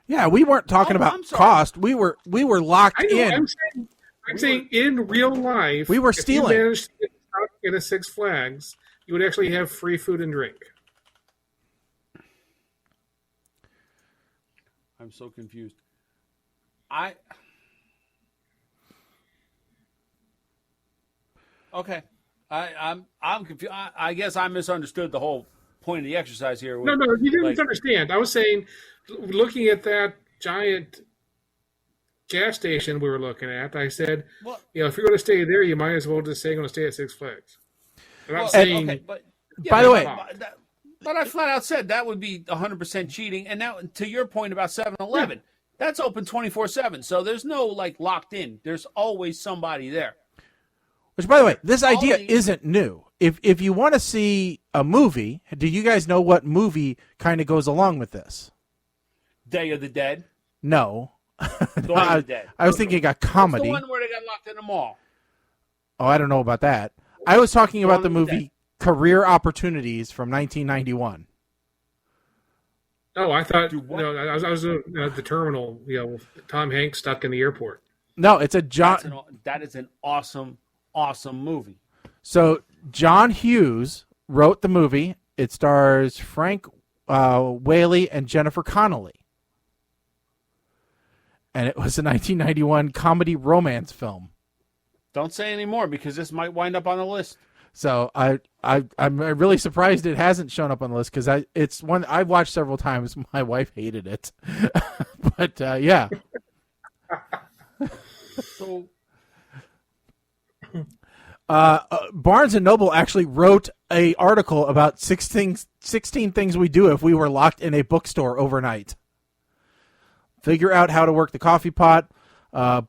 Yeah, we weren't talking I'm about sorry. cost. We were locked I know, in. I'm saying in real life, We were if stealing. you managed to get stuck in a Six Flags, you would actually have free food and drink. I'm so confused. Okay. I'm confused. I guess I misunderstood the whole point of the exercise here. No, you didn't understand. I was saying, looking at that giant gas station we were looking at, I said, Well- if you're going to stay there, you might as well just say you're going to stay at Six Flags. I'm not Well, saying. okay, but By the way- but I flat out said that would be 100% cheating. And now, to your point about 7-Eleven, that's open 24/7. So there's no locked in. There's always somebody there. Which, by the way, this idea All the- isn't new. If you want to see a movie, do you guys know what movie kind of goes along with this? Day of the Dead. No. Dawn of the Dead. I was thinking a It's comedy. the one where they got locked in the mall. Oh, I don't know about that. I was talking about the Dawn of the movie Career Opportunities from 1991. Oh, I thought Dude, what? no. I was the terminal. With Tom Hanks stuck in the airport. No, it's a John. That is an awesome, awesome movie. So John Hughes wrote the movie. It stars Frank Whaley and Jennifer Connelly. And it was a 1991 comedy romance film. Don't say any more because this might wind up on the list. So I'm really surprised it hasn't shown up on the list because it's one I've watched several times. My wife hated it, but yeah. So Barnes and Noble actually wrote a article about 16 things we do if we were locked in a bookstore overnight. Figure out how to work the coffee pot.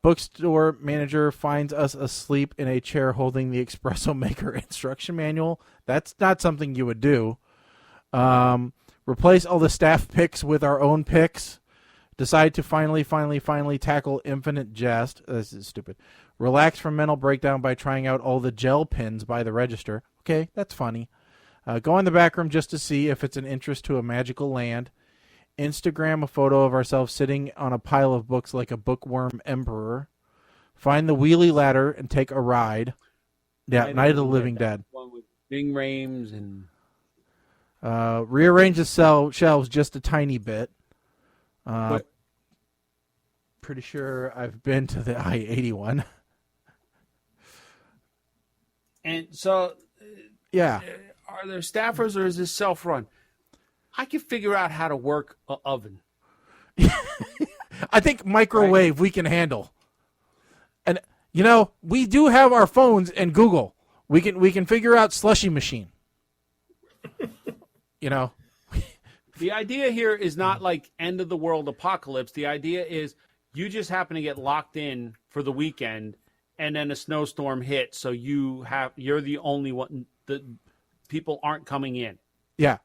Bookstore manager finds us asleep in a chair holding the espresso maker instruction manual. That's not something you would do. Replace all the staff picks with our own picks. Decide to finally tackle infinite jest. This is stupid. Relax from mental breakdown by trying out all the gel pens by the register. Okay, that's funny. Go in the back room just to see if it's an interest to a magical land. Instagram a photo of ourselves sitting on a pile of books like a bookworm emperor. Find the wheelie ladder and take a ride. Yeah, Night of the Living Dead. One with Bing Rames and Rearrange the shelves just a tiny bit. Pretty sure I've been to the I-81. and so Yeah. are there staffers or is this self-run? I can figure out how to work an oven. I think microwave we can handle. And, we do have our phones and Google. We can figure out slushy machine. You know. The idea here is not like end of the world apocalypse. The idea is you just happen to get locked in for the weekend, and then a snowstorm hits, so you're the only one. The people aren't coming in. Yeah.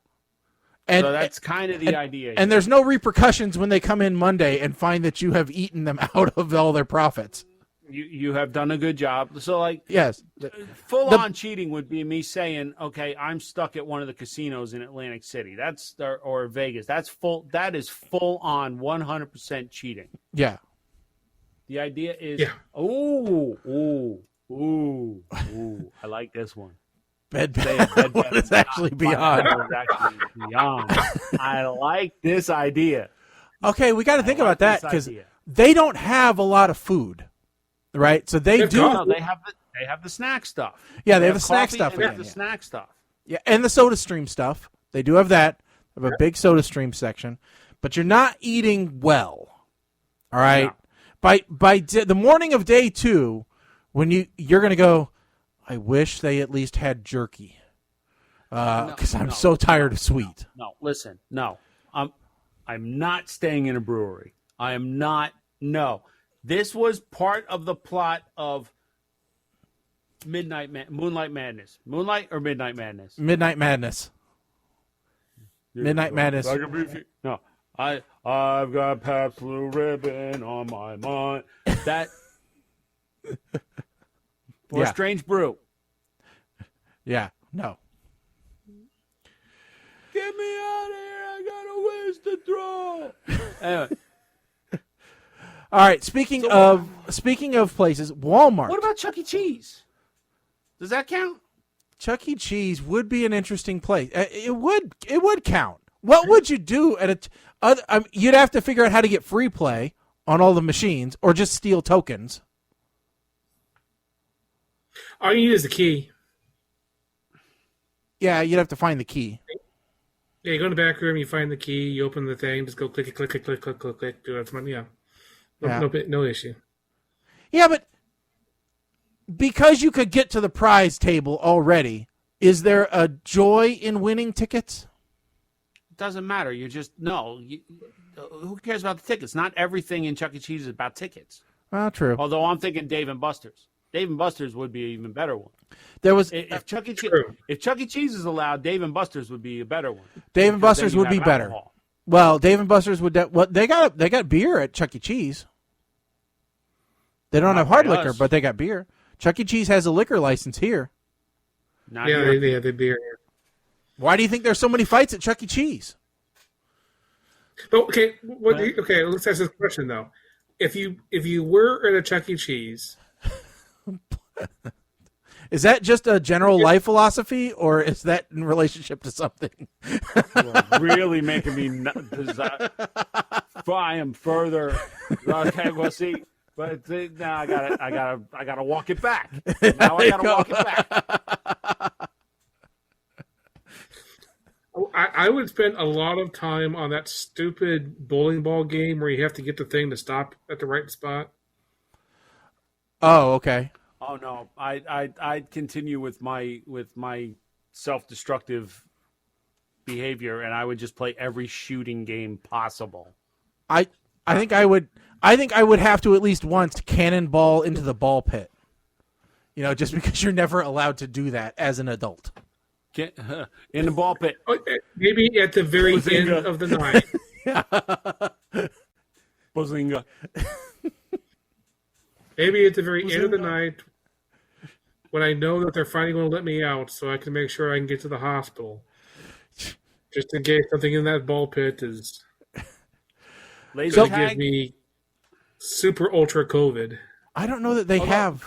And so that's kind of the idea. And there's no repercussions when they come in Monday and find that you have eaten them out of all their profits. You have done a good job. So, like, yes, full-on cheating would be me saying, okay, I'm stuck at one of the casinos in Atlantic City. Or Vegas. That is full-on 100% cheating. Yeah. The idea is, ooh, I like this one. Bed is actually beyond. I like this idea. Okay, we got to think about that because they don't have a lot of food. Right, so they do. No, they have the snack stuff. Yeah, they have the snack stuff. They have the snack stuff. Yeah, and the Soda Stream stuff. They do have that. They have a big Soda Stream section, but you're not eating well. All right. No. By the morning of day 2, when you're going to go, I wish they at least had jerky, because I'm so tired of sweet. No, listen, no, I'm not staying in a brewery. I am not. No. This was part of the plot of Moonlight Madness. Moonlight or Midnight Madness? Midnight Madness. Midnight Madness. No, I've got Pabst Blue Ribbon on my mind. That or Strange Brew. Yeah, no. Get me out of here! I got a ways to throw. Anyway. All right. Speaking of places, Walmart. What about Chuck E. Cheese? Does that count? Chuck E. Cheese would be an interesting place. It would count. What would you do at you'd have to figure out how to get free play on all the machines, or just steal tokens. All you need is the key. Yeah, you'd have to find the key. Yeah, you go in the back room, you find the key, you open the thing, just go click it, click it, click, click, click, click. Do it. Yeah. No issue. Yeah, but because you could get to the prize table already, is there a joy in winning tickets? It doesn't matter. You're just who cares about the tickets? Not everything in Chuck E. Cheese is about tickets. True. Although I'm thinking Dave and Buster's. Dave and Buster's would be an even better one. If Chuck E. Cheese is allowed, Dave and Buster's would be a better one. Dave and Buster's would be better. Alcohol. Well, Dave and Buster's would. They got beer at Chuck E. Cheese. They don't have hard liquor, but they got beer. Chuck E. Cheese has a liquor license here. They have the beer here. Why do you think there's so many fights at Chuck E. Cheese? Okay, let's ask this question though. If you were at a Chuck E. Cheese, is that just a general life philosophy, or is that in relationship to something? Really making me I am further. Okay, well, see. But now I gotta walk it back. Now I gotta walk it back. I would spend a lot of time on that stupid bowling ball game where you have to get the thing to stop at the right spot. Oh, okay. Oh no, I'd continue with my self-destructive behavior, and I would just play every shooting game possible. I think I would have to at least once cannonball into the ball pit. Just because you're never allowed to do that as an adult. In the ball pit. Maybe at the very end of the night. Bazinga. Maybe at the very end of the night when I know that they're finally going to let me out so I can make sure I can get to the hospital. Just in case something in that ball pit is going to give me super ultra COVID. I don't know that they have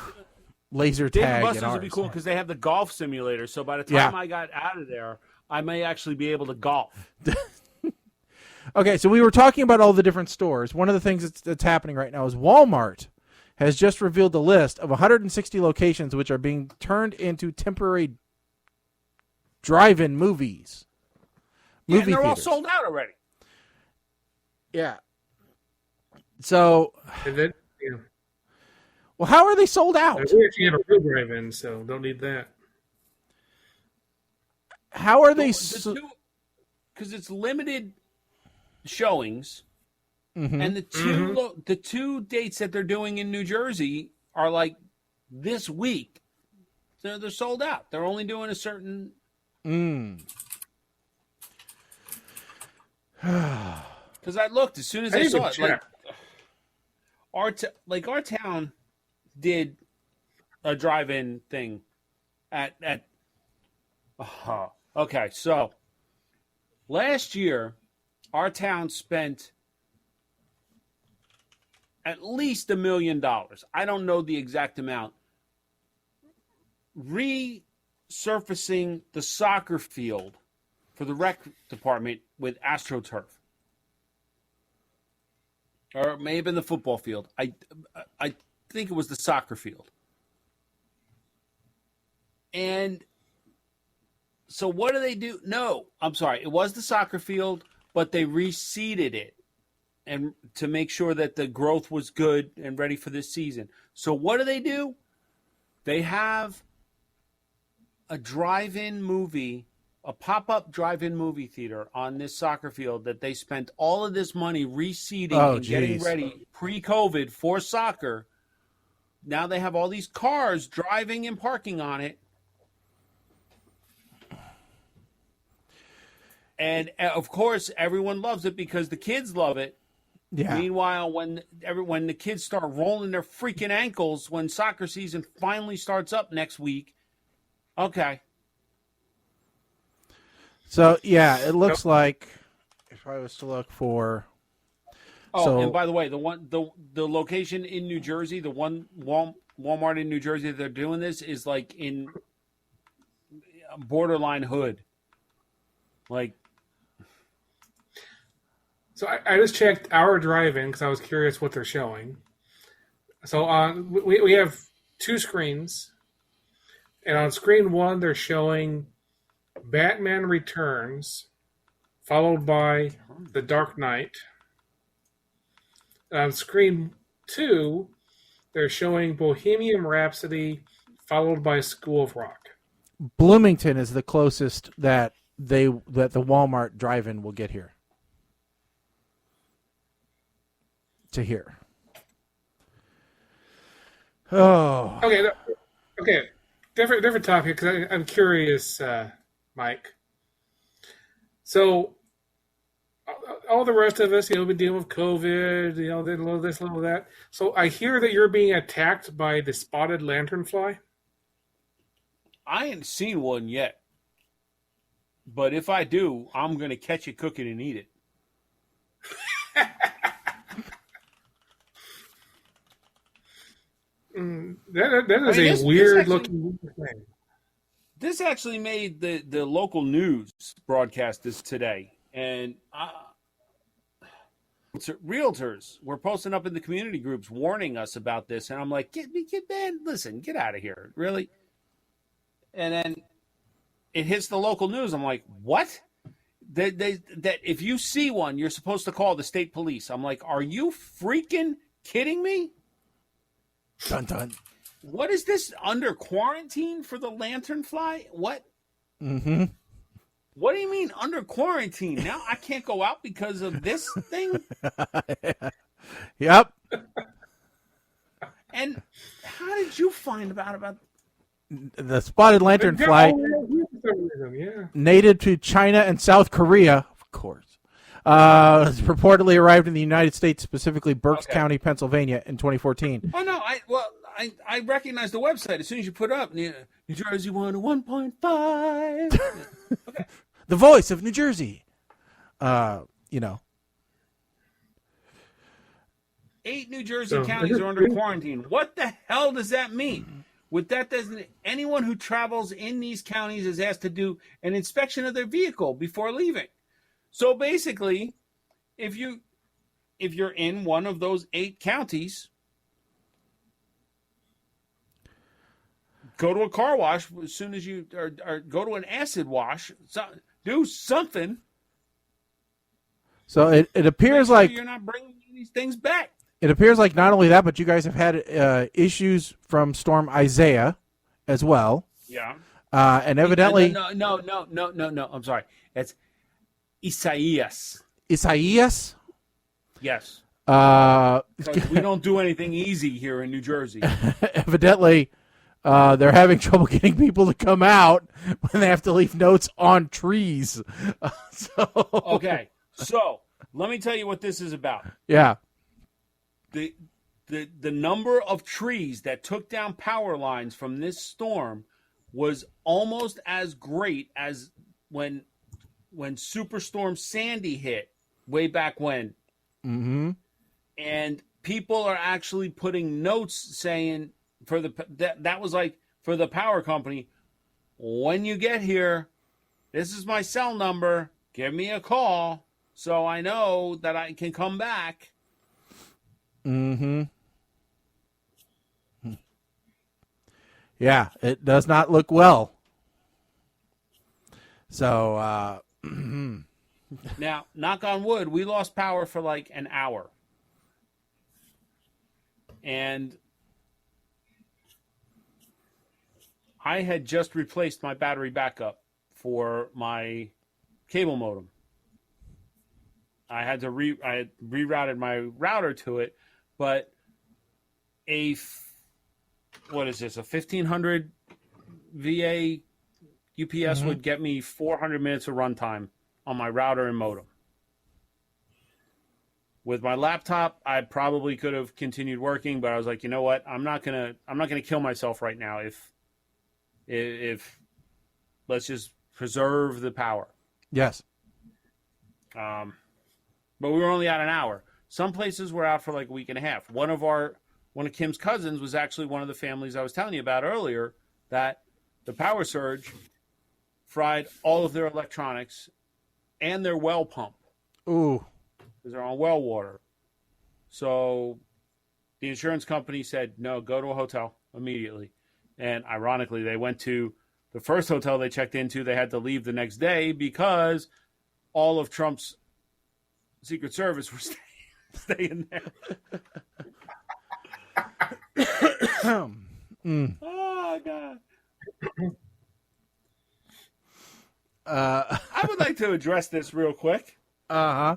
laser tag. Dave & Buster's in ours. would be cool because they have the golf simulator. So by the time I got out of there, I may actually be able to golf. Okay, so we were talking about all the different stores. One of the things that's happening right now is Walmart has just revealed a list of 160 locations which are being turned into temporary drive-in movies. And they're all sold out already. Yeah. So, Well, how are they sold out? We actually have a real drive-in, so don't need that. How are they? Because it's limited showings, and the two dates that they're doing in New Jersey are like this week. They're sold out. They're only doing a certain. Because I looked as soon as I saw it. Like our town did a drive-in thing at. Okay, so last year, our town spent at least $1 million. I don't know the exact amount. Resurfacing the soccer field for the rec department with AstroTurf. Or it may have been the football field. I think it was the soccer field. And so what do they do? No, I'm sorry. It was the soccer field, but they reseeded it and to make sure that the growth was good and ready for this season. So what do? They have a drive-in movie, a pop-up drive-in movie theater on this soccer field that they spent all of this money reseeding and getting ready pre-COVID for soccer. Now they have all these cars driving and parking on it. And, of course, everyone loves it because the kids love it. Yeah. Meanwhile, when the kids start rolling their freaking ankles when soccer season finally starts up next week, okay. So, yeah, it looks like if I was to look for... and by the way, the location in New Jersey, the one Walmart in New Jersey that they're doing this is like in borderline hood. Like... So I just checked our drive-in because I was curious what they're showing. So we have two screens, and on screen one they're showing Batman Returns, followed by The Dark Knight. On screen two, they're showing Bohemian Rhapsody, followed by School of Rock. Bloomington is the closest that the Walmart drive-in will get here. To here. Oh. Okay. Different topic because I'm curious, Mike. So, all the rest of us, been dealing with COVID, a little this, a little that. So I hear that you're being attacked by the spotted lanternfly. I ain't seen one yet, but if I do, I'm gonna catch it, cook it, and eat it. That is a weird looking thing. This actually made the local news broadcast this today, and realtors were posting up in the community groups warning us about this, and I'm like, man, listen, get out of here, really. And then it hits the local news. I'm like, what? That if you see one, you're supposed to call the state police. I'm like, are you freaking kidding me? Dun dun. What is this, under quarantine for the lanternfly? What? Mm-hmm. What do you mean under quarantine? Now I can't go out because of this thing? Yep. And how did you find about the spotted lanternfly? Yeah. Native to China and South Korea, of course. Has reportedly arrived in the United States, specifically Berks County, Pennsylvania, in 2014. Oh no! I recognize the website as soon as you put it up. New Jersey 101.5. Okay. The voice of New Jersey. 8 New Jersey counties are under quarantine. What the hell does that mean? With that, anyone who travels in these counties is asked to do an inspection of their vehicle before leaving. So basically, if you're in one of those 8 counties, go to a car wash as soon as you or go to an acid wash. Do something. So it appears like you're not bringing these things back. It appears like not only that, but you guys have had issues from Storm Isaiah as well. Yeah. And evidently, No. I'm sorry. It's Isaias. Isaias. Yes. 'Cause we don't do anything easy here in New Jersey. Evidently, they're having trouble getting people to come out when they have to leave notes on trees. Okay, so let me tell you what this is about. Yeah. The number of trees that took down power lines from this storm was almost as great as when Superstorm Sandy hit way back when. Mm-hmm. And people are actually putting notes saying that was like for the power company, when you get here, this is my cell number. Give me a call so I know that I can come back. Mm-hmm. Yeah, it does not look well. So, now, knock on wood, we lost power for like an hour. And I had just replaced my battery backup for my cable modem. I had rerouted my router to it, but what is this? A 1500 VA UPS would get me 400 minutes of runtime on my router and modem. With my laptop, I probably could have continued working, but I was like, you know what? I'm not gonna kill myself right now. If let's just preserve the power. yes. But we were only out an hour. Some places were out for like a week and a half. One of Kim's cousins was actually one of the families I was telling you about earlier that the power surge fried all of their electronics and their well pump. Ooh. Because they're on well water. So the insurance company said, no, go to a hotel immediately. And ironically, they went to the first hotel they checked into. They had to leave the next day because all of Trump's Secret Service were staying there. Oh, God. I would like to address this real quick. Uh-huh.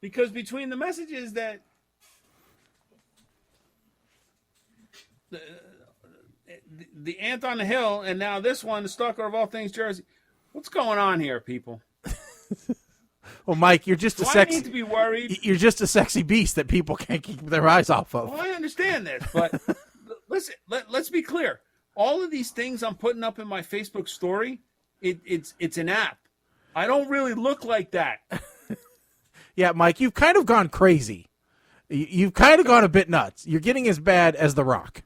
Because between the messages that the ant on the hill and now this one, the stalker of all things Jersey, what's going on here, people? Well, Mike, you're just Do a I need to be worried? You're just a sexy beast that people can't keep their eyes off of. Well, I understand this, but listen, let's be clear. All of these things I'm putting up in my Facebook story, it's an app. I don't really look like that. Yeah, Mike, you've kind of gone crazy. You've kind of gone a bit nuts. You're getting as bad as The Rock.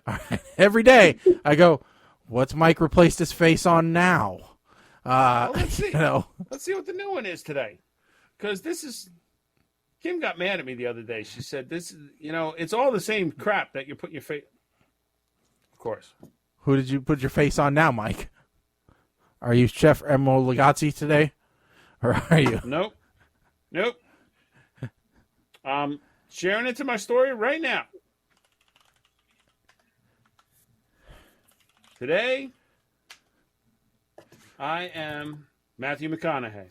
All right. Every day I go, what's Mike replaced his face on now? Well, let's see. You know. Let's see what the new one is today. Because Kim got mad at me the other day. She said, it's all the same crap that you're putting your face. Of course. Who did you put your face on now, Mike? Are you Chef Emo Lagazzi today? Or are you? Nope. I'm sharing it to my story right now. Today, I am Matthew McConaughey.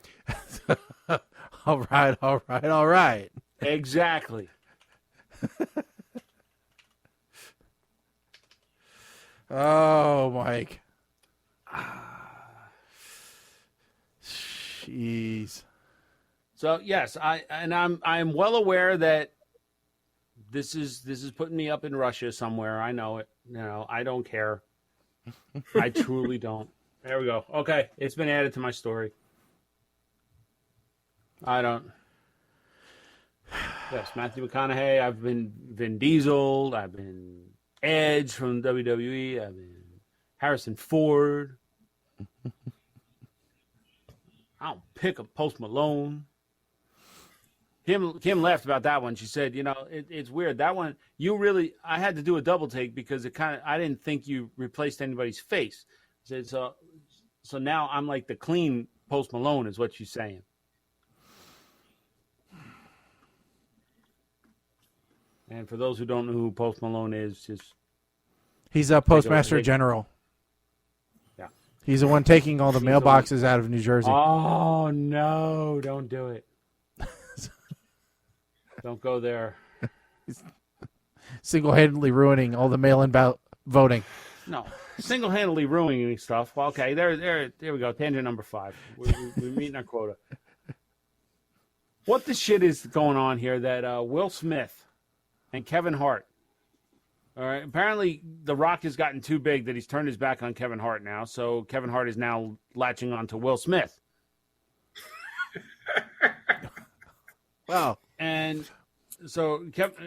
All right. Exactly. Oh, Mike. Jeez. So yes, I'm well aware that this is putting me up in Russia somewhere. I know it. I don't care. I truly don't. There we go. Okay, it's been added to my story. I don't. Yes, Matthew McConaughey. I've been Vin Diesel. I've been Edge from WWE. I've been Harrison Ford. I don't pick a Post Malone. Kim laughed about that one. She said, it's weird. That one, I had to do a double take because I didn't think you replaced anybody's face. I said, so now I'm like the clean Post Malone is what she's saying. And for those who don't know who Post Malone is, he's a Postmaster General. Yeah. He's the one taking all the mailboxes out of New Jersey. Oh, no. Don't do it. Don't go there. Single-handedly ruining all the mail-in voting. No. Single-handedly ruining stuff. Well, okay. There we go. Tangent number 5. We're meeting our quota. What the shit is going on here that Will Smith and Kevin Hart, all right, apparently The Rock has gotten too big that he's turned his back on Kevin Hart now, so Kevin Hart is now latching on to Will Smith. Wow. And so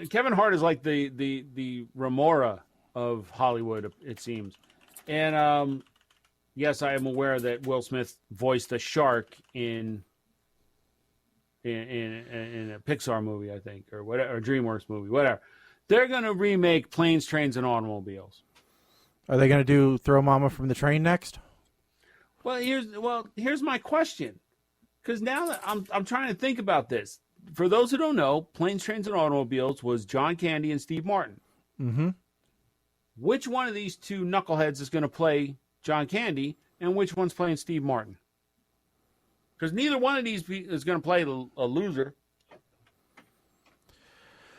Kevin Hart is like the Remora of Hollywood, it seems. And yes, I am aware that Will Smith voiced a shark in a Pixar movie, I think, or whatever, or DreamWorks movie, whatever. They're going to remake Planes, Trains, and Automobiles. Are they going to do Throw Mama from the Train next? Well, here's my question, because now that I'm trying to think about this. For those who don't know, Planes, Trains, and Automobiles was John Candy and Steve Martin. Mm-hmm. Which one of these two knuckleheads is going to play John Candy, and which one's playing Steve Martin? Because neither one of these is going to play a loser.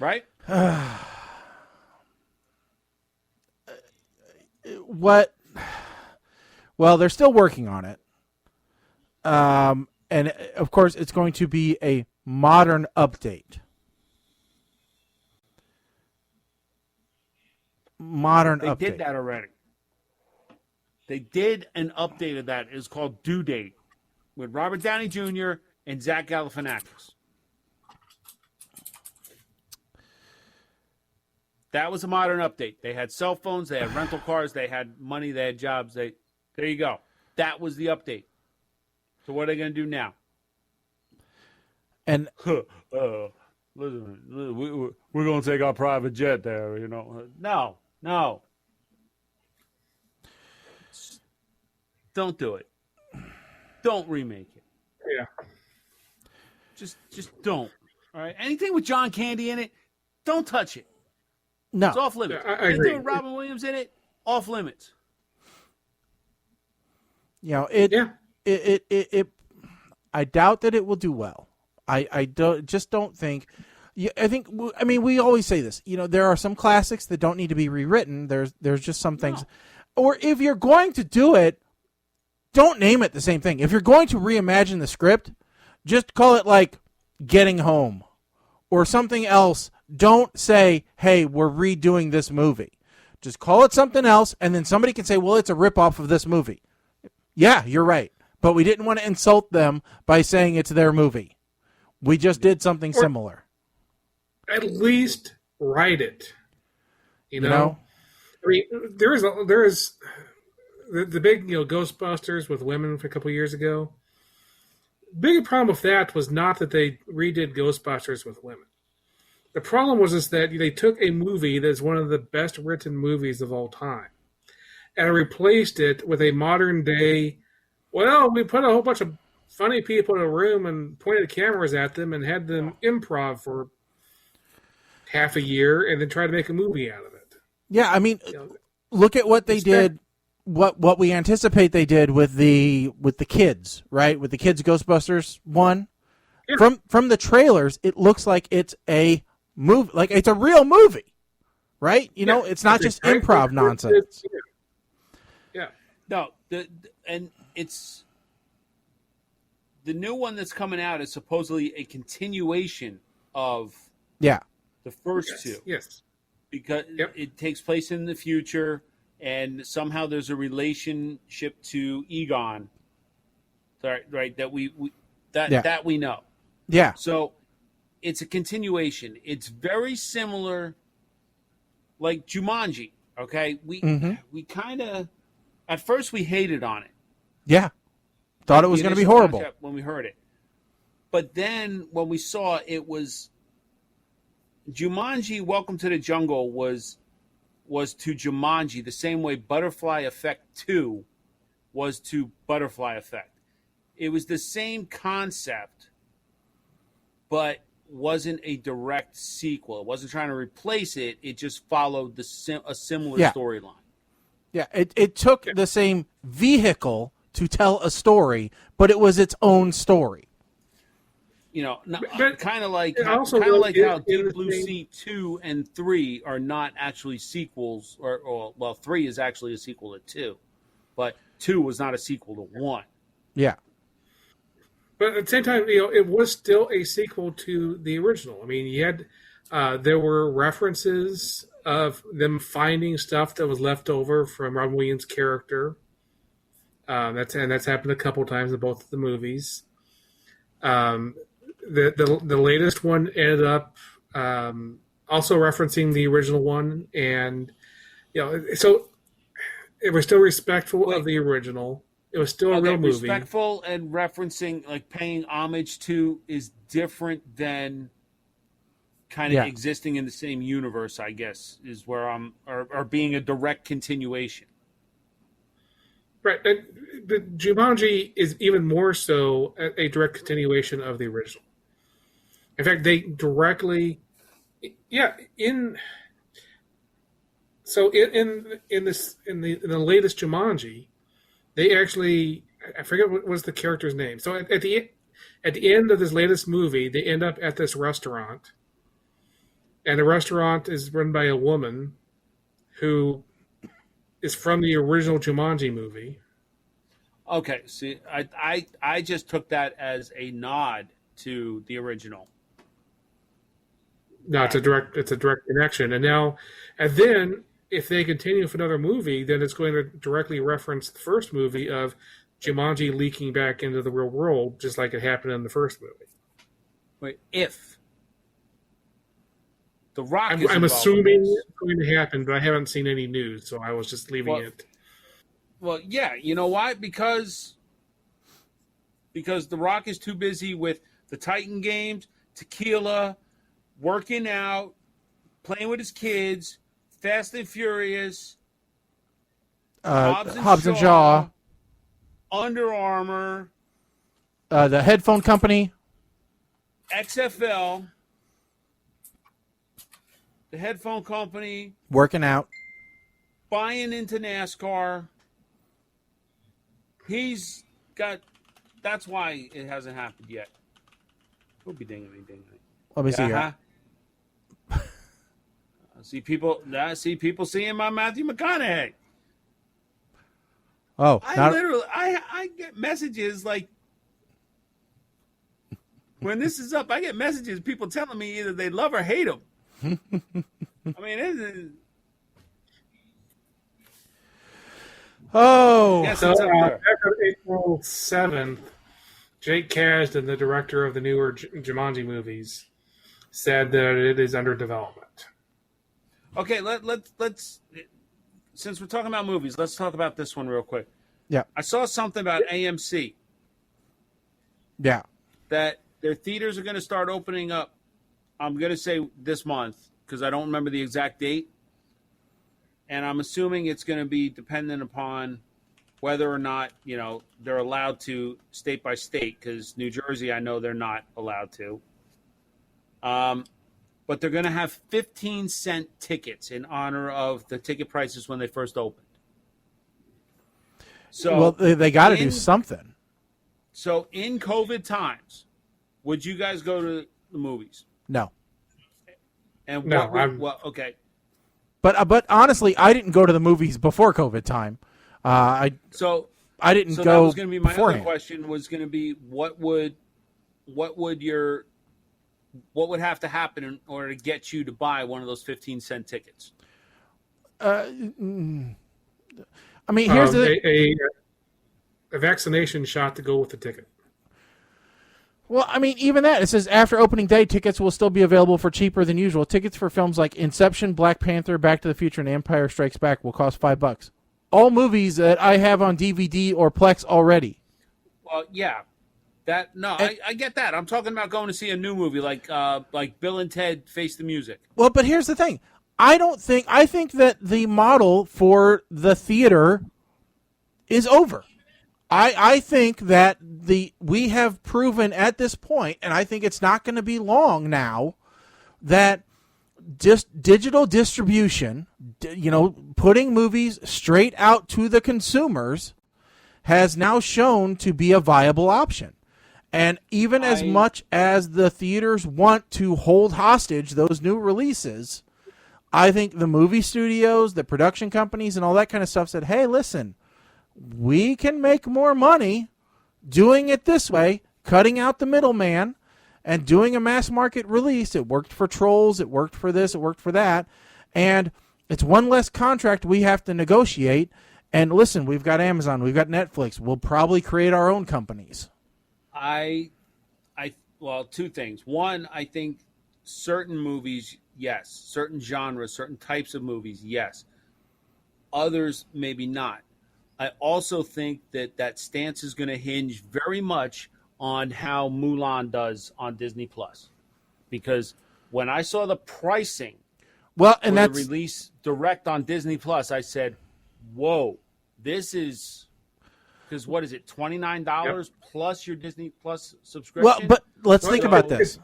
Right? What? Well, they're still working on it. And, of course, it's going to be a modern update. They did that already. They did an update of that. It's called Due Date with Robert Downey Jr. and Zach Galifianakis. That was a modern update. They had cell phones, they had rental cars, they had money, they had jobs. There you go. That was the update. So what are they going to do now? And listen, we're going to take our private jet there. No. Don't do it. Don't remake it. Yeah. Just don't. All right. Anything with John Candy in it, don't touch it. no, It's off limits. I Anything agree. with Robin Williams in it, off limits. it I doubt that it will do well. I don't think. I mean, we always say this. There are some classics that don't need to be rewritten. There's just some things. Or if you're going to do it, don't name it the same thing. If you're going to reimagine the script, just call it like Getting Home or something else. Don't say, hey, we're redoing this movie. Just call it something else, and then somebody can say, well, it's a ripoff of this movie. Yeah, you're right. But we didn't want to insult them by saying it's their movie. We just did something similar. At least write it. You know? I mean, there is the big Ghostbusters with women for a couple years ago. Big problem with that was not that they redid Ghostbusters with women. The problem was that they took a movie that's one of the best written movies of all time and replaced it with a modern day. Well, we put a whole bunch of funny people in a room and pointed cameras at them and had them improv for half a year and then try to make a movie out of it. Yeah, I mean, look at what they did. What we anticipate they did with the kids, right? With the kids Ghostbusters 1. Yeah. From the trailers, it looks like it's a movie, like it's a real movie, right? It's not just improv nonsense. Yeah. No, and it's the new one that's coming out is supposedly a continuation of the first two. Yes. Because it takes place in the future, and somehow there's a relationship to Egon. Right, that we know. Yeah. So it's a continuation. It's very similar, like Jumanji. Okay, we kind of at first we hated on it. Yeah, thought it was going to be horrible when we heard it, but then when we saw it was Jumanji. Welcome to the Jungle was to Jumanji the same way Butterfly Effect 2 was to Butterfly Effect. It was the same concept, but wasn't a direct sequel. It wasn't trying to replace it. It just followed a similar storyline. Yeah, it took the same vehicle to tell a story, but it was its own story. You know, But kind of like it also how goes in Deep the Blue same- Sea 2 and 3 are not actually sequels, or well, 3 is actually a sequel to 2, but 2 was not a sequel to 1. Yeah. But at the same time, it was still a sequel to the original. I mean, you had there were references of them finding stuff that was left over from Robin Williams' character. That's happened a couple times in both of the movies. The latest one ended up also referencing the original one, and so it was still respectful of the original. It was still a real movie. Respectful and referencing, like paying homage to, is different than kind of existing in the same universe, I guess, is where I'm, or being a direct continuation. Right. And the Jumanji is even more so a direct continuation of the original. In fact, they directly, in the latest Jumanji, they actually, I forget what was the character's name. So at the end of this latest movie, they end up at this restaurant, and the restaurant is run by a woman who is from the original Jumanji movie. Okay, see, I just took that as a nod to the original. No, it's a direct connection. And then if they continue with another movie, then it's going to directly reference the first movie of Jumanji leaking back into the real world, just like it happened in the first movie. Wait, if The Rock is I'm involved assuming in this. it's going to happen, but I haven't seen any news, so I was just leaving it. Well, yeah, you know why? Because The Rock is too busy with the Titan games, tequila, working out, playing with his kids, Fast and Furious, Hobbs and Shaw, Under Armour, the headphone company. XFL, the headphone company, Working out. buying into NASCAR. He's got. That's why it hasn't happened yet. We'll be dinging me. Let me see here. See people seeing my Matthew McConaughey. Oh, I get messages like when this is up. I get messages, people telling me either they love or hate him. I mean, yes, So it's up there. back on April 7th, Jake Kasdan, the director of the newer Jumanji movies, said that it is under development. Okay, let's since we're talking about movies, let's talk about this one real quick. Yeah. I saw something about AMC Yeah. that their theaters are going to start opening up. I'm going to say this month because I don't remember the exact date. And I'm assuming it's going to be dependent upon whether or not, they're allowed to state by state, because New Jersey, I know they're not allowed to. But they're going to have 15-cent tickets in honor of the ticket prices when they first opened. So, Well, they got to do something. So in COVID times, would you guys go to the movies? No. And No, okay. But honestly, I didn't go to the movies before COVID time. I didn't So go that was going to be my beforehand. other question. Was going to be what would have to happen in order to get you to buy one of those 15-cent tickets? I mean, here's the a vaccination shot to go with the ticket. Well, I mean, even that, it says after opening day, tickets will still be available for cheaper than usual. Tickets for films like Inception, Black Panther, Back to the Future, and Empire Strikes Back will cost $5. All movies that I have on DVD or Plex already. Well, yeah. I get that. I'm talking about going to see a new movie like Bill and Ted Face the Music. Well, but here's the thing. I think that the model for the theater is over. I think that we have proven at this point, and I think it's not going to be long now, that just digital distribution, putting movies straight out to the consumers has now shown to be a viable option. And even as much as the theaters want to hold hostage those new releases, I think the movie studios, the production companies, and all that kind of stuff said, hey, listen, we can make more money doing it this way, cutting out the middleman and doing a mass market release. It worked for Trolls. It worked for this. It worked for that. And it's one less contract we have to negotiate. And listen, we've got Amazon. We've got Netflix. We'll probably create our own companies. Well, two things. One, I think certain movies, yes. Certain genres, certain types of movies, yes. Others, maybe not. I also think that stance is going to hinge very much on how Mulan does on Disney Plus, because when I saw the pricing, and that's the release direct on Disney Plus, I said, "Whoa, this is." Because what is it, $29 plus your Disney Plus subscription? Well, but let's think about this.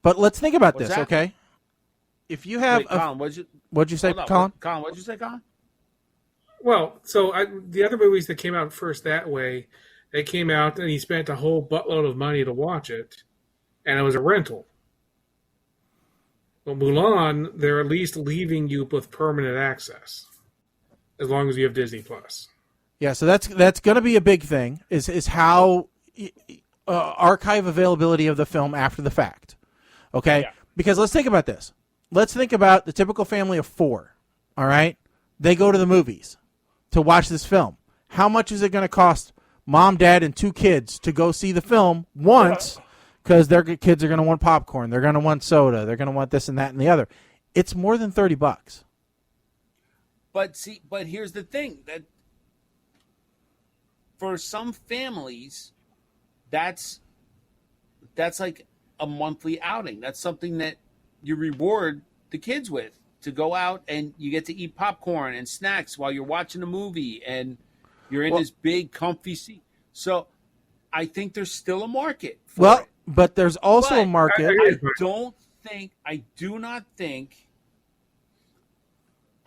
But let's think about this, okay? If you have, Colin, what'd you say, Colin? Colin, what'd you say, Colin? Well, so the other movies that came out first that way, they came out and he spent a whole buttload of money to watch it, and it was a rental. Well, Mulan, they're at least leaving you with permanent access, as long as you have Disney Plus. Yeah, so that's going to be a big thing, is how archive availability of the film after the fact. Okay? Yeah. Because let's think about this. Let's think about the typical family of 4, all right? They go to the movies to watch this film. How much is it going to cost mom, dad, and 2 kids to go see the film once? Because their kids are going to want popcorn. They're going to want soda. They're going to want this and that and the other. It's more than $30. But here's the thing, that for some families, that's like a monthly outing. That's something that you reward the kids with, to go out and you get to eat popcorn and snacks while you're watching a movie and you're in this big comfy seat. So I think there's still a market for it. But there's also a market.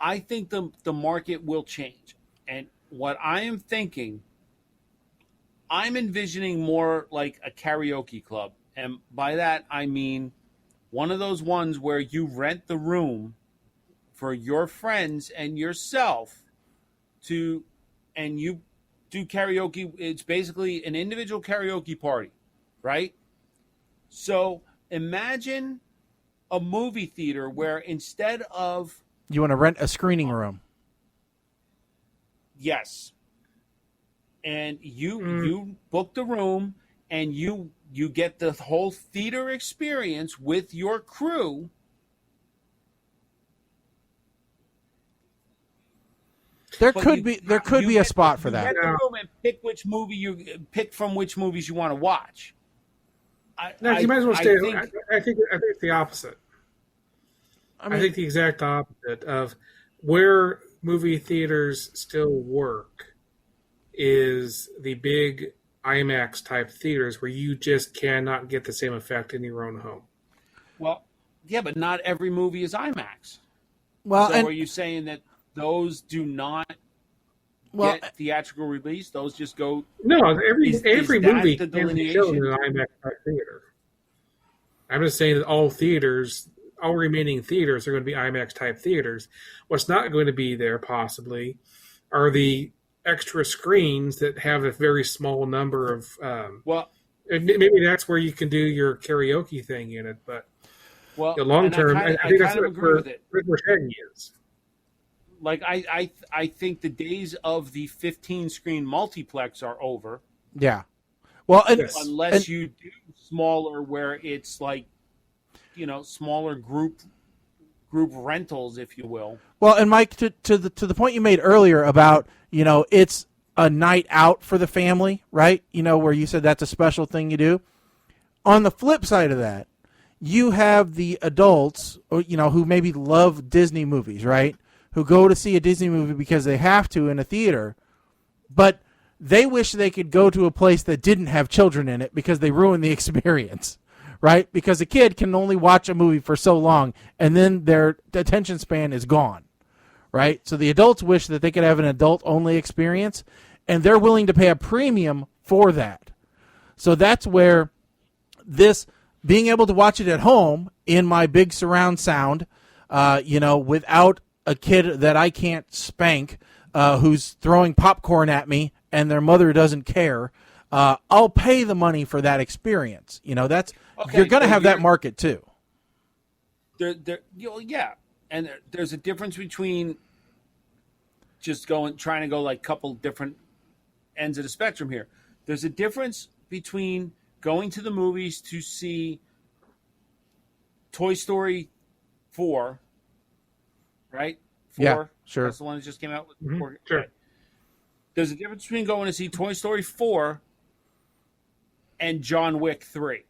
I think the market will change. And what I am thinking, I'm envisioning more like a karaoke club. And by that, I mean one of those ones where you rent the room for your friends and yourself and you do karaoke. It's basically an individual karaoke party, right? So imagine a movie theater where instead of... You want to rent a screening room. Yes. And you book the room and you get the whole theater experience with your crew. There could be a spot for that. Get the room and pick from which movies you want to watch. You might as well stay. I think it's the opposite. I think the exact opposite of where movie theaters still work is the big IMAX type theaters where you just cannot get the same effect in your own home. Well, yeah, but not every movie is IMAX. Well, so are you saying that those do not get theatrical release? Those just go... No, every movie can be shown in an IMAX type theater. I'm just saying that all remaining theaters are going to be IMAX type theaters. What's not going to be there possibly are the extra screens that have a very small number of... maybe that's where you can do your karaoke thing in it, but the long term, I think that's where shaggy is. Like I think the days of the 15-screen multiplex are over. Yeah. Well, unless you do smaller, where it's like, smaller group rentals, if you will. Well, and Mike, to the point you made earlier about, it's a night out for the family, right? Where you said that's a special thing you do. On the flip side of that, you have the adults, who maybe love Disney movies, right? Who go to see a Disney movie because they have to in a theater, but they wish they could go to a place that didn't have children in it because they ruin the experience, right? Because a kid can only watch a movie for so long, and then their attention span is gone, right? So the adults wish that they could have an adult-only experience, and they're willing to pay a premium for that. So that's where this being able to watch it at home in my big surround sound, without a kid that I can't spank, who's throwing popcorn at me and their mother doesn't care, I'll pay the money for that experience. That's you're going to have that market too. Yeah, and there's a difference between just trying to go like a couple different ends of the spectrum here. There's a difference between going to the movies to see Toy Story 4, right? 4, yeah, sure. That's the one that just came out with. Mm-hmm. 4. Sure. Right. There's a difference between going to see Toy Story 4 and John Wick 3.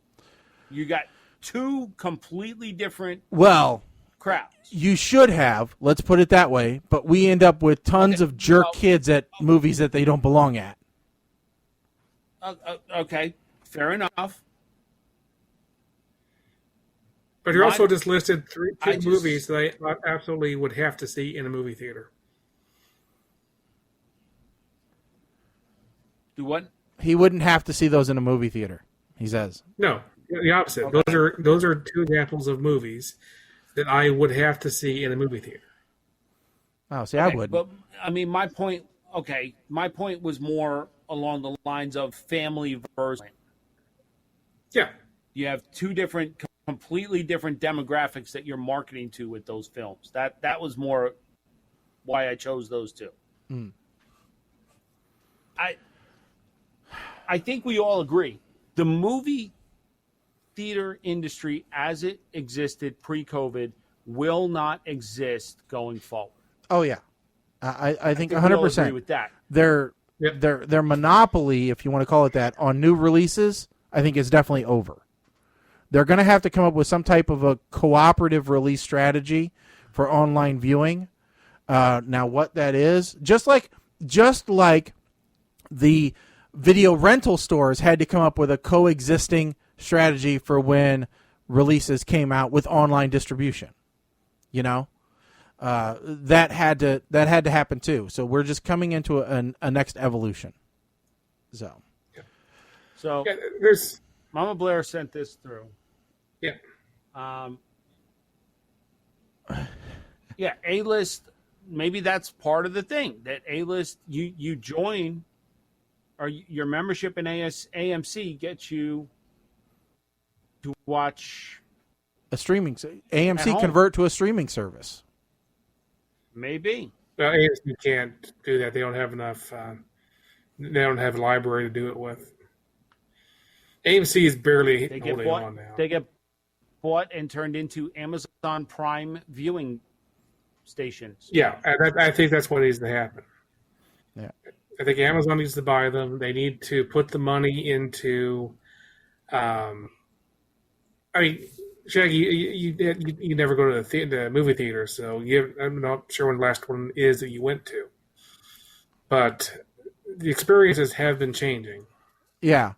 You got two completely different crowds. You should have, let's put it that way, but we end up with tons of jerk kids at movies that they don't belong at. Okay, fair enough. But you also just listed two movies that I absolutely would have to see in a movie theater. Do what? He wouldn't have to see those in a movie theater, he says. No, the opposite. Okay. Those are two examples of movies that I would have to see in a movie theater. Oh, see, I wouldn't. But I mean, my point was more along the lines of family versus. Yeah. You have two completely different demographics that you're marketing to with those films. That was more why I chose those two. Mm. I think we all agree the movie theater industry as it existed pre-COVID will not exist going forward. Oh yeah, I think 100%. We all agree with that. Their monopoly, if you want to call it that, on new releases, I think is definitely over. They're going to have to come up with some type of a cooperative release strategy for online viewing. Now, what that is, just like the video rental stores had to come up with a coexisting strategy for when releases came out with online distribution. That had to happen too. So we're just coming into a next evolution. So there's Mama Blair sent this through. Yeah. A-list, maybe that's part of the thing. That A-list, you join, or your membership in AMC gets you to watch a streaming AMC convert to a streaming service. Maybe. Well, AMC can't do that. They don't have enough. They don't have a library to do it with. AMC is barely holding on now. They get bought and turned into Amazon Prime viewing stations. Yeah, I think that's what needs to happen. Yeah, I think Amazon needs to buy them. They need to put the money into. Shaggy, you never go to the movie theater, so I'm not sure when the last one is that you went to. But the experiences have been changing. Yeah.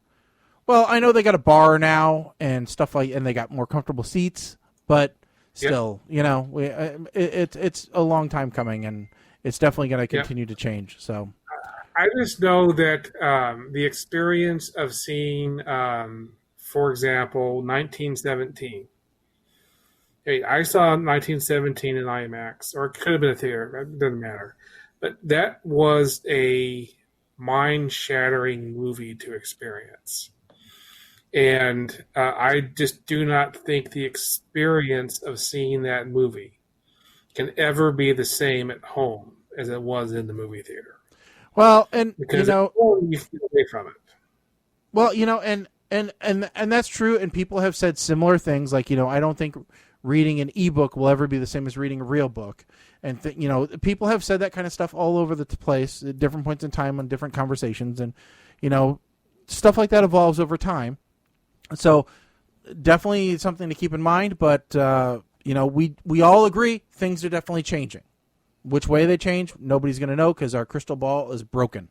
Well, I know they got a bar now and stuff and they got more comfortable seats, but still, it's a long time coming, and it's definitely going to continue to change. So, I just know that the experience of seeing, for example, 1917. Hey, I saw 1917 in IMAX, or it could have been a theater. It doesn't matter. But that was a mind-shattering movie to experience. And I just do not think the experience of seeing that movie can ever be the same at home as it was in the movie theater. Well, and because you feel away from it. Well, and that's true. And people have said similar things, like I don't think reading an ebook will ever be the same as reading a real book. And people have said that kind of stuff all over the place at different points in time on different conversations, and stuff like that evolves over time. So definitely something to keep in mind, but we all agree things are definitely changing. Which way they change, nobody's going to know because our crystal ball is broken.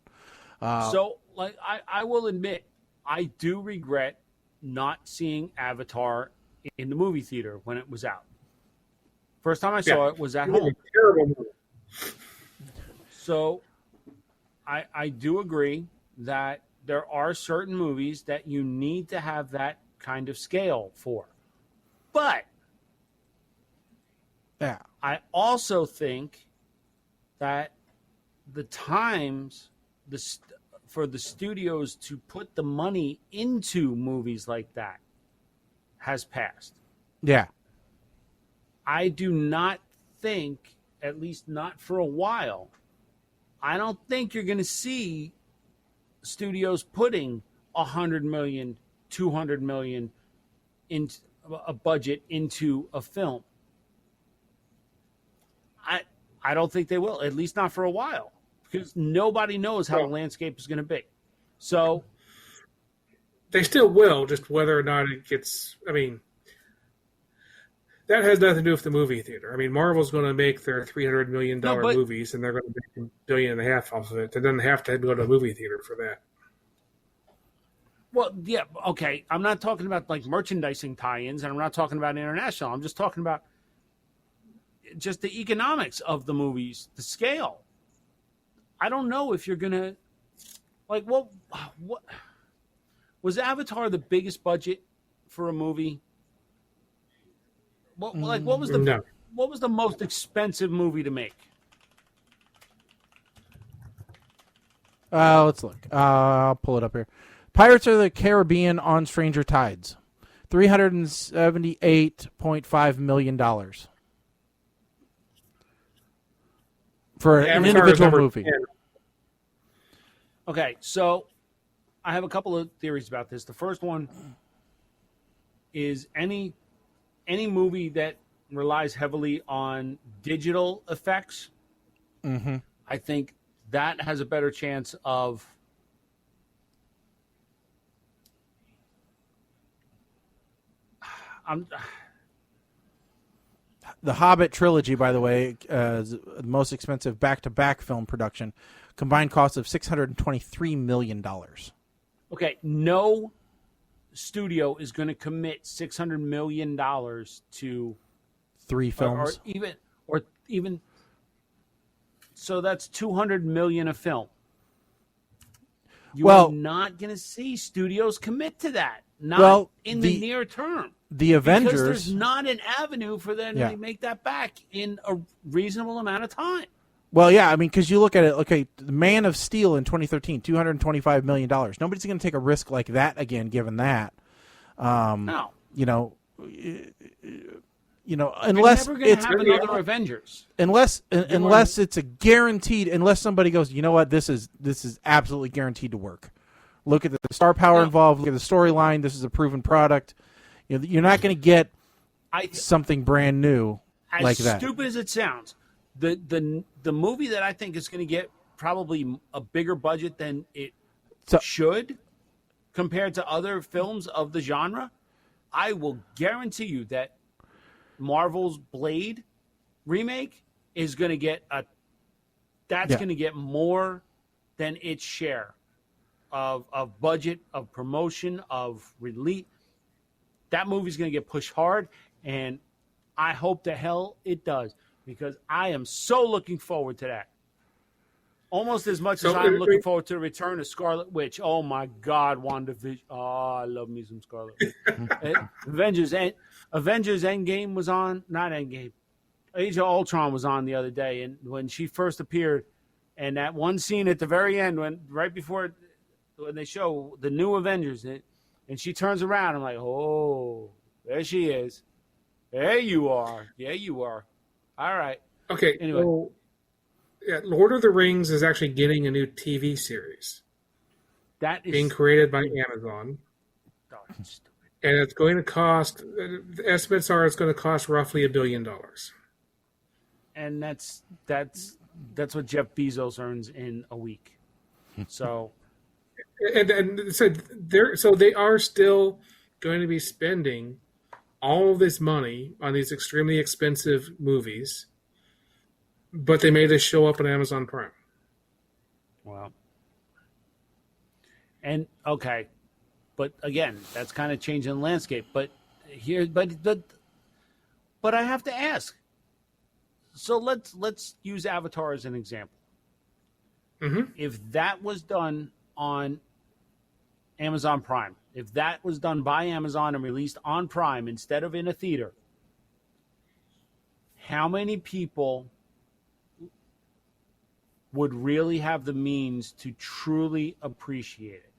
I will admit, I do regret not seeing Avatar in the movie theater when it was out. First time I saw it was at home. Terrible movie. So I do agree that there are certain movies that you need to have that kind of scale for. But Yeah. I also think that the times for the studios to put the money into movies like that has passed. Yeah. I do not think, at least not for a while, I don't think you're going to see studios putting $100 million, $200 million in a budget into a film. I don't think they will, at least not for a while, because nobody knows how the landscape is going to be. So they still will, just whether or not it gets. I mean, that has nothing to do with the movie theater. I mean, Marvel's going to make their $300 million movies, and they're going to make $1.5 billion off of it. They doesn't have to go to a movie theater for that. Well, yeah, okay. I'm not talking about like merchandising tie-ins, and I'm not talking about international. I'm just talking about just the economics of the movies, the scale. I don't know if you're gonna like what was Avatar the biggest budget for a movie? What was the most expensive movie to make? Let's look. I'll pull it up here. Pirates of the Caribbean on Stranger Tides, $378.5 million for an individual movie. 10. Okay, so I have a couple of theories about this. The first one is any movie that relies heavily on digital effects. Mm-hmm. I think that has a better chance of The Hobbit trilogy, by the way, is the most expensive back-to-back film production. Combined cost of $623 million. Okay, no studio is going to commit $600 million to 3 films. or even so that's $200 million a film. You are not going to see studios commit to that. Not in the near term. The Avengers. Because there's not an avenue for them to make that back in a reasonable amount of time. Well, yeah, I mean, because you look at it, okay, Man of Steel in 2013, $225 million. Nobody's going to take a risk like that again, given that. No. Unless you're never going to have another Avengers. Unless it's a guaranteed, unless somebody goes, you know what, this is absolutely guaranteed to work. Look at the star power involved. Look at the storyline. This is a proven product. You're not going to get something brand new like that. As stupid as it sounds, the movie that I think is going to get probably a bigger budget than it should compared to other films of the genre, I will guarantee you that Marvel's Blade remake is going to get going to get more than its share of budget, of promotion, of release. That movie's going to get pushed hard, and I hope to hell it does, because I am so looking forward to that. Almost as much as I'm looking forward to the return of Scarlet Witch. Oh, my God, WandaVision. Oh, I love me some Scarlet Witch. Avengers Endgame was on. Not Endgame. Age of Ultron was on the other day, and when she first appeared, and that one scene at the very end, when they show the new Avengers, and she turns around, I'm like, oh, there she is. There you are. Yeah, you are. All right. Okay. Anyway. So, Lord of the Rings is actually getting a new TV series. That is being created by Amazon. Oh, stupid. And it's going to cost, the estimates are it's going to cost roughly $1 billion. And that's what Jeff Bezos earns in a week. So And so they are still going to be spending all of this money on these extremely expensive movies, but they made this show up on Amazon Prime. Wow. And okay, but again, that's kind of changing the landscape. But I have to ask: So let's use Avatar as an example. Mm-hmm. If that was done on Amazon Prime, if that was done by Amazon and released on Prime instead of in a theater, how many people would really have the means to truly appreciate it?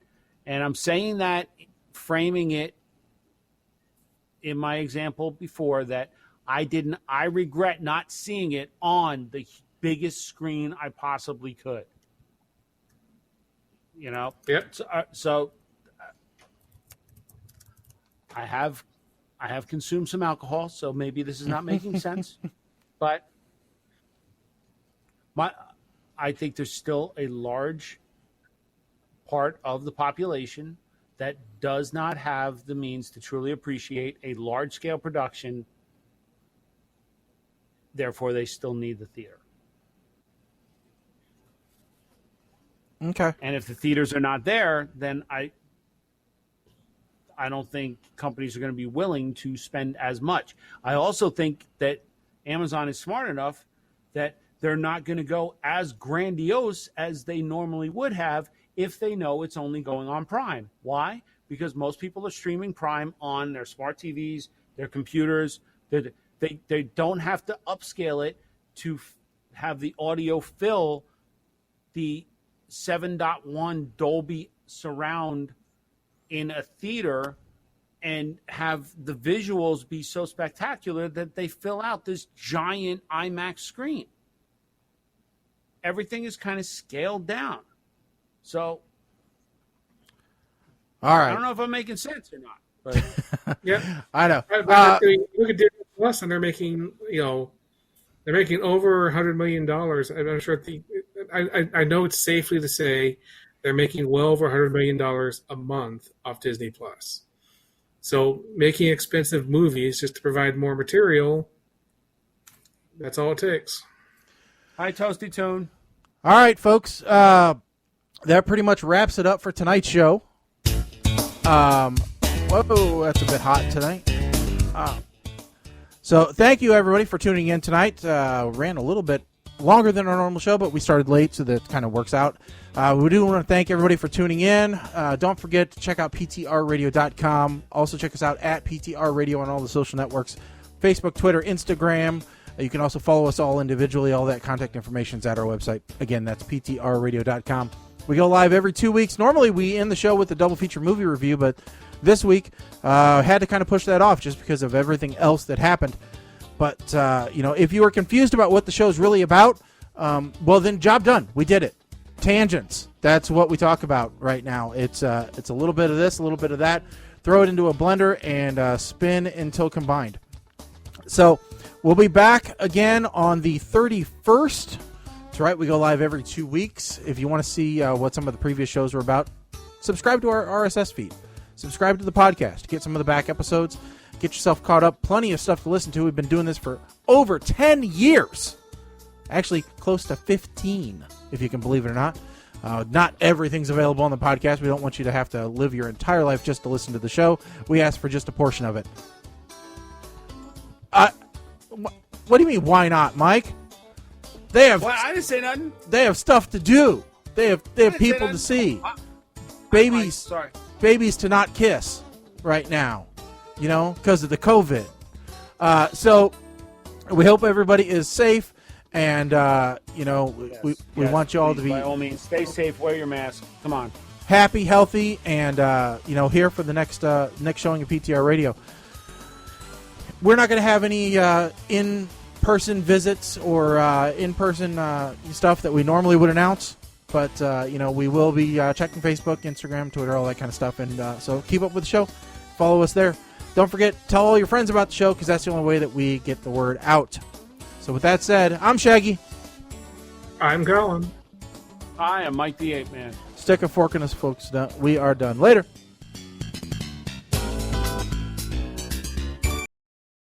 And I'm saying that, framing it in my example before, that I regret not seeing it on the biggest screen I possibly could. You know? Yep. So I have consumed some alcohol, so maybe this is not making sense. But I think there's still a large part of the population that does not have the means to truly appreciate a large-scale production. Therefore, they still need the theater. Okay. And if the theaters are not there, then I don't think companies are going to be willing to spend as much. I also think that Amazon is smart enough that they're not going to go as grandiose as they normally would have if they know it's only going on Prime. Why? Because most people are streaming Prime on their smart TVs, their computers. They don't have to upscale it to have the audio fill the 7.1 Dolby surround in a theater and have the visuals be so spectacular that they fill out this giant IMAX screen. Everything is kind of scaled down. So, All right. I don't know if I'm making sense or not. But Yeah. I know. Look at Disney Plus, and they're making over $100 million. I'm not sure. I know it's safely to say they're making well over $100 million a month off Disney Plus. So making expensive movies just to provide more material, that's all it takes. hi, Toasty Tune. All right, folks. That pretty much wraps it up for tonight's show. Whoa, that's a bit hot tonight. So thank you, everybody, for tuning in tonight. Ran a little bit longer than our normal show, but we started late, so that kind of works out. We do want to thank everybody for tuning in. Don't forget to check out PTRradio.com. Also check us out at PTR Radio on all the social networks, Facebook, Twitter, Instagram. You can also follow us all individually. All that contact information is at our website. Again, that's PTRradio.com. We go live every 2 weeks. Normally, we end the show with a double feature movie review, but this week had to kind of push that off just because of everything else that happened. But, if you were confused about what the show is really about, well, then job done. We did it. Tangents. That's what we talk about right now. It's a little bit of this, a little bit of that. Throw it into a blender and spin until combined. So we'll be back again on the 31st. That's right. We go live every 2 weeks. If you want to see what some of the previous shows were about, subscribe to our RSS feed. Subscribe to the podcast. Get some of the back episodes. Get yourself caught up. Plenty of stuff to listen to. We've been doing this for over 10 years. Actually, close to 15, if you can believe it or not. Not everything's available on the podcast. We don't want you to have to live your entire life just to listen to the show. We ask for just a portion of it. What do you mean, why not, Mike? They have. Well, I didn't say nothing. They have stuff to do. They have people to see. Babies. Sorry. Babies to not kiss right now, because of the COVID. So we hope everybody is safe, and we want you all to be by all means, stay safe, wear your mask. Come on, happy, healthy, and here for the next showing of PTR Radio. We're not going to have any in-person visits or in-person stuff that we normally would announce. But, we will be checking Facebook, Instagram, Twitter, all that kind of stuff. And so keep up with the show. Follow us there. Don't forget, tell all your friends about the show because that's the only way that we get the word out. So with that said, I'm Shaggy. I'm Colin. I am Mike the Ape Man. Stick a fork in us, folks. We are done. Later.